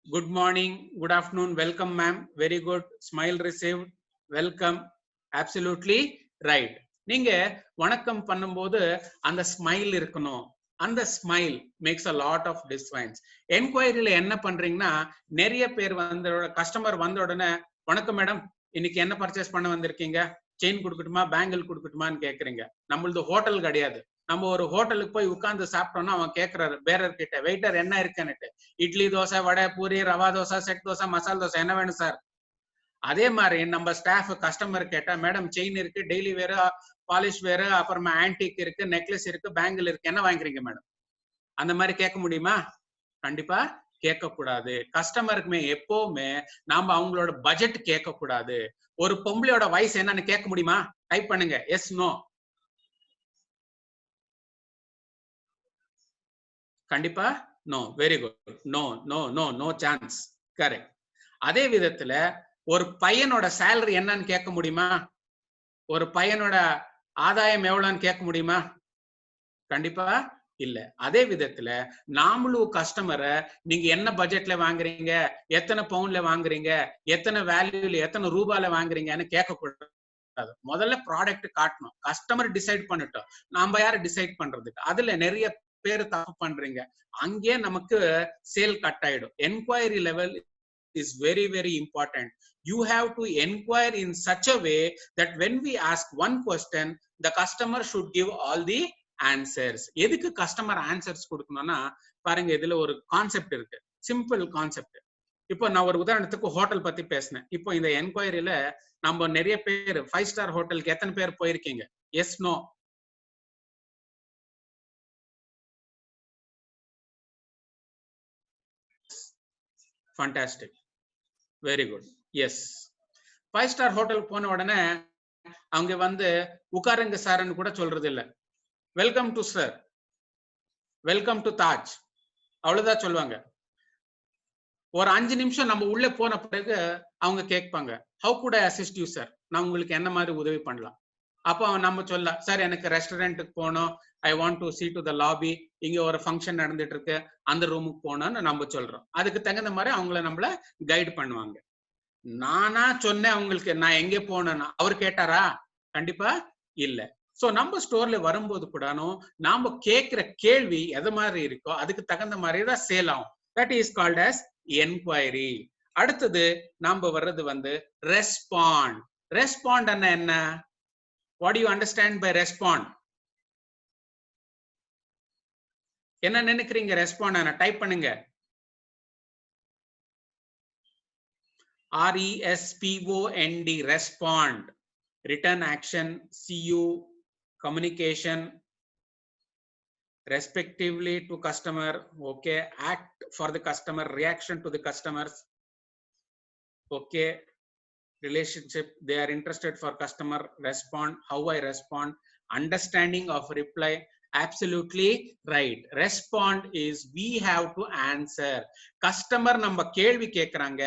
good morning, good afternoon, welcome ma'am, very good, smile received, welcome, absolutely right. நீங்க வணக்கம் பண்ணும்போது அந்த ஸ்மைல் இருக்கணும். அந்த smile makes a lot of difference. என்கொயரியில என்ன பண்றீங்கன்னா நிறைய பேர் வந்து கஸ்டமர் வந்த உடனே வணக்கம் மேடம், இன்னைக்கு என்ன பர்ச்சேஸ் பண்ண வந்திருக்கீங்க? செயின் கொடுக்கட்டுமா, பேங்கிள் கொடுக்கட்டுமான்னு கேக்குறீங்க. நம்மளது ஹோட்டல் கிடையாது. நம்ம ஒரு ஹோட்டலுக்கு போய் உட்கார்ந்து சாப்பிட்டோம்னா அவன் கேட்கிறாரு பேரர் கிட்ட, வெயிட்டர் என்ன இருக்குன்னுட்டு, இட்லி தோசை, வடை, பூரி, ரவா தோசை, செட் தோசை, மசால் தோசை, என்ன வேணும் சார்? அதே மாதிரி நம்ம ஸ்டாஃப் கஸ்டமர் கேட்டா மேடம் செயின் இருக்கு, டெய்லி வேற, பாலிஷ் வேற, அப்புறமா ஆன்டிக் இருக்கு, நெக்லஸ் இருக்கு, பேங்கிள் இருக்கு, என்ன வாங்கிக்கிறீங்க மேடம்? அந்த மாதிரி கேட்க முடியுமா? கண்டிப்பா கேட்க கூடாது. கஸ்டமருக்குமே எப்பவுமே நாம அவங்களோட பட்ஜெட் கேட்க கூடாது. ஒரு பொம்பளையோட வயசு என்னன்னு கேட்க முடியுமா? டைப் பண்ணுங்க. Yes, no. கண்டிப்பா no. Very good. No no no no chance. Correct. அதே விதத்துல ஒரு பையனோட சேலரி என்னன்னு கேட்க முடியுமா? ஒரு பையனோட ஆதாயம் எவ்வளவுன்னு கேட்க முடியுமா? கண்டிப்பா இல்ல. அதே விதத்துல நாமளும் கஸ்டமரை நீங்க என்ன பட்ஜெட்ல வாங்குறீங்க, எத்தனை பவுண்ட்ல வாங்குறீங்க, எத்தனை வேல்யூல, எத்தனை ரூபாயில வாங்குறீங்கன்னு கேட்க கூடாது. முதல்ல ப்ராடக்ட் காட்டணும். கஸ்டமர் டிசைட் பண்ணிட்டோம், நாம யாரு டிசைட் பண்றதுக்கு? அதுல நிறைய பேர் தப்பு பண்றீங்க. அங்கே நமக்கு சேல் கட் ஆயிடும். Enquiry level is very very important. You have to inquire in such a way that when we ask one question, the customer should give all the answers. எதுக்கு கஸ்டமர் ஆன்சர்ஸ் கொடுக்கணும்னா பாருங்க, இதுல ஒரு concept இருக்கு, simple concept. இப்போ நான் ஒரு உதாரணத்துக்கு ஹோட்டல் பத்தி பேசினேன். இப்போ இந்த என்கொயரியில நம்ம நிறைய பேர் 5 ஸ்டார் ஹோட்டலுக்கு எத்தனை பேர் போயிருக்கீங்க? Yes, no. Fantastic, very good. Yes. 5 star hotel போன உடனே அவங்க வந்து உட்காருங்க சார்ன்னு கூட சொல்றது இல்ல. Welcome to sir, welcome to Taj, அவ்வளவுதான் சொல்லுவாங்க. ஒரு 5 நிமிஷம் நம்ம உள்ள போன பிறகு அவங்க கேட்பாங்க, how could I assist you sir, நான் உங்களுக்கு என்ன மாதிரி உதவி பண்ணலாம். அப்போ நம்ம சொல்ல, சார் எனக்கு ரெஸ்டாரண்ட்டுக்கு போகணும், I want to see to the lobby, இங்க ஒரு ஃபங்க்ஷன் நடந்துட்டு இருக்கு, அந்த ரூமுக்கு போகணும்னு நம்ம சொல்றோம். அதுக்கு தகுந்த மாதிரி அவங்கள நம்மள கைட் பண்ணுவாங்க. நானா சொன்னேன் அவங்களுக்கு நான் எங்கே போனேன்னா அவர் கேட்டாரா? கண்டிப்பா இல்ல. சோ நம்ம ஸ்டோர்ல வரும்போது கூடனும் நாம கேட்கிற கேள்வி எது மாதிரி இருக்கோ அதுக்கு தகுந்த மாதிரி தான் சேல் ஆகும். That is called as enquiry. அடுத்தது நாம வர்றது வந்து ரெஸ்பாண்ட். ரெஸ்பாண்ட் என்ன? What do you understand by respond? என்ன நினைக்கிறீங்க ரெஸ்பாண்ட்? டைப் பண்ணுங்க. RESPOND, respond. Return action, CU, communication, respectively to customer. Okay, act for the customer, reaction to the customers. Okay, relationship, they are interested for customer, respond, how I respond, understanding of reply. Absolutely right. Respond is we have to answer. Customer நம்ம கேள்வி கேக்குறாங்க,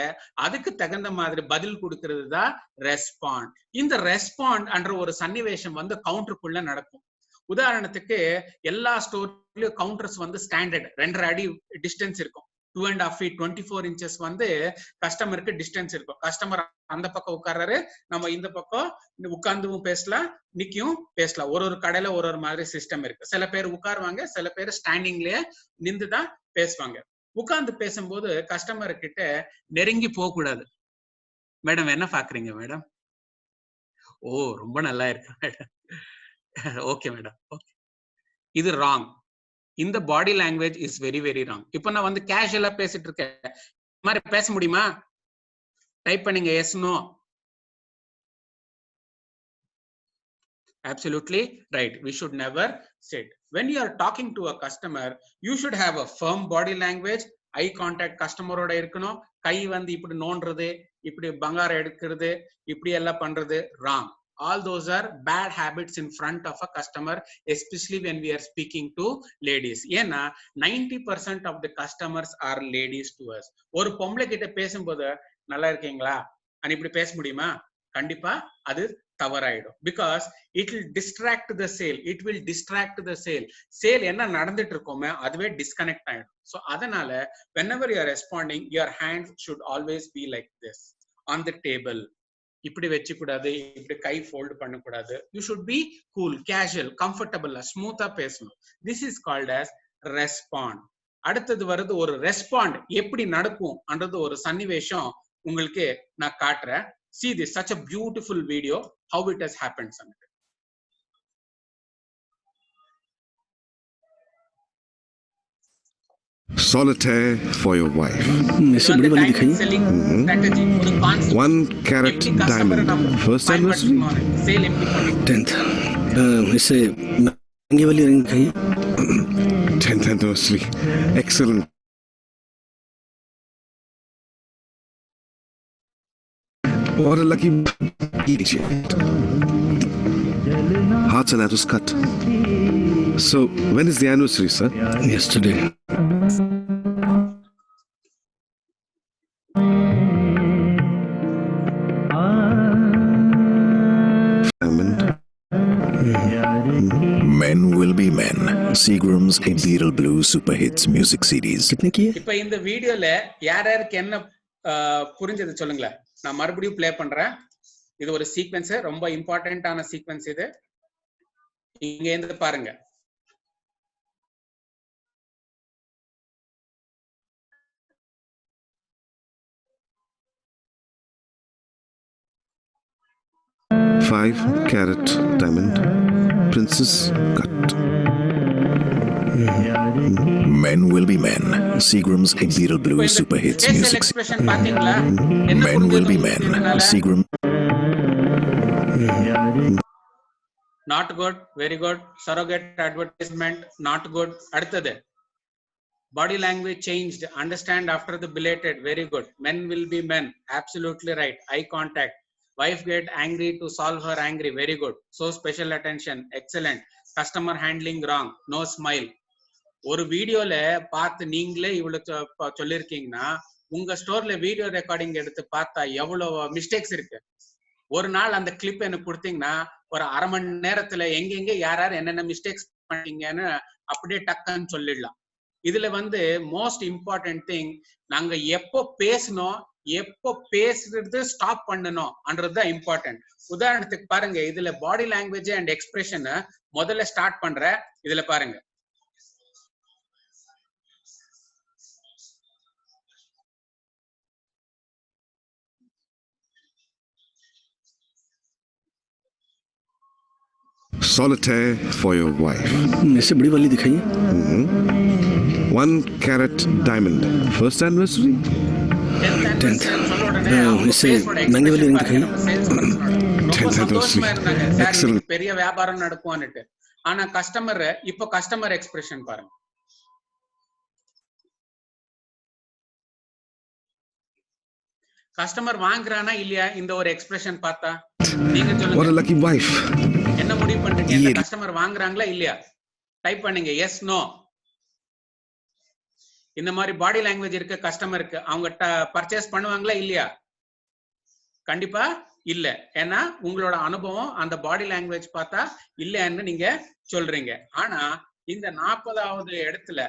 அதுக்கு தகுந்த மாதிரி பதில் கொடுக்கிறது தான் respond. இந்த ரெஸ்பாண்ட் என்ற ஒரு சன்னிவேஷம் வந்து கவுண்டருக்குள்ள நடக்கும். உதாரணத்துக்கு எல்லா ஸ்டோர்லயும் கவுண்டர்ஸ் வந்து ஸ்டாண்டர்ட் 2.5 அடி டிஸ்டன்ஸ் இருக்கும். 2.5 feet 24 inches வந்து கஸ்டமருக்கு டிஸ்டன்ஸ் இருக்கும். கஸ்டமர் அந்த பக்கம் உட்கார்றாரு, நம்ம இந்த பக்கம் உட்கார்ந்தும் பேசலாம், நிக்கியும் பேசலாம். ஒரு கடையில ஒரு மாதிரி சிஸ்டம் இருக்கு. சில பேர் உட்காருவாங்க, சில பேர் ஸ்டாண்டிங்லயே நின்றுதான் பேசுவாங்க. உட்கார்ந்து பேசும்போது கஸ்டமர் கிட்ட நெருங்கி போக கூடாது. மேடம் என்ன பாக்குறீங்க மேடம்? ஓ ரொம்ப நல்லா இருக்கு மேடம். Okay madam, okay. இது ராங். இந்த body language is very very wrong. இப்போ நான் வந்து கேஷுவலா பேசிட்டு இருக்கேன், இந்த மாதிரி பேச முடியுமா? டைப் பண்ணுங்க yes no. Absolutely right. We should never sit. When you are talking to a customer, you should have a firm body language. Eye contact customer ஓட இருக்கணும். கை வந்து இப்படி நோண்டுறது, இப்படி பங்காரம் எடுக்கிறது, இப்படி எல்லாம் பண்றது wrong. All those are bad habits in front of a customer, especially when we are speaking to ladies. ஏன்னா 90% of the customers are ladies to us. ஒரு பொம்பளை கிட்ட பேசும்போது நல்லா இருக்கீங்களா அனு இப்படி பேச முடியுமா? கண்டிப்பா அது தவறாயிடும். Because it will distract the sale. It will distract the sale. Sale என்ன நடந்துட்டு இருக்கோமே அதுவே disconnect ஆயிடும். So அதனால whenever you are responding, your hands should always be like this on the table. இப்படி வச்சு கூடாது, இப்படி கை ஃபோல்ட் பண்ண கூடாது. You should be cool, casual, கம்ஃபர்டபிளா, ஸ்மூத்தா பேசணும். This is called as respond. அடுத்தது வருது ஒரு ரெஸ்பாண்ட் எப்படி நடக்கும்ன்றது ஒரு சன்னிவேஷம் உங்களுக்கு நான் காட்டுறேன். See this, such a beautiful video, how it has happened. Solitaire for your wife. One carat diamond. First anniversary? 10th. इसे महंगी वाली रिंग खाई. 10th anniversary. Excellent. What a lucky idiot. Hearts and arrows cut. So, when is the anniversary, sir? Yesterday. Men will be men. Seagram's Imperial Blue Super Hits music CDs. இப்ப இந்த வீடியோல யாருக்கு என்ன புரிஞ்சது சொல்லுங்களேன். நான் மறுபடியும் ப்ளே பண்றேன். இது ஒரு சீக்வென்ஸ், ரொம்ப இம்பார்ட்டன்டான சீக்வென்ஸ் இது. இங்க இருந்து பாருங்க. Five carat diamond, princess cut. Men will be men. Seagram's Imperial Blue Super Hits music. Men will be men. Seagram. Not good. Very good. Surrogate advertisement. Not good. அடுத்தது body language changed. Understand after the belated. Very good. Men will be men. Absolutely right. Eye contact. Wife get angry to solve her angry. Very good. So special attention. Excellent. Customer handling wrong. No smile. ஒரு வீடியோல பார்த்து நீங்களே இவ்வளவு சொல்லிருக்கீங்கன்னா உங்க ஸ்டோர்ல video recording எடுத்து பார்த்தா எவ்வளவு மிஸ்டேக்ஸ் இருக்கு. ஒரு நாள் அந்த கிளிப் எனக்கு கொடுத்தீங்கன்னா ஒரு அரை மணி நேரத்துல எங்கெங்க யார் என்னென்ன மிஸ்டேக்ஸ் பண்ணீங்கன்னு அப்படியே டக்குன்னு சொல்லிடலாம். இதுல மோஸ்ட் இம்பார்ட்டன்ட் திங், நாங்க எப்போ பேசணும், எப்போ பேசுறது ஸ்டாப் பண்ணணும்ன்றதுதான் இம்பார்ட்டன்ட். உதாரணத்துக்கு பாருங்க, இதுல பாடி லாங்குவேஜ் அண்ட் எக்ஸ்பிரஷன் முதல்ல ஸ்டார்ட் பண்ற. இதுல பாருங்க, Solitaire for your wife. ऐसे बड़ी वाली दिखाइए. 1 carat diamond. First anniversary? 10th. इससे महंगे वाली रिंग दिखाइए. 10th anniversary. Excellent. பெரிய வியாபாரம் நடக்கும்னுட்டு. ஆனா கஸ்டமர் எக்ஸ்பிரஷன் பாருங்க. கஸ்டமர் வாங்குறானா இல்லையா இந்த ஒரு எக்ஸ்பிரஷன் பார்த்தா நீங்க சொல்லுங்க. What a lucky wife. என்ன முடிவு பண்றீங்க? இந்த கஸ்டமர் வாங்குறாங்களா இல்லையா? டைப் பண்ணுங்க எஸ் நோ. இந்த மாதிரி பாடி லாங்குவேஜ் இருக்க கஸ்டமருக்கு அவங்க பர்ச்சேஸ் பண்ணுவாங்களா இல்லையா? கண்டிப்பா இல்ல. ஏன்னா உங்களோட அனுபவம் அந்த பாடி லாங்குவேஜ் பார்த்தா இல்லன்னு நீங்க சொல்றீங்க. ஆனா இந்த 40வது இடத்துல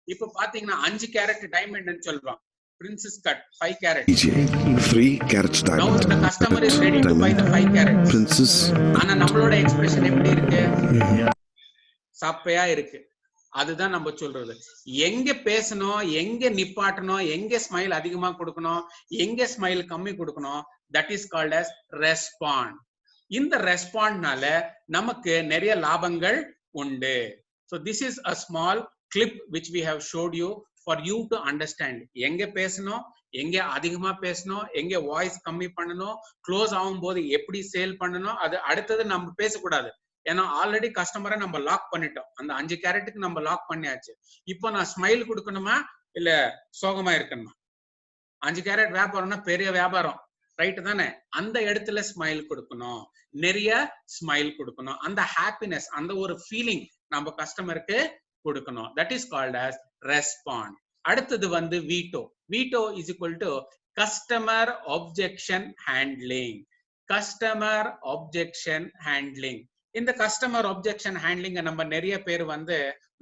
இப்ப பாத்தீங்கன்னா 5 கேரட் டைமண்ட் சொல்றோம். Princess cut 5 carat. 3 carats diamond. Now the customer is ready to buy the 5 carats. Princess. ஆனா நம்மளோட எக்ஸ்பிரஷன் எப்படி இருக்கு? சப்பையா இருக்கு. அதுதான் நம்ம சொல்றது. எங்க பேசணும், எங்க நிப்பாட்டணும், எங்க ஸ்மைல் அதிகமா கொடுக்கணும், எங்க ஸ்மைல் கம்மி கொடுக்கணும், that is called as respond. இந்த ரெஸ்பாண்ட்னால நமக்கு நிறைய லாபங்கள் உண்டு. So this is a small clip which we have showed you for you to understand. எங்க பேசணும், எங்க அதிகமா பேசணும், எங்க வாய்ஸ் கம்மி பண்ணணும், க்ளோஸ் ஆகும்போது எப்படி சேல் பண்ணணும், அது அடுத்தது நம்ம பேசக்கூடாது. ஏன்னா ஆல்ரெடி கஸ்டமரை நம்ம லாக் பண்ணிட்டோம். அந்த 5 கேரட்டுக்கு நம்ம லாக் பண்ணியாச்சு. இப்போ நான் ஸ்மைல் கொடுக்கணுமா இல்ல சோகமா இருக்கணுமா? 5 கேரட் வியாபாரம்னா பெரிய வியாபாரம், ரைட் தானே? அந்த இடத்துல ஸ்மைல் கொடுக்கணும், நிறைய ஸ்மைல் கொடுக்கணும். அந்த ஹாப்பினஸ், அந்த ஒரு ஃபீலிங் நம்ம கஸ்டமருக்கு கொடுக்கணும். That is called as respond. அடுத்தது veto. Veto is equal to customer objection handling. Customer objection handling. இந்த கஸ்டமர் ஆப்ஜெக்ஷன் ஹேண்ட்லிங் நம்ம நிறைய பேர்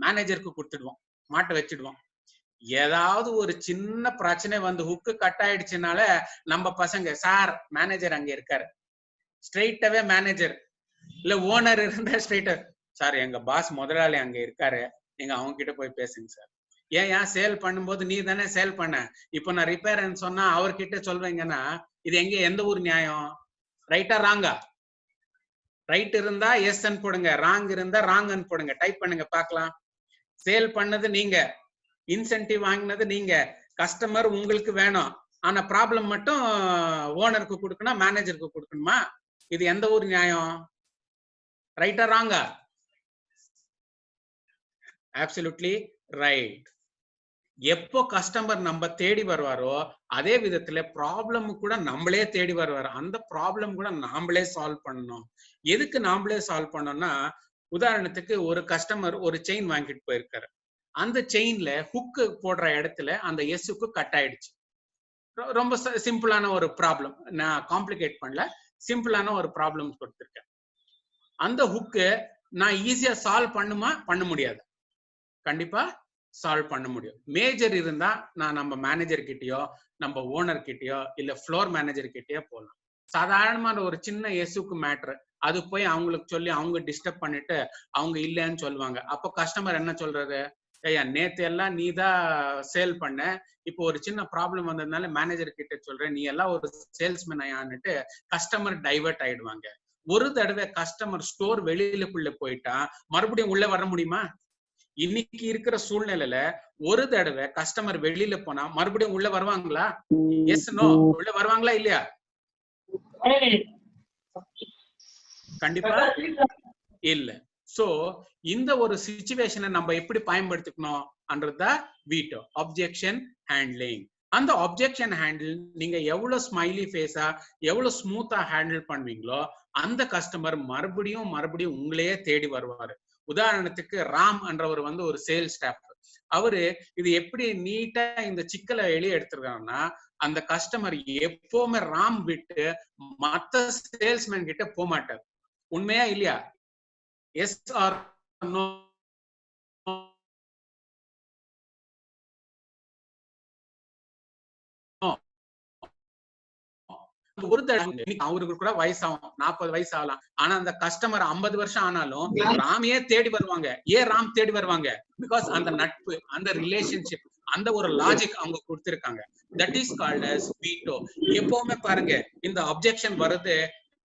மேனேஜருக்கு கொடுத்துடுவோம், மாட்ட வச்சிடுவோம். ஏதாவது ஒரு சின்ன பிரச்சனை ஹுக்கு கட் ஆயிடுச்சுனால நம்ம பசங்க, சார் மேனேஜர் அங்க இருக்காரு, ஸ்ட்ரெயிட்டாவே மேனேஜர் இல்ல ஓனர் இருந்தா ஸ்ட்ரெயிட்டா, சார் எங்க பாஸ் முதலாளி அங்க இருக்காரு, நீங்க அவங்க கிட்ட போய் பேசுங்க சார். ஏன் சேல் பண்ணும்போது நீ தானே சேல் பண்ண, இப்போ நான் ரிப்பேர்ன்னு சொன்னா அவர்கிட்ட சொல்றீங்கன்னா இது எந்த ஊர் நியாயம்? ரைட்டா ராங்கா? ரைட் இருந்தா எஸ் போடுங்க, ராங் இருந்தா ராங் போடுங்க. டைப் பண்ணுங்க பார்க்கலாம். சேல் பண்ணது நீங்க, இன்சென்டிவ் வாங்கினது நீங்க, கஸ்டமர் உங்களுக்கு வேணும், ஆனா ப்ராப்ளம் மட்டும் ஓனருக்கு கொடுக்கணும், மேனேஜருக்கு கொடுக்கணுமா? இது எந்த ஊர் நியாயம்? ரைட்டா ராங்கா? Absolutely right. எப்போ கஸ்டமர் நம்ம தேடி வருவாரோ அதே விதத்துல ப்ராப்ளம் கூட நம்மளே தேடி வருவாரு. அந்த ப்ராப்ளம் கூட நாமளே சால்வ் பண்ணணும். எதுக்கு நாமளே சால்வ் பண்ணோம்னா, உதாரணத்துக்கு ஒரு கஸ்டமர் ஒரு செயின் வாங்கிட்டு போயிருக்காரு. அந்த செயின்ல ஹுக்கு போடுற இடத்துல அந்த எஸ்ஸுக்கு கட் ஆயிடுச்சு. ரொம்ப சிம்பிளான ஒரு ப்ராப்ளம், நான் காம்ப்ளிகேட் பண்ணல, சிம்பிளான ஒரு ப்ராப்ளம் கொடுத்துருக்கேன். அந்த ஹுக்கு நான் ஈஸியா சால்வ் பண்ண முடியாது. கண்டிப்பா சால்வ் பண்ண முடியும். மேஜர் இருந்தா நான் நம்ம மேனேஜர் கிட்டயோ நம்ம ஓனர் கிட்டயோ இல்ல ஃப்ளோர் மேனேஜர் கிட்டயோ போகலாம். சாதாரணமான ஒரு சின்ன எஸ்ஸுக்கு மேட்ரு, அது போய் அவங்களுக்கு சொல்லி அவங்க டிஸ்டர்ப் பண்ணிட்டு அவங்க இல்லைன்னு சொல்லுவாங்க. அப்போ கஸ்டமர் என்ன சொல்றது? ஐயா நேத்து எல்லாம் நீ தான் சேல் பண்ண, இப்போ ஒரு சின்ன ப்ராப்ளம் வந்ததுனால மேனேஜர் கிட்ட சொல்றேன், நீ எல்லாம் ஒரு சேல்ஸ்மேன் ஐயான்னுட்டு கஸ்டமர் டைவர்ட் ஆயிடுவாங்க. ஒரு தடவை கஸ்டமர் ஸ்டோர் வெளியிலுக்குள்ள போயிட்டா மறுபடியும் உள்ள வர முடியுமா? இன்னைக்கு இருக்கிற சூழ்நிலையில ஒரு தடவை கஸ்டமர் வெளியில போனா மறுபடியும் உள்ள வருவாங்களா? Yes no? உள்ள வருவாங்களா இல்லையா? கண்டிப்பா இல்ல. சோ இந்த ஒரு சிச்சுவேஷனை நம்ம எப்படி பயன்படுத்திக்கணும் வீட்டோ ஆப்ஜெக்ஷன் ஹேண்ட்லிங். அந்த ஆப்ஜெக்ஷன் ஹேண்டில் நீங்க எவ்வளவு ஸ்மைலி ஃபேஸா எவ்வளவு ஸ்மூத்தா ஹேண்டில் பண்ணுவீங்களோ அந்த கஸ்டமர் மறுபடியும் உங்களையே தேடி வருவாரு. உதாரணத்துக்கு ராம் என்றவர் வந்து ஒரு சேல்ஸ் ஸ்டாஃப். அவரு இது எப்படி நீட்டா இந்த சிக்கலை வெளியே எடுத்திருக்காங்கன்னா, அந்த கஸ்டமர் எப்பவுமே ராம் விட்டு மத்த சேல்ஸ்மேன் கிட்ட போக மாட்டார். உண்மையா இல்லையா? Yes or no? ஒரு அவருக்கு கூட வயசாகும், 40 வயசு ஆகலாம். ஆனா அந்த கஸ்டமர் 50 வருஷம் ஆனாலும் ராமையே தேடி வருவாங்க. ஏன் ராம் தேடி வருவாங்க? பிகாஸ் அந்த நட்பு, அந்த ரிலேஷன்ஷிப், அந்த ஒரு லாஜிக் அவங்க கொடுத்திருக்காங்க. That is called as veto. எப்பவுமே பாருங்க, இந்த அப்ஜெக்ஷன் வருது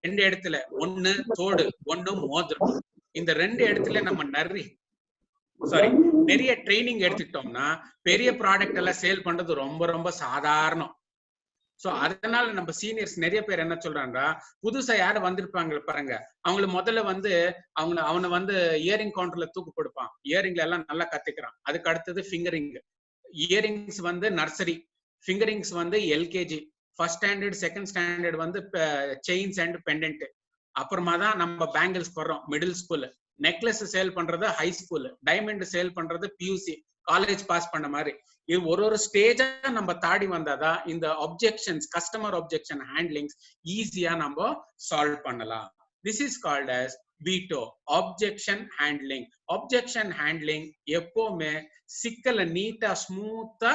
2 இடத்துல, ஒண்ணு தோடு, ஒண்ணு மோதிரம். இந்த 2 இடத்துல நம்ம நிறைய ட்ரைனிங் எடுத்துக்கிட்டோம்னா பெரிய ப்ராடக்ட் எல்லாம் சேல் பண்றது ரொம்ப ரொம்ப சாதாரணம். சோ அதனால நம்ம சீனியர்ஸ் நிறைய பேர் என்ன சொல்றாங்கன்னா, புதுசா யாரும் வந்திருப்பாங்க பாருங்க, அவங்கள முதல்ல வந்து அவனை வந்து இயரிங் கவுண்டர்ல தூக்கு கொடுப்பான். இயரிங்ல எல்லாம் நல்லா கத்துக்கிறான். அதுக்கு அடுத்தது ஃபிங்கரிங். இயரிங்ஸ் வந்து நர்சரி, ஃபிங்கரிங்ஸ் வந்து LKG, first standard, second standard வந்து செயின்ஸ் அண்ட் பெண்டன்ட். அப்புறமா தான் நம்ம பேங்கிள்ஸ் போடுறோம் மிடில் ஸ்கூல். நெக்லஸ் சேல் பண்றது ஹை ஸ்கூல், டைமண்ட் சேல் பண்றது பியூசி, காலேஜ் பாஸ் பண்ண மாதிரி. இது ஒரு ஸ்டேஜா நம்ம தாடி வந்தாதான் இந்த அப்ஜெக்ஷன்ஸ், கஸ்டமர் அப்ஜெக்ஷன் ஹேண்ட்லிங்ஸ் ஈஸியா நம்ம சால்வ் பண்ணலாம். This is called as veto, objection handling. Objection handling எப்பவுமே சிக்கலை நீட்டா ஸ்மூத்தா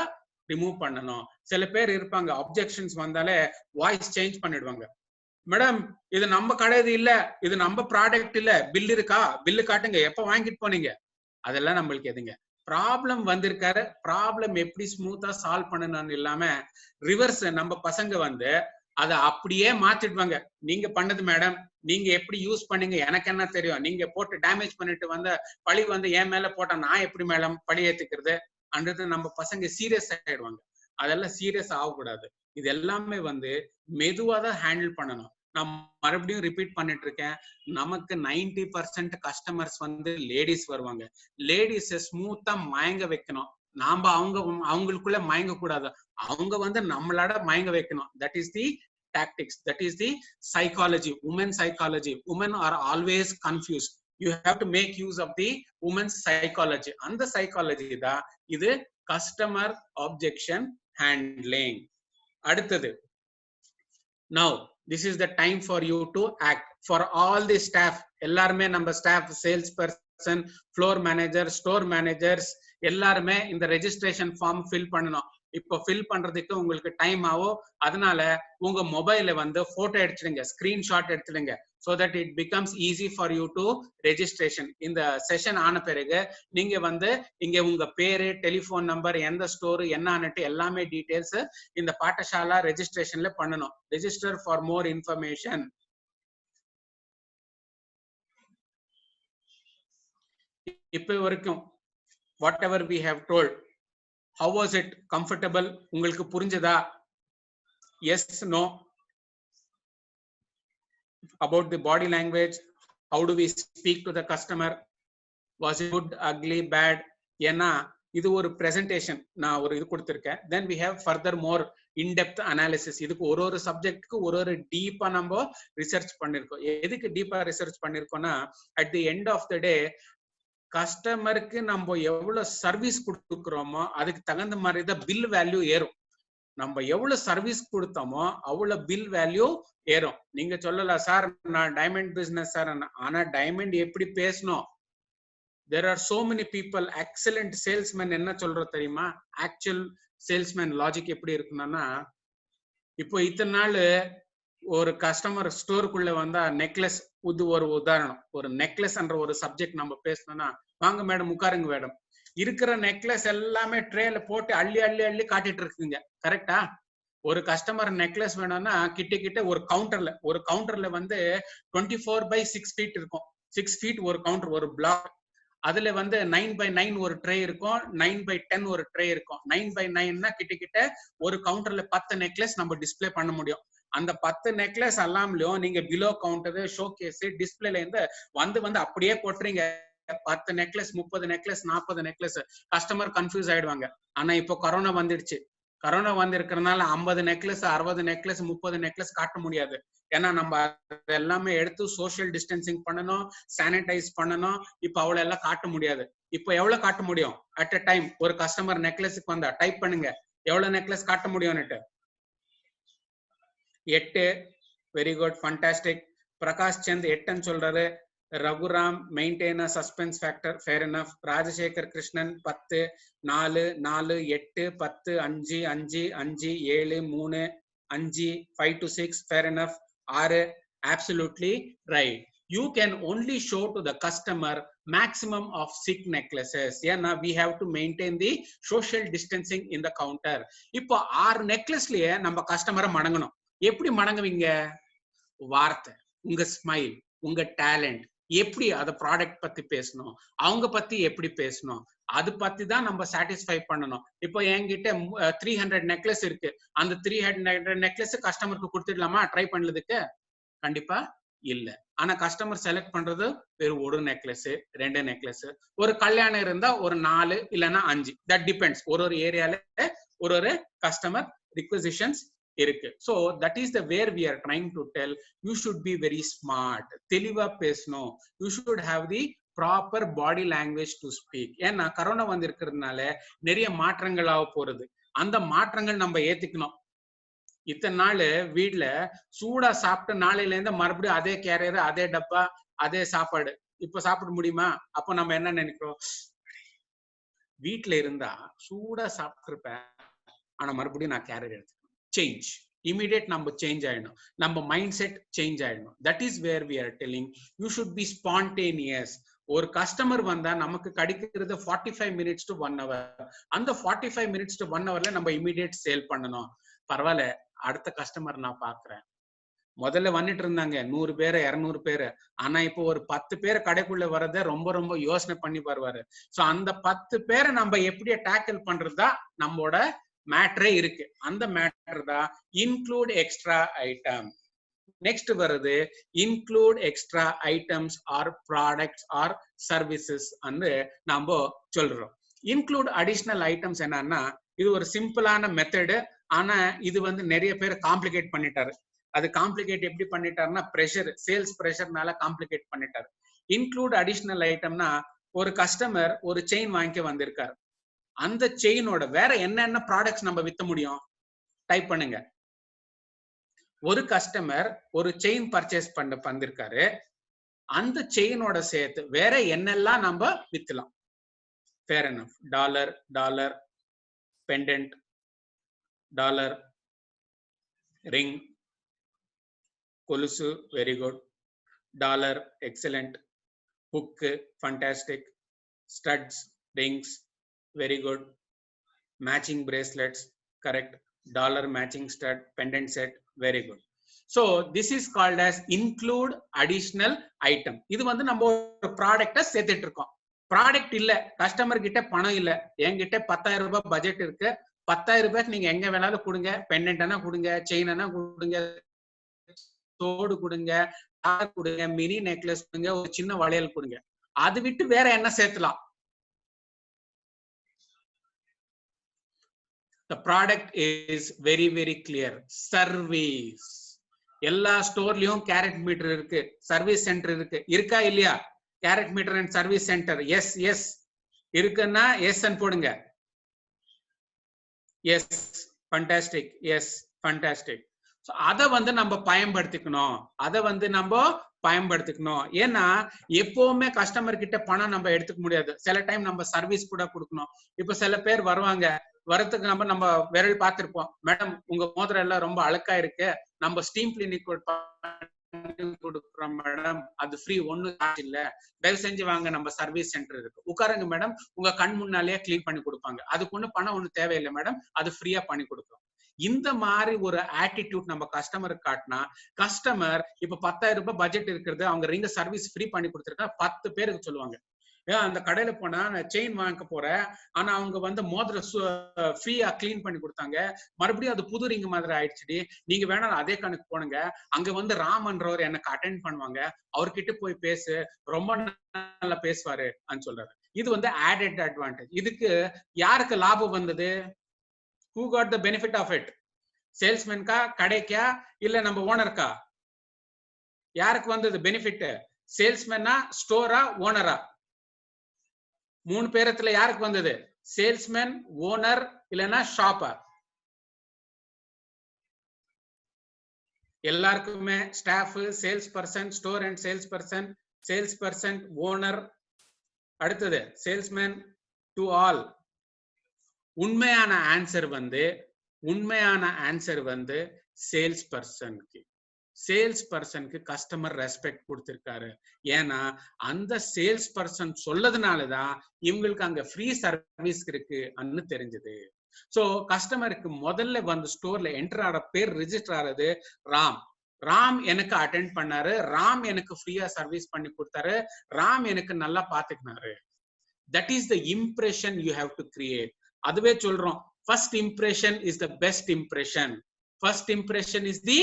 ரிமூவ் பண்ணணும். சில பேர் இருப்பாங்க, அப்ஜெக்ஷன்ஸ் வந்தாலே வாய்ஸ் சேஞ்ச் பண்ணிடுவாங்க. மேடம் இது நம்ம கடைது இல்ல, இது நம்ம ப்ராடக்ட் இல்ல, பில் இருக்கா, பில்லு காட்டுங்க, எப்ப வாங்கிட்டு போனீங்க. அதெல்லாம் நம்மளுக்கு எதுங்க. ப்ராப்ளம் வந்திருக்காரு, ப்ராப்ளம் எப்படி ஸ்மூத்தா சால்வ் பண்ணணும்னு இல்லாம ரிவர்ஸ் நம்ம பசங்க வந்து அதை அப்படியே மாத்திடுவாங்க. நீங்க பண்ணது மேடம், நீங்க எப்படி யூஸ் பண்ணீங்க எனக்கு என்ன தெரியும், நீங்க போட்டு டேமேஜ் பண்ணிட்டு வந்த பழி வந்து என் மேல போட்டா நான் எப்படி மேடம் பழி ஏத்துக்கிறது அன்றது நம்ம பசங்க சீரியஸ் ஆயிடுவாங்க. அதெல்லாம் சீரியஸ் ஆகக்கூடாது. இது எல்லாமே வந்து மெதுவா தான் ஹேண்டில் பண்ணணும். நான் மறுபடியும் ரிப்பீட் பண்ணிட்டு இருக்கேன், நமக்கு 90% கஸ்டமர்ஸ் வந்து லேடிஸ் வருவாங்க. லேடிஸ் ஸ்மூத்தா மயங்க வைக்கணும். நாம அவங்களுக்குள்ள மயங்க கூடாது, அவங்க வந்து நம்மளோட மயங்க வைக்கணும். That is the tactics, that is the psychology, women psychology. Women are always confused. You have to make use of the women's psychology. And the psychology da idu customer objection handling. Aduthathu, now this is the time for you to act. For all the staff, எல்லாருமே நம்ம staff, sales person, floor manager, store managers எல்லாருமே இந்த registration form fill பண்ணணும். இப்போ fill பண்றதுக்கு உங்களுக்கு time ஆகும். அதனால உங்க மொபைல வந்து போட்டோ எடுத்துடுங்க, ஸ்கிரீன்ஷாட் எடுத்துடுங்க. so that it becomes easy for you to registration. இந்த செஷன் ஆன பிறகு நீங்க வந்து இங்க உங்க பேரு, டெலிபோன் நம்பர், எந்த ஸ்டோர் என்னன்னுட்டு எல்லாமே டீடைல்ஸ் இந்த பாட்டசாலா ரெஜிஸ்ட்ரேஷன்ல பண்ணணும். Register for more information. இப்போ வரைக்கும் whatever we have told, how was it? Comfortable? உங்களுக்கு புரிஞ்சதா? Yes, no? About the body language, how do we speak to the customer? Was it good, ugly, bad? ஏன்னா இது ஒரு presentation, நான் ஒரு இது கொடுத்திருக்கேன். Then we have further more in-depth analysis. இதுக்கு ஒரு சப்ஜெக்ட்க்கு ஒரு டீப்பா நம்ம ரிசர்ச் பண்ணிருக்கோம். எதுக்கு டீப்பா research பண்ணிருக்கோம்னா, at the end of the day கஸ்டமருக்கு நம்ம எவ்வளவு சர்வீஸ் கொடுக்குறோமோ அதுக்கு தகுந்த மாதிரி தான் பில் வேல்யூ ஏறும். நம்ம எவ்வளவு சர்வீஸ் கொடுத்தோமோ அவ்வளவு பில் வேல்யூ ஏறும். நீங்க சொல்லலாம் சார் நான் டைமண்ட் பிசினஸ் சார், ஆனா டைமண்ட் எப்படி பேசணும்? there are so many people, excellent salesmen என்ன சொல்றோம் தெரியுமா? ஆக்சுவல் சேல்ஸ்மேன் லாஜிக் எப்படி இருக்குன்னா, இப்போ இத்தனை நாள் ஒரு கஸ்டமர் ஸ்டோருக்குள்ள வந்தா நெக்லஸ், ஒரு உதாரணம், ஒரு நெக்லஸ் என்ற ஒரு சப்ஜெக்ட் நம்ம பேசணும்னா, வாங்க மேடம் உட்காருங்க மேடம், இருக்கிற நெக்லஸ் எல்லாமே ட்ரேல போட்டு அள்ளி அள்ளி அள்ளி காட்டிட்டு இருக்குங்க. கரெக்டா? ஒரு கஸ்டமர் நெக்லஸ் வேணும்னா கிட்ட ஒரு கவுண்டர்ல வந்து 24/6 feet இருக்கும். 6 feet ஒரு கவுண்டர், ஒரு பிளாக். அதுல வந்து 9/9 ஒரு ட்ரே இருக்கும், 9/10 ஒரு ட்ரே இருக்கும். 9/9னா கிட்ட ஒரு கவுண்டர்ல 10 நெக்லஸ் நம்ம டிஸ்பிளே பண்ண முடியும். அந்த 10 நெக்லஸ் எல்லாம்லயும் நீங்க பிலோ கவுண்டர், ஷோகேஸ், டிஸ்பிளேல இருந்து வந்து அப்படியே கொட்டுறீங்க. 10 necklace, 30 necklace, 40 necklace. Customer confuse ஆயிடுவாங்க. ஆனா இப்போ கொரோனா வந்துடுச்சு, கரோனா வந்து இருக்கிறதுனால 50 நெக்லஸ் 60 நெக்லஸ் 30 நெக்லஸ் காட்ட முடியாது. ஏன்னா நம்ம எல்லாமே எடுத்து சோசியல் டிஸ்டன்சிங் பண்ணணும், சானிடைஸ் பண்ணணும். இப்ப அவ்வளவு எல்லாம் காட்ட முடியாது. இப்ப எவ்வளவு காட்ட முடியும் அட் அ டைம்? ஒரு கஸ்டமர் நெக்லஸுக்கு வந்தா டைப் பண்ணுங்க எவ்வளவு நெக்லஸ் காட்ட முடியும்னுட்டு. 8. Very good, fantastic. Prakash Chand 8 சொல்றாரு. Raghuram maintain suspense factor, fair enough. Rajasekar Krishnan 10. 4 4 8 10 5 5 5 7 3 5 5 to 6, fair enough. 6. Absolutely right. You can only show to the customer maximum of 6 necklaces. Yeah, now we have to maintain the social distancing in the counter. இப்போ 6 நெக்லஸ்லயே நம்ம கஸ்டமரை மடங்கணும். எப்படி மடங்குவீங்க? வார்த்தை, உங்க smile, உங்க talent, எப்படி அத product பத்தி பேசணும், அவங்க பத்தி எப்படி பேசணும், அது பத்தி தான் நம்ம சாட்டிஸ்ஃபை பண்ணணும். இப்போ என்கிட்ட 300 நெக்லஸ் இருக்கு. அந்த 300 நெக்லஸ் கஸ்டமருக்கு கொடுத்துடலாமா ட்ரை பண்ணதுக்கு? கண்டிப்பா இல்ல. ஆனா கஸ்டமர் செலக்ட் பண்றது வெறும் 1 நெக்லஸ் 2 நெக்லஸ். ஒரு கல்யாணம் இருந்தா ஒரு 4 இல்லைன்னா 5. That depends. ஒரு ஏரியால ஒரு கஸ்டமர் ரிக்வசிஷன்ஸ் இருக்கு. So that is the where we are trying to tell you should be very smart. தெளிவா பேசணும். You should have the proper body language to speak. ஏன்னா கரோனா வந்து இருக்கிறதுனால நிறைய மாற்றங்கள் ஆக போறது. அந்த மாற்றங்கள் நம்ம ஏத்துக்கணும். இத்தனை நாள் வீட்டுல சூடா சாப்பிட்டு நாளையில இருந்து மறுபடியும் அதே கேரியர், அதே டப்பா, அதே சாப்பாடு. இப்ப சாப்பிட முடியுமா? அப்ப நம்ம என்ன நினைக்கிறோம்? வீட்டுல இருந்தா சூடா சாப்பிட்டுருப்பேன், ஆனா மறுபடியும் நான் கேரியர் எடுத்துக்கணும். சேஞ்ச் இமிடியேட் நம்ம சேஞ்ச் ஆயிடும். நம்ம மைண்ட் செட் சேஞ்ச் ஆயிடும். That is where we are telling you should be spontaneous. ஒரு கஸ்டமர் வந்தா நமக்கு கிடைக்கிறது 45 minutes to 1 hour. அந்த 45 minutes to 1 hourல நம்ம இமிடியேட் சேல் பண்ணணும். பரவாயில்ல, அடுத்த கஸ்டமர் நான் பாக்குறேன். முதல்ல வந்துட்டு இருந்தாங்க 100 பேரு 200 பேரு. ஆனா இப்போ ஒரு 10 பேர் கடைக்குள்ள வரத ரொம்ப ரொம்ப யோசனை பண்ணி வருவாரு. சோ அந்த 10 பேரை நம்ம எப்படி டேக்கிள் பண்றதா நம்மளோட மேட்டரே இருக்கு. அந்த மேட்டர் தான் இன்க்ளூட் எக்ஸ்ட்ரா ஐட்டம். நெக்ஸ்ட் வருது include extra items or products or services அன்னு நாம சொல்றோம். இன்க்ளூட் அடிஷனல் ஐட்டம்ஸ் என்னன்னா, இது ஒரு சிம்பிளான மெத்தடு. ஆனா இது வந்து நிறைய பேர் காம்ப்ளிகேட் பண்ணிட்டாரு. அது காம்ப்ளிகேட் எப்படி பண்ணிட்டாருன்னா, பிரஷர், சேல்ஸ் பிரஷர்னால காம்ப்ளிகேட் பண்ணிட்டாரு. இன்க்ளூட் அடிஷனல் ஐட்டம்னா, ஒரு கஸ்டமர் ஒரு செயின் வாங்கிக்க வந்திருக்காரு. அந்த செயினோட வேற என்னென்ன ப்ராடக்ட்ஸ் நம்ம வித்த முடியும்? டைப் பண்ணுங்க. ஒரு கஸ்டமர் ஒரு செயின் பர்ச்சேஸ் பண்ண வந்திருக்காரு. அந்த செயினோட சேர்த்து வேற என்னெல்லாம் நம்ம வித்தலாம்? Fair enough. Dollar pendant, dollar ring, கொலுசு, very good. Dollar excellent. Hook, fantastic. Studs, rings, very good. Matching bracelets, correct. Dollar matching stud, pendant set, very good. So this is called as include additional item. இது வந்து நம்ம ஒரு ப்ராடக்ட்டை சேர்த்துட்டு இருக்கோம். Product இல்ல, customer கிட்ட பணம் இல்ல, என்கிட்ட 10,000 ரூபாய் பட்ஜெட் இருக்கு, 10,000 ரூபாய்க்கு நீங்க எங்க வேணாலும் கொடுங்க, பெண்டன்ட்னா கொடுங்க, செயினா கொடுங்க, தோடு கொடுங்க, கொடுங்க, மினி நெக்லஸ் கொடுங்க, ஒரு சின்ன வளையல் கொடுங்க. அது விட்டு வேற என்ன சேர்த்தலாம்? The product is very very clear. Service. எல்லா ஸ்டோர்லயும் கேரட் மீட்டர் இருக்கு, சர்வீஸ் சென்டர் இருக்கு. இருக்கா இல்லையா? Carat meter and service centre. Yes yes இருக்குன்னா எஸ் போடுங்க. Yes, fantastic. Yes, fantastic. அதை வந்து நம்ம பயன்படுத்திக்கணும். ஏன்னா எப்பவுமே கஸ்டமர் கிட்ட பணம் நம்ம எடுத்துக்க முடியாது. சில டைம் நம்ம சர்வீஸ் கூட கொடுக்கணும். இப்ப சில பேர் வருவாங்க, வரத்துக்கு நம்ம விரல் பார்த்திருப்போம். மேடம் உங்க மோதிரம் எல்லாம் ரொம்ப அழுக்கா இருக்கு, நம்ம ஸ்டீம் கிளினிக் கொடுக்குறோம் மேடம், அது ஃப்ரீ, ஒண்ணு இல்ல, தயவு செஞ்சு வாங்க, நம்ம சர்வீஸ் சென்டர் இருக்கு, உட்காருங்க மேடம், உங்க கண் முன்னாலேயே கிளீன் பண்ணி கொடுப்பாங்க, அதுக்கு ஒண்ணு பணம் ஒண்ணு தேவையில்லை மேடம், அது ஃப்ரீயா பண்ணி கொடுக்குறோம். இந்த மாதிரி ஒரு ஆட்டிடியூட் நம்ம கஸ்டமருக்கு காட்டினா, கஸ்டமர் இப்ப 10,000 ரூபாய் பட்ஜெட் இருக்கிறது, அவங்க ரிங்க சர்வீஸ் ஃப்ரீ பண்ணி கொடுத்துருக்கா 10 பேருக்கு சொல்லுவாங்க. அந்த கடையில போனா நான் செயின் வாங்க போறேன், ஆனா அவங்க வந்து மோதிர ஃப்ரீயா கிளீன் பண்ணி கொடுத்தாங்க, மறுபடியும் அது புது ரிங் மாதிரி ஆயிடுச்சுடி, நீங்க வேணா அதே கணக்கு போனுங்க, அங்க வந்து ராமன்றவர் எனக்கு அட்டென்ட் பண்ணுவாங்க, அவர்கிட்ட போய் பேசு, ரொம்ப நல்லா பேசுவாரு சொல்றாரு. இது வந்து ஆடட் அட்வான்டேஜ். இதுக்கு யாருக்கு லாபம் வந்தது? Who got the benefit of it? Salesman ka, கடைக்கா இல்ல நம்ம ஓனர்க்கா? யாருக்கு வந்தது பெனிஃபிட்? சேல்ஸ்மேனா, ஸ்டோரா, ஓனரா? மூணு பேரத்துல யாருக்கு வந்தது? சேல்ஸ்மேன், ஓனர் இல்லனா ஷாப்பா? எல்லாருக்குமே staff, sales person, store and sales person, owner, அடுத்தது சேல்ஸ்மேன், டு ஆல். உண்மையான ஆன்சர் வந்து சேல்ஸ் பர்சனுக்கு கஸ்டமர் ரெஸ்பெக்ட் கொடுத்திருக்காரு. ஏன்னா அந்த சேல்ஸ் பர்சன் சொல்லதுனாலதான் இவங்களுக்கு அங்க ஃப்ரீ சர்வீஸ் இருக்குன்னு தெரிஞ்சது. சோ கஸ்டமருக்கு முதல்ல வந்து ஸ்டோர்ல என்டர் ஆற பேர் ரிஜிஸ்டர் ஆறது ராம் எனக்கு அட்டென்ட் பண்ணாரு, ராம் எனக்கு ஃப்ரீயா சர்வீஸ் பண்ணி கொடுத்தாரு, ராம் எனக்கு நல்லா பாத்துக்கினாரு. That is the impression you have to create. அதுவே சொல்றோம், first impression is the best impression. First impression is the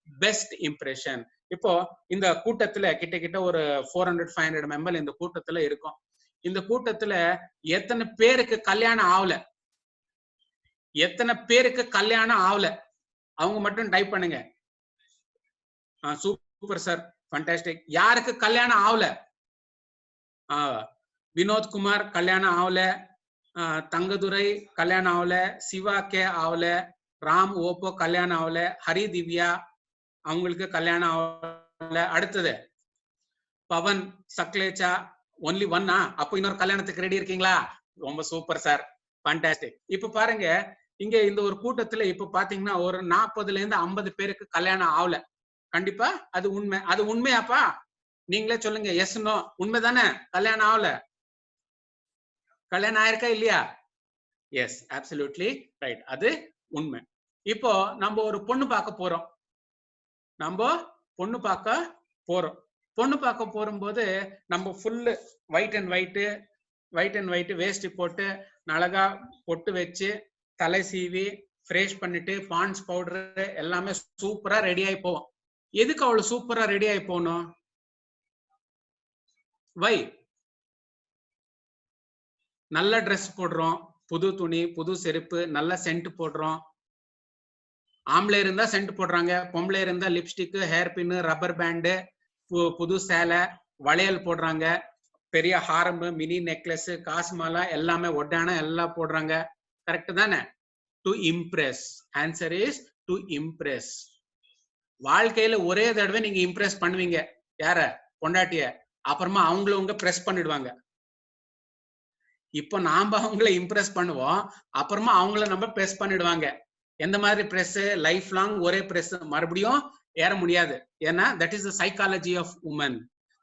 best impression. இப்போ இந்த கூட்டத்துல கிட்ட ஒரு 400-500 மெம்பர் இந்த கூட்டத்துல இருக்கும். இந்த கூட்டத்துல எத்தனை பேருக்கு கல்யாணம் ஆகல? அவங்க மட்டும் டைப் பண்ணுங்க. Super sir, fantastic. யாருக்கு கல்யாணம் ஆகல? வினோத் குமார் கல்யாணம் ஆகல, தங்கதுரை கல்யாணம் ஆகல, சிவா கே ஆகல, ராம் ஓப்போ கல்யாணம் ஆகல, ஹரி திவ்யா அவங்களுக்கு கல்யாணம் ஆகல. அடுத்தது பவன் சக்லேச்சா, ஒன்லி ஒன்னா? அப்போ இன்னொரு கல்யாணத்துக்கு ரெடி இருக்கீங்களா? ரொம்ப சூப்பர் சார், ஃபண்டாஸ்டிக். இப்ப பாருங்க, இங்க இந்த ஒரு கூட்டத்துல இப்ப பாத்தீங்கன்னா ஒரு 40ல இருந்து 50 பேருக்கு கல்யாணம் ஆகல. கண்டிப்பா அது உண்மை. அது உண்மையாப்பா? நீங்களே சொல்லுங்க, எஸ் நோ. உண்மைதானே? கல்யாணம் ஆகல? கல்யாணம் ஆயிருக்கா இல்லையா? எஸ், அப்சல்யூட்லி ரைட், அது உண்மை. இப்போ நம்ம ஒரு பொண்ணு பார்க்க போறோம். பொண்ணு பார்க்க போகும்போது நம்ம ஃபுல்லு ஒயிட் அண்ட் ஒயிட் வேஷ்டி போட்டு அழகா பொட்டு வச்சு தலை சீவி ஃப்ரெஷ் பண்ணிட்டு பாண்ட்ஸ் பவுடர் எல்லாமே சூப்பரா ரெடி ஆகி போவோம். எதுக்கு அவ்வளவு சூப்பரா ரெடி ஆகி போகணும்? வை? நல்ல ட்ரெஸ் போடுறோம், புது துணி, புது செருப்பு, நல்ல சென்ட் போடுறோம். ஆம்பளை இருந்தா சென்ட் போடுறாங்க, பொம்பளை இருந்தா லிப்ஸ்டிக், ஹேர் பின்னு, ரப்பர் பேண்டு, புது சேலை, வளையல் போடுறாங்க, பெரிய ஹாரம், மினி நெக்லஸ், காசு மாலா எல்லாமே ஒட்டான எல்லாம் போடுறாங்க. கரெக்ட் தானே? To Impress. Answer is to Impress. வாழ்க்கையில ஒரே தடவை நீங்க இம்ப்ரெஸ் பண்ணுவீங்க. யார? பொண்டாட்டிய. அப்புறமா அவங்கள உங்க பிரஸ் பண்ணிடுவாங்க. இப்போ நாம அவங்கள இம்ப்ரெஸ் பண்ணுவோம், அப்புறமா அவங்கள நம்ம பிரஸ் பண்ணிடுவாங்க. எந்த மாதிரி பிரஸ்? லைஃப் லாங் ஒரே பிரஸ், மறுபடியும் ஏற முடியாது. ஏன்னா that is the psychology of woman,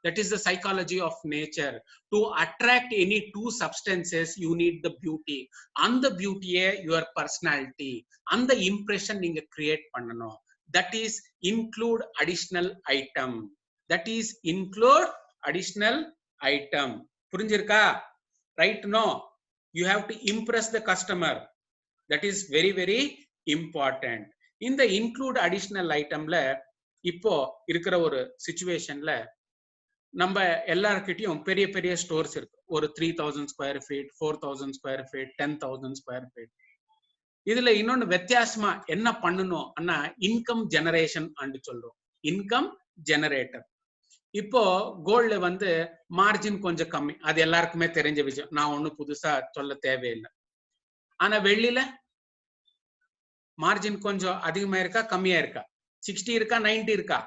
that is the psychology of nature. To attract any two substances you need the beauty. அந்த பியூட்டியே யுவர் பர்சனாலிட்டி, அந்த இம்ப்ரெஷன் நீங்க கிரியேட் பண்ணணும். That is include additional item. That is include additional item. புரிஞ்சிருக்கா? Right? No, you have to impress the customer. That is very, very important. In the include additional itemல இப்போ இருக்கிற ஒரு சிச்சுவேஷன்ல நம்ம எல்லார்கிட்டயும் பெரிய பெரிய ஸ்டோர்ஸ் இருக்கு. ஒரு 3000 square feet, 4000 square feet, 10,000 square feet. இதுல இன்னொன்னு வித்தியாசமா என்ன பண்ணணும் அண்ணா, இன்கம் ஜெனரேஷன் அண்டு சொல்றோம். Income generator. இப்போ கோல்ட்ல வந்து மார்ஜின் கொஞ்சம் கம்மி, அது எல்லாருக்குமே தெரிஞ்ச விஷயம், நான் ஒன்னும் புதுசா சொல்ல தேவையில்லை. ஆனா வெள்ளியில மார்ஜின் கொஞ்சம் அதிகமா இருக்கா கம்மியா இருக்கா? 60 இருக்கா 90 இருக்கா?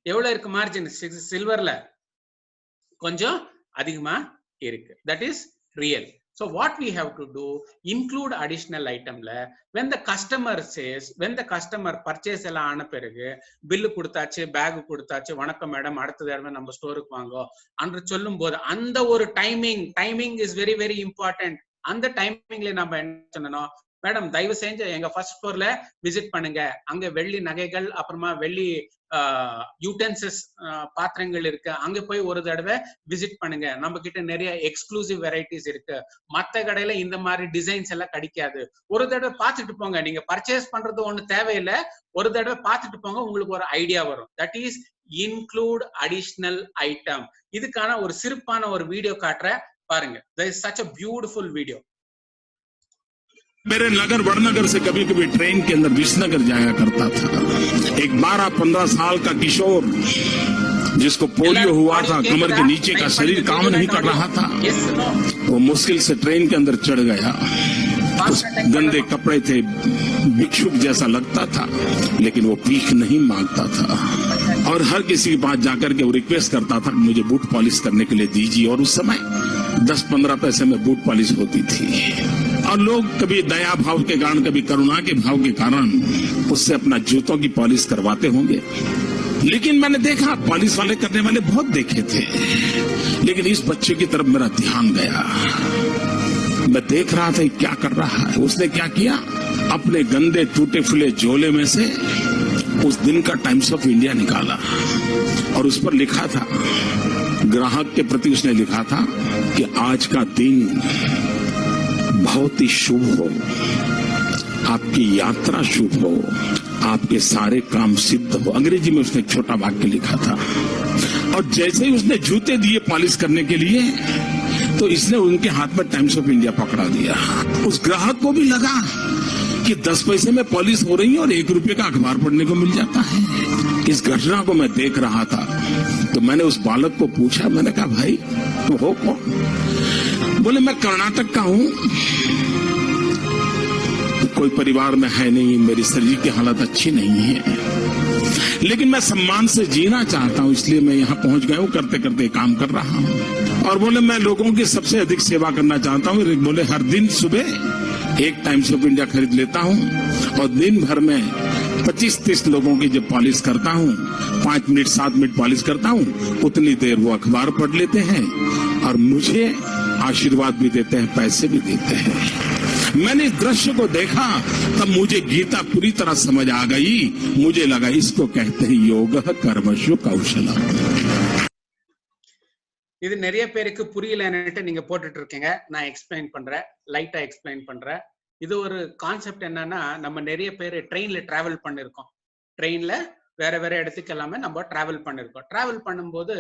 எவ்வளவு இருக்கு மார்ஜின்? சில்வர்ல கொஞ்சம் அதிகமா இருக்கு. That is real. So what we have to do, include additional item la when the customer says, when the customer purchase ella aana peragu bill kudutaache, bag kudutaache, vanakkam madam adutha tharva நம்ம ஸ்டோருக்கு வாங்கோ அன்று சொல்லும் போது அந்த ஒரு timing is very, very important. அந்த டைமிங்ல நம்ம என்ன சொன்னோம், மேடம் தயவு செஞ்சு எங்க ஃபர்ஸ்ட் ஃப்ளோர்ல விசிட் பண்ணுங்க, அங்க வெள்ளி நகைகள், அப்புறமா வெள்ளி யூட்டென்சில்ஸ் பாத்திரங்கள் இருக்கு, அங்க போய் ஒரு தடவை விசிட் பண்ணுங்க. நம்ம கிட்ட நிறைய எக்ஸ்க்ளூசிவ் வெரைட்டிஸ் இருக்கு, மத்த கடையில இந்த மாதிரி டிசைன்ஸ் எல்லாம் கிடைக்காது. ஒரு தடவை பார்த்துட்டு போங்க. நீங்க பர்ச்சேஸ் பண்றது ஒண்ணு தேவையில்லை, ஒரு தடவை பார்த்துட்டு போங்க, உங்களுக்கு ஒரு ஐடியா வரும். That is include additional item. இதுக்கான ஒரு சிறப்பான ஒரு வீடியோ காட்டுற பாருங்க. There is such a beautiful video. मेरे नगर वड़नगर से कभी कभी ट्रेन के अंदर विसनगर जाया करता था। एक 12-15 साल का किशोर जिसको पोलियो हुआ था, कमर के नीचे का शरीर काम नहीं कर रहा था, वो मुश्किल से ट्रेन के अंदर चढ़ गया। गंदे कपड़े थे, भिक्षुक जैसा लगता था, लेकिन वो भीख नहीं मांगता था और हर किसी के पास जाकर के वो रिक्वेस्ट करता था मुझे बूट पॉलिश करने के लिए दीजिए। और उस समय 10-15 पैसे में बूट पॉलिश होती थी और लोग कभी दया भाव के कारण, कभी करुणा के भाव के कारण उससे अपना जूतों की पॉलिश करवाते होंगे। लेकिन मैंने देखा पॉलिश वाले करने वाले बहुत देखे थे, लेकिन इस बच्चे की तरफ मेरा ध्यान गया। मैं देख रहा था क्या कर रहा है। उसने क्या किया, अपने गंदे टूटे फूले झोले में से उस दिन का टाइम्स ऑफ इंडिया निकाला और उस पर लिखा था, ग्राहक के प्रति उसने लिखा था कि आज का दिन बहुत ही शुभ हो, आपकी यात्रा शुभ हो, आपके सारे काम सिद्ध हो। अंग्रेजी में उसने एक छोटा वाक्य लिखा था और जैसे ही उसने जूते दिए पॉलिश करने के लिए तो इसने उनके हाथ में टाइम्स ऑफ इंडिया पकड़ा दिया। उस ग्राहक को भी लगा कि 10 पैसे में पॉलिश हो रही है और 1 रुपये का अखबार पढ़ने को मिल जाता है। इस घटना को मैं देख रहा था तो मैंने उस बालक को पूछा, मैंने कहा भाई तुम हो कौन? बोले मैं कर्नाटक का हूं, कोई परिवार में है नहीं, मेरी शरीर की हालत अच्छी नहीं है, लेकिन मैं सम्मान से जीना चाहता हूं, इसलिए मैं यहाँ पहुंच गया हूं, करते करते काम कर रहा हूं। और बोले मैं लोगों की सबसे अधिक सेवा करना चाहता हूं। बोले हर दिन सुबह एक टाइम्स ऑफ इंडिया खरीद लेता हूं और दिन भर में 25-30 लोगों की जब पॉलिश करता हूं, 5 मिनट 7 मिनट पॉलिश करता हूं, उतनी देर वो अखबार पढ़ लेते हैं और मुझे आशीर्वाद भी देते हैं, पैसे भी देते हैं। मैंने इस दृश्य को देखा तब मुझे गीता पूरी तरह समझ आ गई। मुझे लगा इसको कहते हैं योग कर्मशु कौशलम। இது நிறைய பேருக்கு புரியலன்னுட்டு நீங்க போட்டுட்டு இருக்கீங்க. நான் எக்ஸ்பிளைன் பண்றேன், லைட்டா எக்ஸ்பிளைன் பண்றேன். இது ஒரு கான்செப்ட் என்னன்னா, நம்ம நிறைய பேர் ட்ரெயின்ல டிராவல் பண்ணிருக்கோம். ட்ரெயின்ல வேற வேற இடத்துக்கு எல்லாமே நம்ம டிராவல் பண்ணிருக்கோம். டிராவல் பண்ணும்போது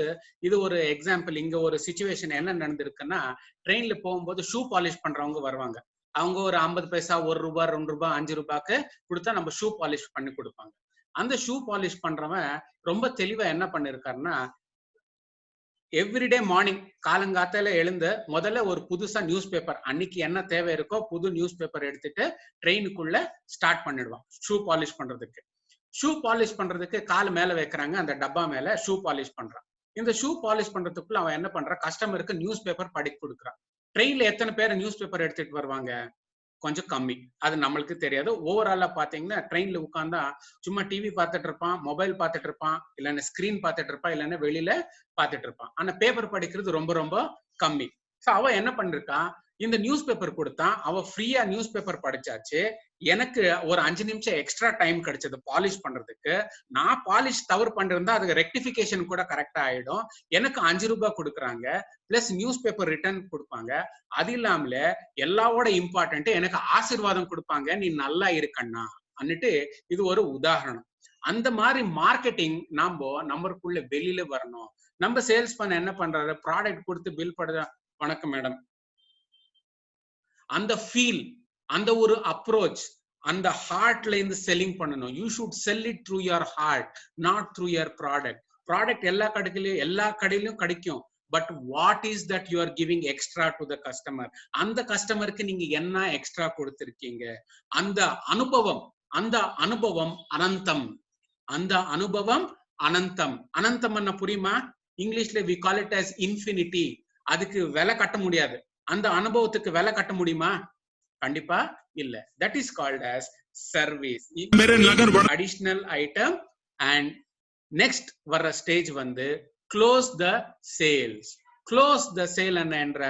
இது ஒரு எக்ஸாம்பிள். இங்க ஒரு சிச்சுவேஷன் என்ன நடந்திருக்குன்னா, ட்ரெயின்ல போகும்போது ஷூ பாலிஷ் பண்றவங்க வருவாங்க. அவங்க ஒரு 50 பைசா, 1 ரூபாய், 2 ரூபாய், 5 ரூபாய்க்கு கொடுத்தா நம்ம ஷூ பாலிஷ் பண்ணி கொடுப்பாங்க. அந்த ஷூ பாலிஷ் பண்றவன் ரொம்ப தெளிவா என்ன பண்ணிருக்காருன்னா, எவ்ரிடே மார்னிங் காலங்காத்தால எழுந்து முதல்ல ஒரு புதுசா நியூஸ் பேப்பர், அன்னைக்கு என்ன தேவை இருக்கோ புது நியூஸ் பேப்பர் எடுத்துட்டு ட்ரெயினுக்குள்ள ஸ்டார்ட் பண்ணிடுவான் ஷூ பாலிஷ் பண்றதுக்கு. ஷூ பாலிஷ் பண்றதுக்கு கால் மேல வைக்கிறாங்க, அந்த டப்பா மேல ஷூ பாலிஷ் பண்றான். இந்த ஷூ பாலிஷ் பண்றதுக்குள்ள அவன் என்ன பண்றான், கஸ்டமருக்கு நியூஸ் பேப்பர் படிக்க கொடுக்குறான். ட்ரெயின்ல எத்தனை பேர் நியூஸ் பேப்பர் எடுத்துட்டு வருவாங்க? கொஞ்சம் கம்மி. அது நம்மளுக்கு தெரியாது. ஓவராலா பாத்தீங்கன்னா ட்ரெயின்ல உட்கார்ந்தா சும்மா டிவி பார்த்துட்டு இருப்பான், மொபைல் பார்த்துட்டு இருப்பான், இல்லைன்னா ஸ்கிரீன் பார்த்துட்டு இருப்பான், இல்லைன்னா வெளியில பார்த்துட்டு இருப்பான். ஆனா பேப்பர் படிக்கிறது ரொம்ப ரொம்ப கம்மி. சோ அவன் என்ன பண்ணிருக்கான், இந்த நியூஸ் பேப்பர் கொடுத்தான், அவ ஃப்ரீயா நியூஸ் பேப்பர் படிச்சாச்சு. எனக்கு ஒரு 5 நிமிஷம் எக்ஸ்ட்ரா டைம் கிடைச்சது பாலிஷ் பண்றதுக்கு. நான் பாலிஷ் தவறு பண்ணிருந்தா அதுக்கு ரெக்டிபிகேஷன் கூட கரெக்டா ஆயிடும். எனக்கு 5 ரூபாய் கொடுக்குறாங்க, பிளஸ் நியூஸ் பேப்பர் ரிட்டர்ன் கொடுப்பாங்க. அது இல்லாமல எல்லாவோட இம்பார்ட்டன்ட் எனக்கு ஆசீர்வாதம் கொடுப்பாங்க, நீ நல்லா இருக்கண்ணா அன்னிட்டு. இது ஒரு உதாரணம். அந்த மாதிரி மார்க்கெட்டிங் நம்மளுக்குள்ள வெளியில வரணும். நம்ம சேல்ஸ் பண்ண என்ன பண்றாரு, ப்ராடக்ட் கொடுத்து பில் பண்ற, வணக்கம் மேடம், அந்த ஃபீல், அந்த ஒரு அப்ரோச், அந்த ஹார்ட்ல இருந்து செல்லிங் பண்ணணும். You should sell it through your heart, not through your product. Product எல்லா கடையிலும் கிடைக்கும். But what is that you are giving extra to the customer? அந்த கஸ்டமருக்கு நீங்க என்ன எக்ஸ்ட்ரா கொடுத்திருக்கீங்க? அந்த அனுபவம் அனந்தம். அந்த அனுபவம் அனந்தம். அனந்தம் என்ன புரியுமா? இங்கிலீஷ்ல we call it as infinity. அதுக்கு விலை கட்ட முடியாது. அந்த அனுபவத்துக்கு விலை கட்ட முடியுமா? கண்டிப்பா இல்ல. That is called as service. Additional item. And next வர்ற ஸ்டேஜ் வந்து close the sales. Close the sale என்ற,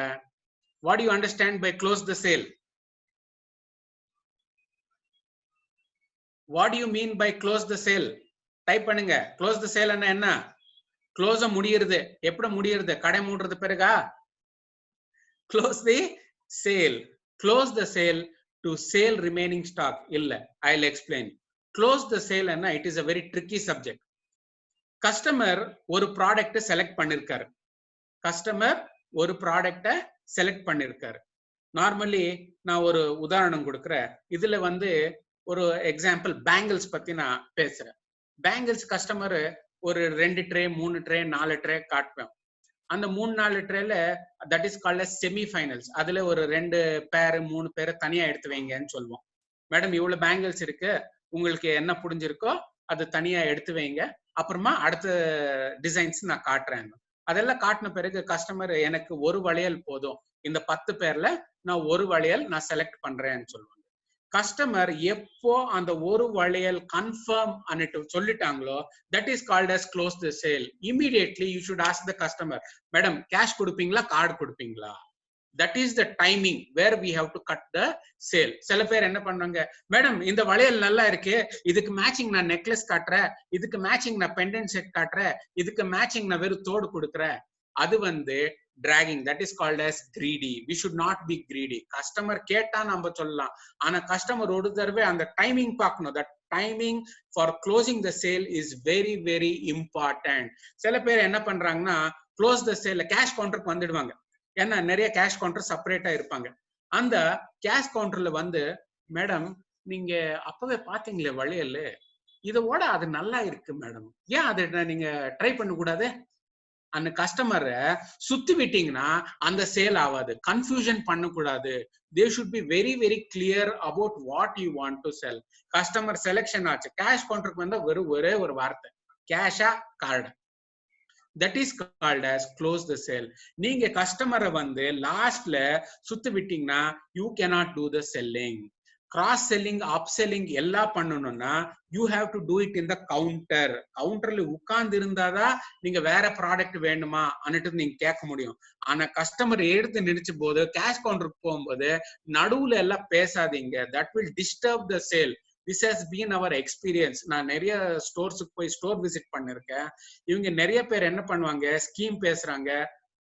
what do you understand by close the sale? What do you mean by close the sale? Type பண்ணுங்க. close the sale என்ன? Close முடியுது. எப்படி முடியுது? கடை மூடுறது பிறகா? close the sale. Close the sale to sell remaining stock. இல்ல, I'll explain. Close the sale என்ன? It is a very tricky subject. Customer ஒரு product select பண்ணிருக்காரு. நார்மலி நான் ஒரு உதாரணம் கொடுக்குறேன். இதுல வந்து ஒரு எக்ஸாம்பிள் பேங்கிள்ஸ் பத்தி நான் பேசுறேன். பேங்கிள்ஸ் கஸ்டமர் ஒரு 2 ட்ரே 3 ட்ரே 4 ட்ரே காட்டுவேன். அந்த 3-4 ட்ரேல that is called as semi finals. அதுல ஒரு 2 பேர் 3 பேரை தனியா எடுத்து வைங்கன்னு சொல்லுவோம். மேடம் இவ்வளவு பேங்கிள்ஸ் இருக்கு, உங்களுக்கு என்ன புரிஞ்சிருக்கோ அது தனியா எடுத்து வைங்க, அப்புறமா அடுத்த டிசைன்ஸ் நான் காட்டுறேன். அதெல்லாம் காட்டின பிறகு கஸ்டமர் எனக்கு ஒரு வளையல் போதும், இந்த 10 பேர்ல நான் ஒரு வளையல் நான் செலக்ட் பண்றேன்னு சொல்லுவாங்க. கஸ்டமர் எப்போ அந்த ஒரு வளையல் கன்ஃபார்ம் அன்னிட்டு சொல்லிட்டாங்களோ that is called as close the sale. Immediately you should ask the customer, madam cash கொடுப்பீங்களா கார்டு கொடுப்பீங்களா? That is the timing where we have to cut the sale. சில பேர் என்ன பண்றாங்க, மேடம் இந்த வளையல் நல்லா இருக்கு, இதுக்கு மேட்சிங் நான் நெக்லஸ் காட்டுறேன், இதுக்கு மேட்சிங் நான் பெண்டன்ட் செட் காட்டுறேன், இதுக்கு மேட்சிங் நான் வெறும் தோடு கொடுக்குறேன். அது வந்து dragging. That is called as greedy. We should not be greedy. Customer கேட்டா நம்ம சொல்லலாம், ஆனா கஸ்டமர் ஒரு தடவை அந்த டைமிங் பார்க்கணும். that timing for closing the sale is very very important. சில பேர் என்ன பண்றாங்கன்னா close the sale கேஷ் கவுண்டருக்கு வந்துடுவாங்க. ஏன்னா நிறைய கேஷ் கவுண்டர் செப்பரேட்டா இருப்பாங்க. அந்த கேஷ் கவுண்டர்ல வந்து, மேடம் நீங்க அப்பவே பாத்தீங்களே வளையல், இதோட அது நல்லா இருக்கு மேடம், ஏன் அதை நீங்க ட்ரை பண்ண கூடாது? அந்த கஸ்டமரை சுத்தி விட்டீங்கன்னா அந்த சேல் ஆகாது. கன்ஃபியூஷன் பண்ணக்கூடாது. they should be very very clear about what you want to sell. Customer selection ஆச்சு, கேஷ் கவுண்டருக்கு வந்தா ஒரே ஒரு வார்த்தை, கேஷா card. that is called as close the sale. நீங்க கஸ்டமரை வந்து லாஸ்ட்ல சுத்தி விட்டீங்கன்னா you cannot do the selling. Cross selling up selling எல்லாம் பண்ணணும்னா you have to do it in the counter. கவுண்டர்ல உட்கார்ந்து இருந்தாதான் நீங்க வேற ப்ராடக்ட் வேணுமா அன்னிட்டு நீங்க கேட்க முடியும். ஆனா கஸ்டமர் எடுத்து நினைச்ச போது கேஷ் கவுண்டருக்கு போகும்போது நடுவுல எல்லாம் பேசாதீங்க. That will disturb the sale. This has been our experience. நான் நிறைய ஸ்டோர்ஸுக்கு போய் ஸ்டோர் விசிட் பண்ணிருக்கேன். இவங்க நிறைய பேர் என்ன பண்ணுவாங்க, ஸ்கீம் பேசுறாங்க,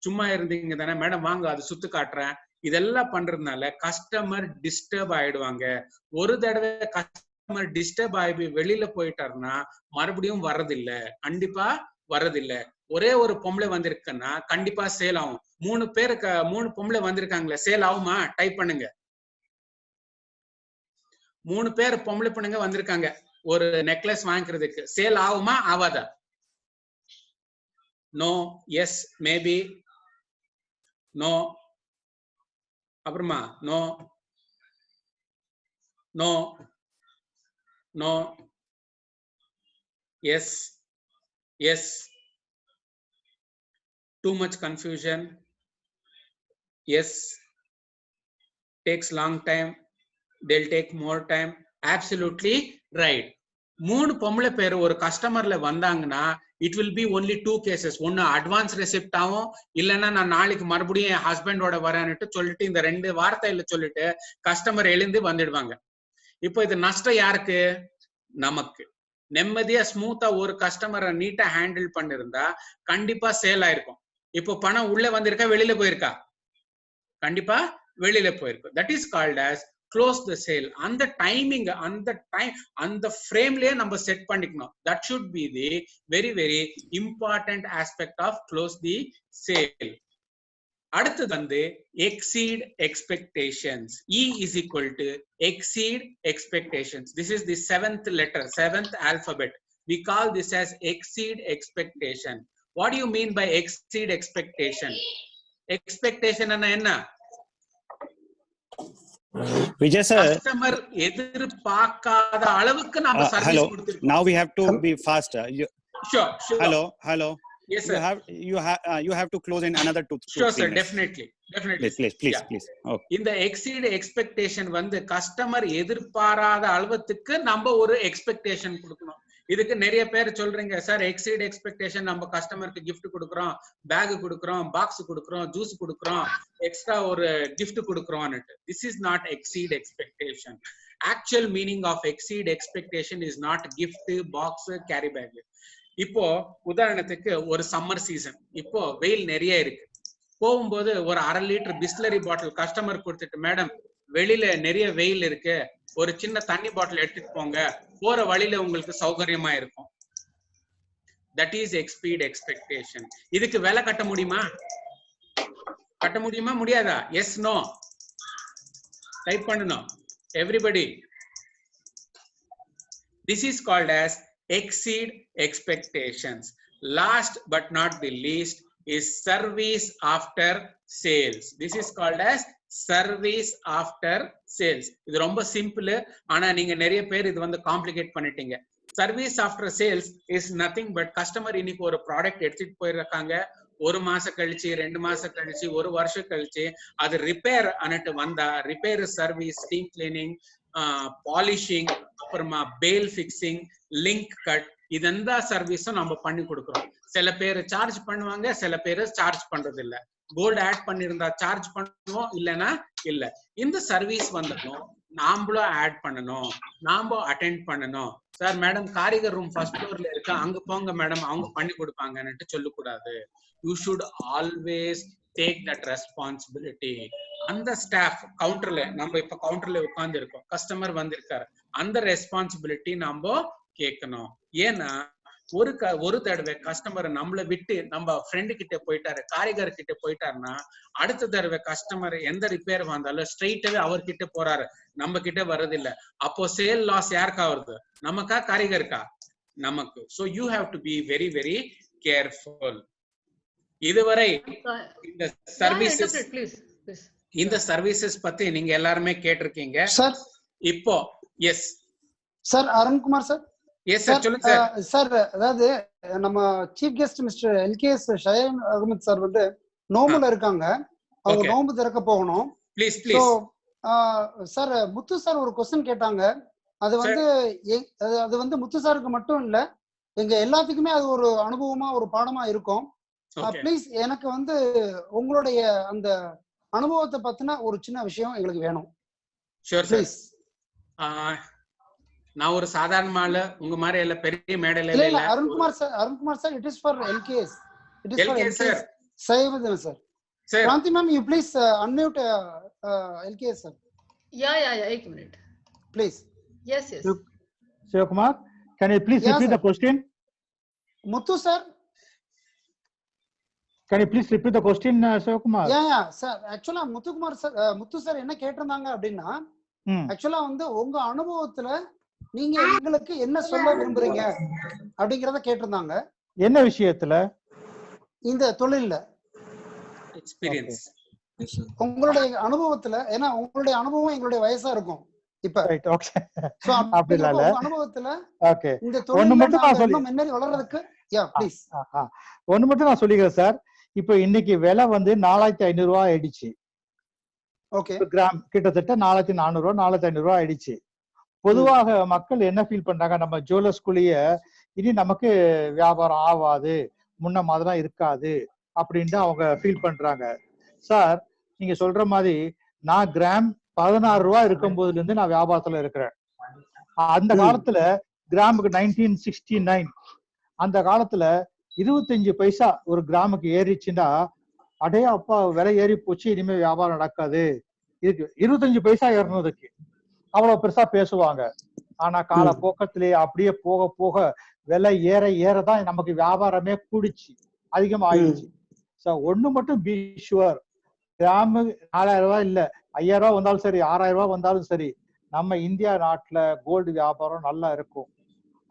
சும்மா இருந்தீங்க தானே மேடம் வாங்க அது சுத்து காட்டுறேன், இதெல்லாம் பண்றதுனால கஸ்டமர் டிஸ்டர்ப் ஆயிடுவாங்க. ஒரு தடவை கஸ்டமர் டிஸ்டர்ப் ஆகி வெளியில போயிட்டாருன்னா மறுபடியும் வர்றதில்லை, கண்டிப்பா வர்றதில்லை. ஒரே ஒரு பொம்பளை வந்திருக்குன்னா கண்டிப்பா சேல் ஆகும். 3 பொம்பளை வந்திருக்காங்களே, சேல் ஆகுமா? டைப் பண்ணுங்க. 3 பேர் பொம்பளை பொண்ணுங்க வந்திருக்காங்க ஒரு நெக்லஸ் வாங்கிக்கிறதுக்கு, சேல் ஆகுமா ஆவாதா? நோ, எஸ், மேபி, நோ, அப்புறமா no, no, no, yes, yes. Too much confusion. Yes, takes long time. They'll take more time. Absolutely right. 3 பொம்பளை பேர் ஒரு கஸ்டமர்ல வந்தாங்கன்னா it will be only 2 cases. ஒன்னு அட்வான்ஸ் ரெசிப்ட் ஆகும், இல்லைன்னா நான் நாளைக்கு மறுபடியும் என் ஹஸ்பண்டோட வரேன்னுட்டு சொல்லிட்டு இந்த 2 வார்த்தையில சொல்லிட்டு கஸ்டமர் எழுந்து வந்துடுவாங்க. இப்போ இது நஷ்டம் யாருக்கு? நமக்கு. நிம்மதியா ஸ்மூத்தா ஒரு கஸ்டமரை நீட்டா ஹேண்டில் பண்ணிருந்தா கண்டிப்பா சேல் ஆயிருக்கும். இப்போ பணம் உள்ள வந்திருக்கா வெளியில போயிருக்கா? கண்டிப்பா வெளியில போயிருக்கும். That is called as close the sale. அந்த டைமிங் அந்த ஃப்ரேம்லயே நம்ம செட் பண்ணிக்கணும். That should be the very very important aspect of close the sale. அடுத்து வந்து exceed expectations. E is equal to exceed expectations. This is the 7th letter, 7th alphabet. We call this as exceed expectation. What do you mean by exceed expectation? Expectation என்ன? Vijay sir, customer எதிர்பார்க்காத அளவுக்கு நாம service கொடுத்திருக்கோம். Now we have to be faster. Sure. Hello. Yes sir. You have to close in another 2 Sure sir, minutes. definitely. Please. Okay. இந்த exceed expectation வந்து customer எதிர்பாராத அளவுக்கு நம்ம ஒரு எக்ஸ்பெக்டேஷன் கொடுக்கணும். இதுக்கு நிறைய பேர் சொல்றீங்க சார், எக்ஸீட் எக்ஸ்பெக்டேஷன் நம்ம கஸ்டமருக்கு gift கொடுக்குறோம், பேக் கொடுக்குறோம், பாக்ஸ் கொடுக்குறோம், ஜூஸ் கொடுக்குறோம், எக்ஸ்ட்ரா ஒரு gift கொடுக்குறோம். This is not exceed expectation. Actual meaning of exceed expectation is not gift, box, carry bag. இப்போ உதாரணத்துக்கு ஒரு சம்மர் சீசன், இப்போ வெயில் நிறைய இருக்கு. போகும்போது ஒரு 1/2 லிட்டர் பிஸ்லரி பாட்டில் கஸ்டமர் கொடுத்துட்டு, மேடம் வெளியில நிறைய வெயில் இருக்கு, ஒரு சின்ன தண்ணி பாட்டில் எடுத்துட்டு போங்க, போற வழியில உங்களுக்கு சௌகரியமா இருக்கும். That is exceed expectation. இதுக்கு விலை கட்ட முடியுமா? முடியாதா? Yes, no. டைப் பண்ணணும் everybody. This is called as exceed expectations. Last but not the least is service after sales. This is called as service after sales. இது ரொம்ப சிம்பிள், ஆனா நீங்க நிறைய பேர் இது வந்து காம்ப்ளிகேட் பண்ணிட்டீங்க. Service after sales is nothing but customer இன்னைக்கு ஒரு ப்ராடக்ட் எடுத்துட்டு போயிருக்காங்க, ஒரு மாசம் கழிச்சு, 2 மாசம் கழிச்சு, ஒரு வருஷம் கழிச்சு அது ரிப்பேர் அன்னிட்டு வந்தா repair service, steam cleaning, polishing, அப்புறமா பேல் ஃபிக்சிங், லிங்க் கட், இதெந்த சர்வீஸும் நம்ம பண்ணி கொடுக்குறோம். சில பேர் சார்ஜ் பண்ணுவாங்க, சில பேர் சார்ஜ் பண்றது இல்ல. கோல்டு ஆட் பண்ணிருந்தா சார்ஜ் பண்ணுவோம், இல்லைன்னா இல்ல. இந்த சர்வீஸ் வந்ததும் நாமளும் ஆட் பண்ணணும், நாம அட்டென்ட் பண்ணணும். சார் மேடம் காரிகர் ரூம் ஃபர்ஸ்ட் ஃப்ளோர்ல இருக்கு, அங்க போங்க மேடம் அவங்க பண்ணி கொடுப்பாங்கன்னு சொல்லக்கூடாது. You should always take that responsibility. அந்த ஸ்டாஃப் கவுண்டர்ல, நம்ம இப்ப கவுண்டர்ல உட்கார்ந்து இருக்கோம், கஸ்டமர் வந்திருக்காரு, அந்த ரெஸ்பான்சிபிலிட்டி நம்ம கேட்கணும். ஏன்னா ஒரு தடவை கஸ்டமர் நம்மளை விட்டு நம்ம ஃப்ரெண்டு கிட்ட போயிட்டாரு, காரிகர் கிட்ட போயிட்டாருன்னா அடுத்த தடவை கஸ்டமர் எந்த ரிப்பேர் வந்தாலும் ஸ்ட்ரெயிட்டாவே அவர்கிட்ட போறாரு, நம்ம கிட்ட வர்றது இல்ல. அப்போ சேல் லாஸ் யாருக்கா வருது? நமக்கா காரிகருக்கா? நமக்கு. So you have to be very very careful. இதுவரை இந்த சர்வீசஸ் இந்த சர்வீசஸ் பத்தி நீங்க எல்லாருமே கேட்டிருக்கீங்க சார். இப்போ yes sir Arunkumar sir. Yes sir சொல்லுங்க சார். சார் அதாவது நம்ம chief guest mister LKS Shayan Ahmed sir வந்து நோம்புல இருக்காங்க, அவங்க நோம்பு திறக்க போகணும். Please please sir Muthu sir ஒரு क्वेश्चन கேட்டாங்க. அது வந்து முத்து சாருக்கு மட்டும் இல்ல, எங்க எல்லாத்துக்குமே அது ஒரு அனுபவமா ஒரு பாடமா இருக்கும். ப்ளீஸ் எனக்கு வந்து உங்களுடைய அந்த அனுபவத்தை பத்தின ஒரு சின்ன விஷயம் எங்களுக்கு வேணும். Sure please. நான் ஒரு சாதாரண ஆளு, உங்க மாதிரி இல்ல, பெரிய மேடையில இல்ல. Arunkumar sir it is for LKS. It is for LKS சைவதன் sir. Kranti ma'am you please unmute LKS sir. Yeah, 1 minute please. Yes Shivakumar, can you please repeat the question? Muthu sir, can you please repeat the question, Shivakumar? Yeah sir, actually Muthu sir என்ன கேட்டிருந்தாங்க அப்படின்னா, actually வந்து உங்க அனுபவத்துல நீங்க எங்களுக்கு என்ன சொல்ல விரும்புறீங்க அப்படிங்கறத கேட்டிருந்தாங்க. என்ன விஷயத்துல? இந்த தொழில்ல எக்ஸ்பீரியன்ஸ், உங்களுடைய அனுபவத்துல. ஏன்னா உங்களுடைய அனுபவம் எங்களுடைய வயசா இருக்கும் இப்ப. Right, okay. சோ அப்படி இல்ல அனுபவத்துல ஓகே இந்த தொழில்ல மட்டும் நான் சொல்லி முன்னேறி வளர்றதுக்கு யா ப்ளீஸ் ஒன்னு மட்டும் நான் சொல்லிக்கிறேன் சார். இப்போ இன்னைக்கு விலை வந்து 4500 ரூபாய் ஆயிடுச்சு. ஓகே, கிராம் கிட்டத்தட்ட 4400 ரூபாய் 4500 ரூபாய் ஆயிடுச்சு. பொதுவாக மக்கள் என்ன ஃபீல் பண்றாங்க, நம்ம ஜுவல்லர்ஸ்குள்ளேயே இனி நமக்கு வியாபாரம் ஆகாது, முன்ன மாதிரிலாம் இருக்காது அப்படின்னு அவங்க ஃபீல் பண்றாங்க. சார் நீங்க சொல்ற மாதிரி நான் கிராம் 16 ரூபாய் இருக்கும் போதுல இருந்து நான் வியாபாரத்துல இருக்கிறேன். அந்த காலத்துல கிராமுக்கு 1969 அந்த காலத்துல 25 பைசா ஒரு கிராமுக்கு ஏறிச்சுன்னா, அடே அப்பா விலை ஏறி போச்சு, இனிமே வியாபாரம் நடக்காது, இதுக்கு 25 பைசா ஏறினதுக்கு அவ்வளவு பெருசா பேசுவாங்க. ஆனா கால போக்கத்திலே அப்படியே போக போக விலை ஏற ஏறதான் நமக்கு வியாபாரமே கூடிச்சு, அதிகமா ஆயிடுச்சு. ஒண்ணு மட்டும் பி ஷுவர், கிராமு 4000 ரூபாய் இல்ல 5000 ரூபாய் வந்தாலும் சரி, 6000 ரூபாய் வந்தாலும் சரி, நம்ம இந்தியா நாட்டுல கோல்டு வியாபாரம் நல்லா இருக்கும்.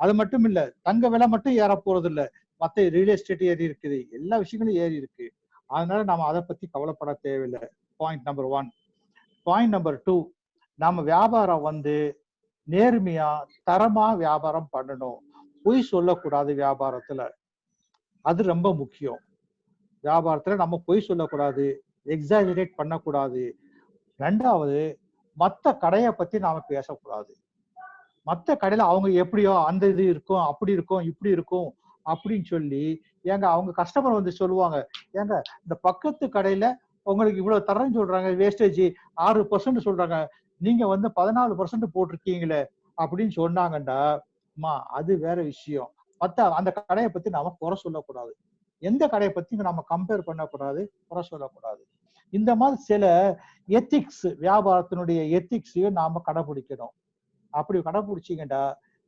அது மட்டும் இல்ல, தங்க விலை மட்டும் ஏற போறது இல்ல, மத்த ரியல் எஸ்டேட் ஏறி இருக்குது, எல்லா விஷயங்களும் ஏறி இருக்கு. அதனால நம்ம அதை பத்தி கவலைப்பட தேவையில்லை. Point number 1. பாயிண்ட் நம்பர் 2, நம்ம வியாபாரம் வந்து நேர்மையா தரமா வியாபாரம் பண்ணணும். பொய் சொல்லக்கூடாது வியாபாரத்துல, அது ரொம்ப முக்கியம். வியாபாரத்துல நம்ம பொய் சொல்லக்கூடாது, எக்ஸாஜரேட் பண்ணக்கூடாது. 2வது, மத்த கடையை பத்தி நாம பேசக்கூடாது. மத்த கடையில அவங்க எப்படியோ அந்த இது இருக்கும், அப்படி இருக்கும், இப்படி இருக்கும் அப்படின்னு சொல்லி, ஏங்க அவங்க கஸ்டமர் வந்து சொல்லுவாங்க, ஏங்க இந்த பக்கத்து கடையில உங்களுக்கு இவ்வளவு தரேன்னு சொல்றாங்க, வேஸ்டேஜ் 6% சொல்றாங்க, நீங்க வந்து 14% போட்டிருக்கீங்களே அப்படின்னு சொன்னாங்கண்டா, அது வேற விஷயம். மத்த அந்த கடையை பத்தி நாம குறை சொல்லக்கூடாது, எந்த கடையை பத்தி நாம கம்பேர் பண்ணக்கூடாது, குறை சொல்லக்கூடாது. இந்த மாதிரி சில எத்திக்ஸ், வியாபாரத்தினுடைய எத்திக்ஸையும் நாம கடைபிடிக்கணும். அப்படி கடைபிடிச்சிங்கடா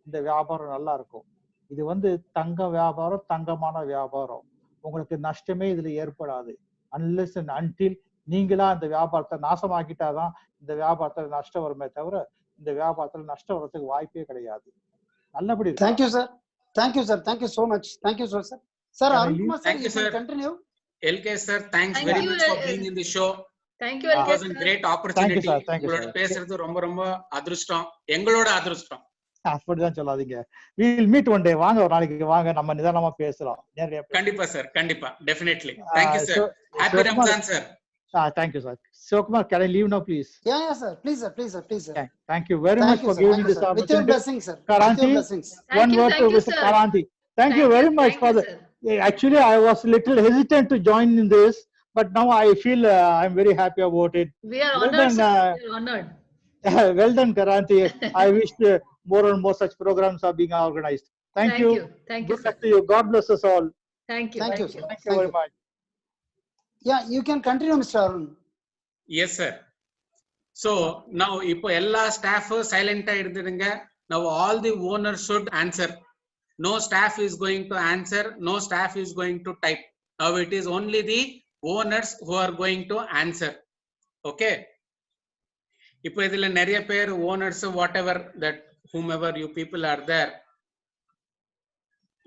இந்த வியாபாரம் நல்லா இருக்கும். இது வந்து தங்க வியாபாரம், தங்கமான வியாபாரம், உங்களுக்கு நஷ்டமே இதுல ஏற்படாது. அன்லெஸ் அண்ட் அன்டில் நீங்களா அந்த வியாபாரத்தை நாசமாக்கிட்டாதான் இந்த வியாபாரத்துல நஷ்டம் வருமே தவிர இந்த வியாபாரத்துல நஷ்டம் வரதுக்கு வாய்ப்பே கிடையாது. நல்லபடி இருக்கு. Thank you, sir. Thank you, sir. Thank you so much. Thank you, sir. Sir, Arunkumar sir, you can continue. LK sir, thanks very much for being in the show. Thank you, LK It was a great opportunity. உங்களோட பேசுறது ரொம்ப ரொம்ப அதிர்ஷ்டம், எங்களோட அதிர்ஷ்டம். அப்படிதான் சொல்லாதீங்க. we will meet one day. வாங்க ஒரு நாளைக்கு வாங்க, நம்ம நிதானமா பேசலாம். கண்டிப்பா சார், கண்டிப்பா, definitely. Thank you sir. Happy Ramadan sir. Thank you sir. Shivakumar, can I leave now please? Yeah, sir. Please, sir. Please, sir. Please, sir. Thank you very much for giving me this opportunity. With your blessings, sir. Karanti, with your blessings. one word to Mr. Karanti. Thank you very much for the. Actually, I was little hesitant to join in this, but now I feel I'm very happy about it. We are honored, sir. We are honored. Well done, Karanti. I wish more and more such programs are being organized. Thank you. Thank you. Good luck to you. God bless us all. Thank you. Thank you, sir. Thank you very much. Yeah, you can continue, Mr. Arun. Yes, sir. So now, ipo ella staff silent ah irundinga. Now all the owners should answer. No staff is going to answer. No staff is going to type. Now it is only the owners who are going to answer. Okay. Ipo idhila nariya per owners, whatever that, whomever you people are there.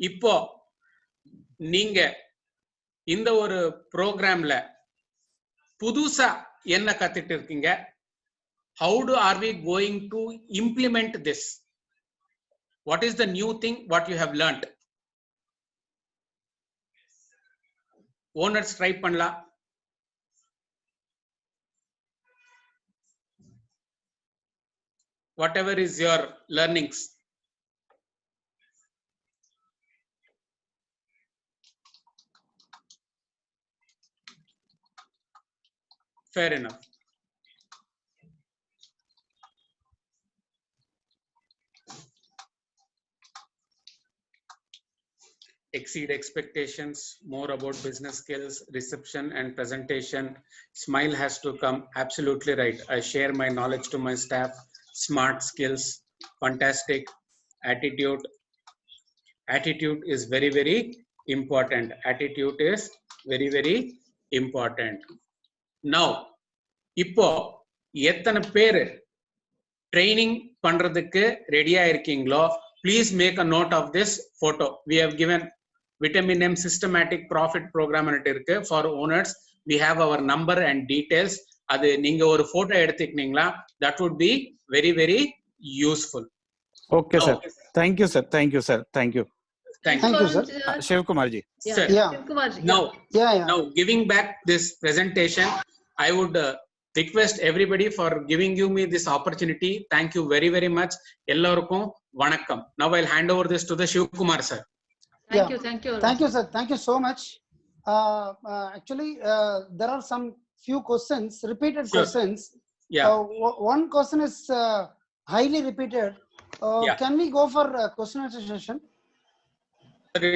Ipo நீங்க இந்த ஒரு ப்ரோக்ராம்ல புதுசா என்ன கத்துட்டு இருக்கீங்க? How are we going to implement this? What is the new thing what you have learned? Owners try பண்ணலாம். Whatever is your learnings. Fair enough. Exceed expectations, more about business skills, reception and presentation. Smile has to come. Absolutely right. I share my knowledge to my staff. Smart skills, fantastic. Attitude. Attitude is very, very important. Attitude is very, very important. Now, இப்போ எத்தனை பேர் training பண்றதுக்கு ரெடியா இருக்கீங்களோ, please make a note of this photo. We have given Vitamin M systematic profit program இருக்கு for owners. We have our number and details. அது நீங்க ஒரு photo எடுத்துக்கிட்டீங்களா, that would be very, very useful. Okay, sir. Thank you, sir. Thank you, sir. Thank you. Thank you, sir. Shivakumar ji. Sir. Yeah. Now giving back this presentation, I would request everybody for giving me this opportunity. Thank you very, very much. Ellarkum vanakkam. Now I'll hand over this to the Shivakumar sir. Thank you. Thank you. Thank you, sir. Thank you so much. Actually, there are some few questions, repeated questions. Yeah. One question is highly repeated. Can we go for question answer session?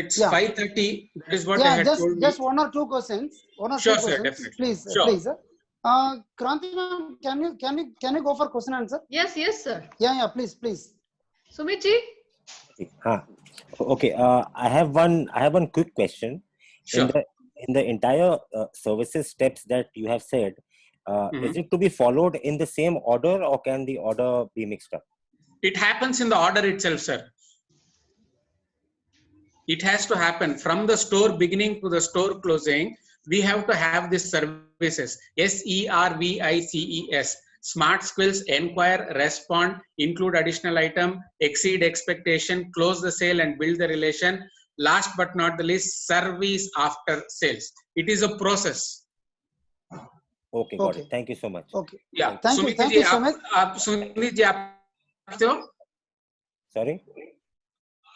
It's 5:30. That is what I had told you. Just one or two questions. One or sure, two sir, questions. definitely. Please, sure. Please, sir. Kranti ma'am, can you go for question answer? Yes, sir. Yeah, please. Sumit ji. Okay. I have one quick question. Sure. In the entire services steps that you have said, is it to be followed in the same order, or can the order be mixed up? It happens in the order itself, sir. It has to happen from the store beginning to the store closing. We have to have these services. SERVICES. Smart skills, inquire, respond, include additional item, exceed expectation, close the sale and build the relation. Last but not the least, service after sales. It is a process. Okay, got it. Thank you so much. Okay. Yeah. Thank you so much. Sumit ji, Sorry?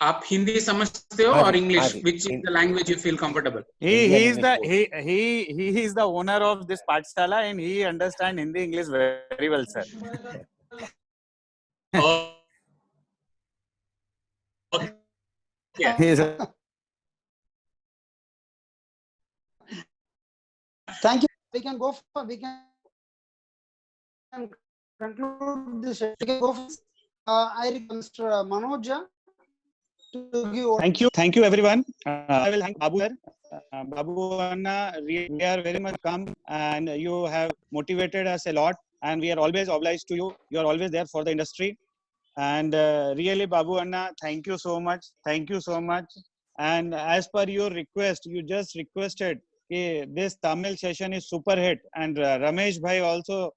आप हिंदी समझते हो और English, which is the language you feel comfortable? He is the owner of this Pathshala and he understands Hindi English very well, sir. Okay. Thank you. We can conclude this. We can go for, I request Mr. Manoja to give. Thank you everyone. I will thank Babu sir Babu Anna, we are very much come and you have motivated us a lot, and we are always obliged to you. You are always there for the industry, and really Babu Anna, thank you so much. Thank you so much. And as per your request, you just requested this Tamil session is super hit, and Ramesh bhai also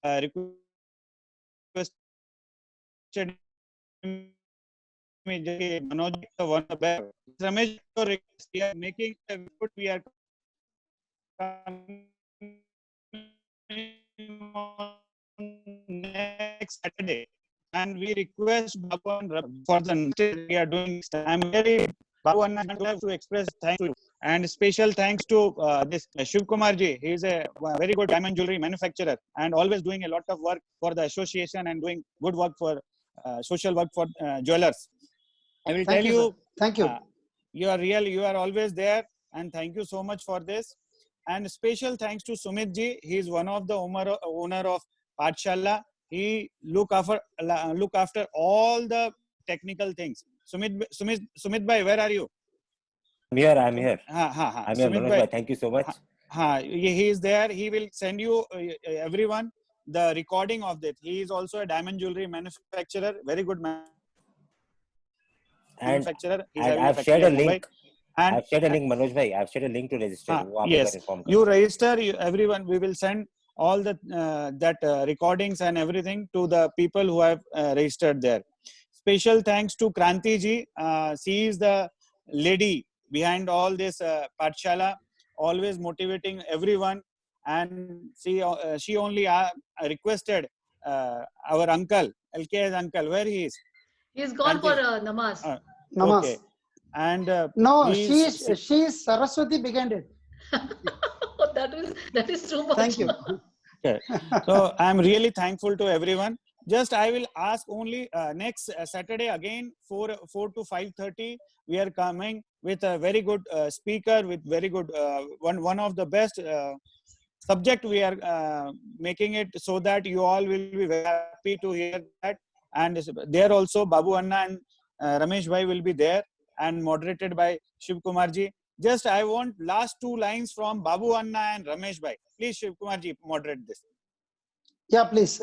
requested me, Manoj, one of the best. Ramesh, your request, we are making a good, we are next Saturday, and we request Babu for the we are doing. I'm very Babu Anna have to express thanks to you, and special thanks to this Shiv Kumar ji. He is a very good diamond jewelry manufacturer and always doing a lot of work for the association and doing good work for social work for jewelers. I will tell you, thank you. You are real. You are always there, and thank you so much for this. And special thanks to Sumit ji. He is one of the owner of Pathshala. He look after all the technical things. Sumit bhai, where are you? I'm here. I'm here. I'm here. Manoj bhai, thank you so much. He is there. He will send you everyone the recording of that. He is also a diamond jewelry manufacturer. Very good manufacturer. And I've shared a link. I've shared a link, Manoj bhai. I've shared a link to register. Yes, you register. Everyone, we will send all the recordings and everything to the people who have registered there. Special thanks to Kranti ji. She is the lady behind all this Pathshala, always motivating everyone. And she only requested our uncle, LK's uncle, where he is. He is gone for namaz. Namaz. Okay. And no, she is Saraswati began it. that is too much. Thank you. Okay. So I am really thankful to everyone. Just I will ask only next Saturday again 4 to 5:30. We are coming with a very good speaker with very good one of the best subject. We are making it so that you all will be very happy to hear that. And there also Babu Anna and Ramesh bhai will be there and moderated by Shiv Kumar ji. Just I want last 2 lines from Babu Anna and Ramesh bhai. Please Shiv Kumar ji moderate this. Yeah, please.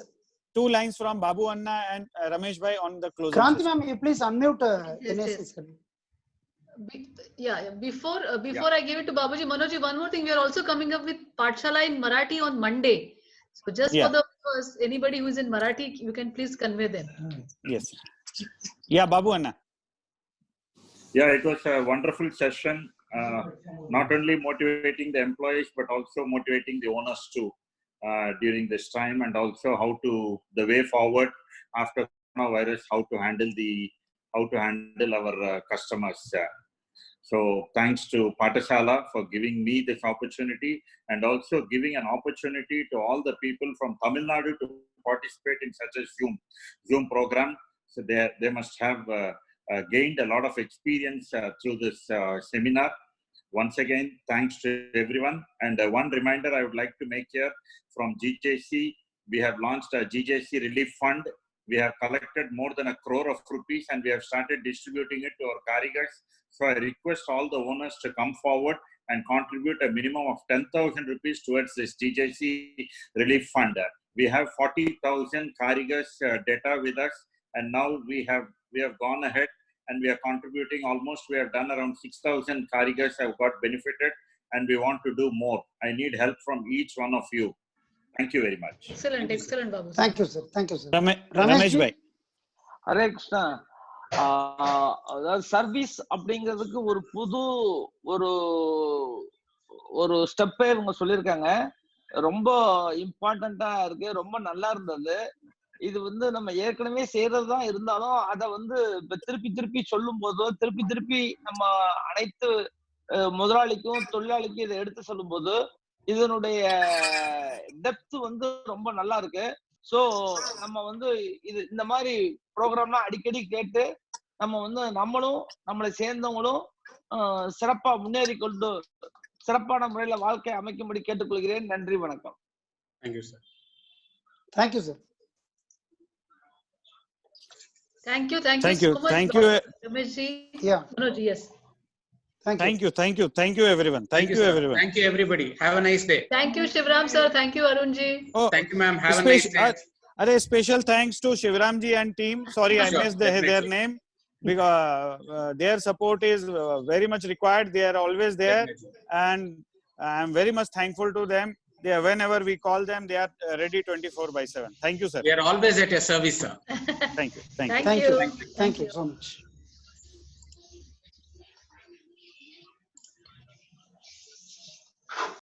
2 lines from Babu Anna and Ramesh bhai on the closing. Kranti ma'am, you please unmute. Yes. Before I give it to Babuji, Manoj, one more thing. We are also coming up with Pathshala in Marathi on Monday. So just for the anybody who is in Marathi, you can please convey them. Yes. Yeah, Babu Anna. Yeah, it was a wonderful session. Not only motivating the employees, but also motivating the owners too during this time, and also how to the way forward after coronavirus, how to handle our customers. So thanks to Pathshala for giving me this opportunity, and also giving an opportunity to all the people from Tamil Nadu to participate in such a Zoom program. So they must have gained a lot of experience through this seminar. Once again, thanks to everyone. And one reminder I would like to make here from GJC, we have launched a GJC Relief Fund. We have collected more than 1 crore of rupees, and we have started distributing it to our karigars. So I request all the owners to come forward and contribute a minimum of 10,000 rupees towards this GJC Relief Fund. We have 40,000 karigars data with us, and now we have gone ahead and we are contributing almost, we have done around 6,000 karigars have got benefited, and we want to do more. I need help from each one of you. Thank you very much. Excellent, Babu. Thank you, sir. Thank you, sir. Ramesh bhai. Hare Krishna. Service அப்படிங்கிறதுக்கு ஒரு புது ஒரு ஸ்டெப்பே இவங்க சொல்லியிருக்காங்க. ரொம்ப இம்பார்ட்டண்டா இருக்கு, ரொம்ப நல்லா இருந்தது. இது வந்து நம்ம ஏற்கனவே செய்யறதுதான் இருந்தாலும் அதை வந்து திருப்பி சொல்லும் போதோ திருப்பி நம்ம அனைத்து முதலாளிக்கும் தொழிலாளிக்கும் இதை எடுத்து சொல்லும் போது இதனுடைய டெப்த் வந்து ரொம்ப நல்லா இருக்கு. சோ நம்ம வந்து இந்த மாதிரி ப்ரோக்ராம்லாம் அடிக்கடி கேட்டு நம்ம வந்து நம்மளும் நம்மளை சேர்ந்தவங்களும் சிறப்பா முன்னேறி கொண்டு சிறப்பான முறையில வாழ்க்கை அமைக்கும்படி கேட்டுக்கொள்கிறேன். நன்றி, வணக்கம். Thank you sir. Thank you sir. Thank you Thank so you. much. Thank you. Ramesh ji. Yeah. Manoj ji, yes. Thank you everyone. Thank you sir. everyone. Thank you everybody. Have a nice day. Thank you Shivram sir. Thank you Arun ji. Oh, Thank you ma'am. Have a nice day. Special thanks to Shivram ji and team. Sorry, I Sure, missed their definitely. name because their support is very much required. They are always there, Definitely. and I'm very much thankful to them. Whenever we call them, they are ready 24/7. Thank you, sir. We are always at your service, sir. Thank you. Thank you. Thank you. Thank you so much.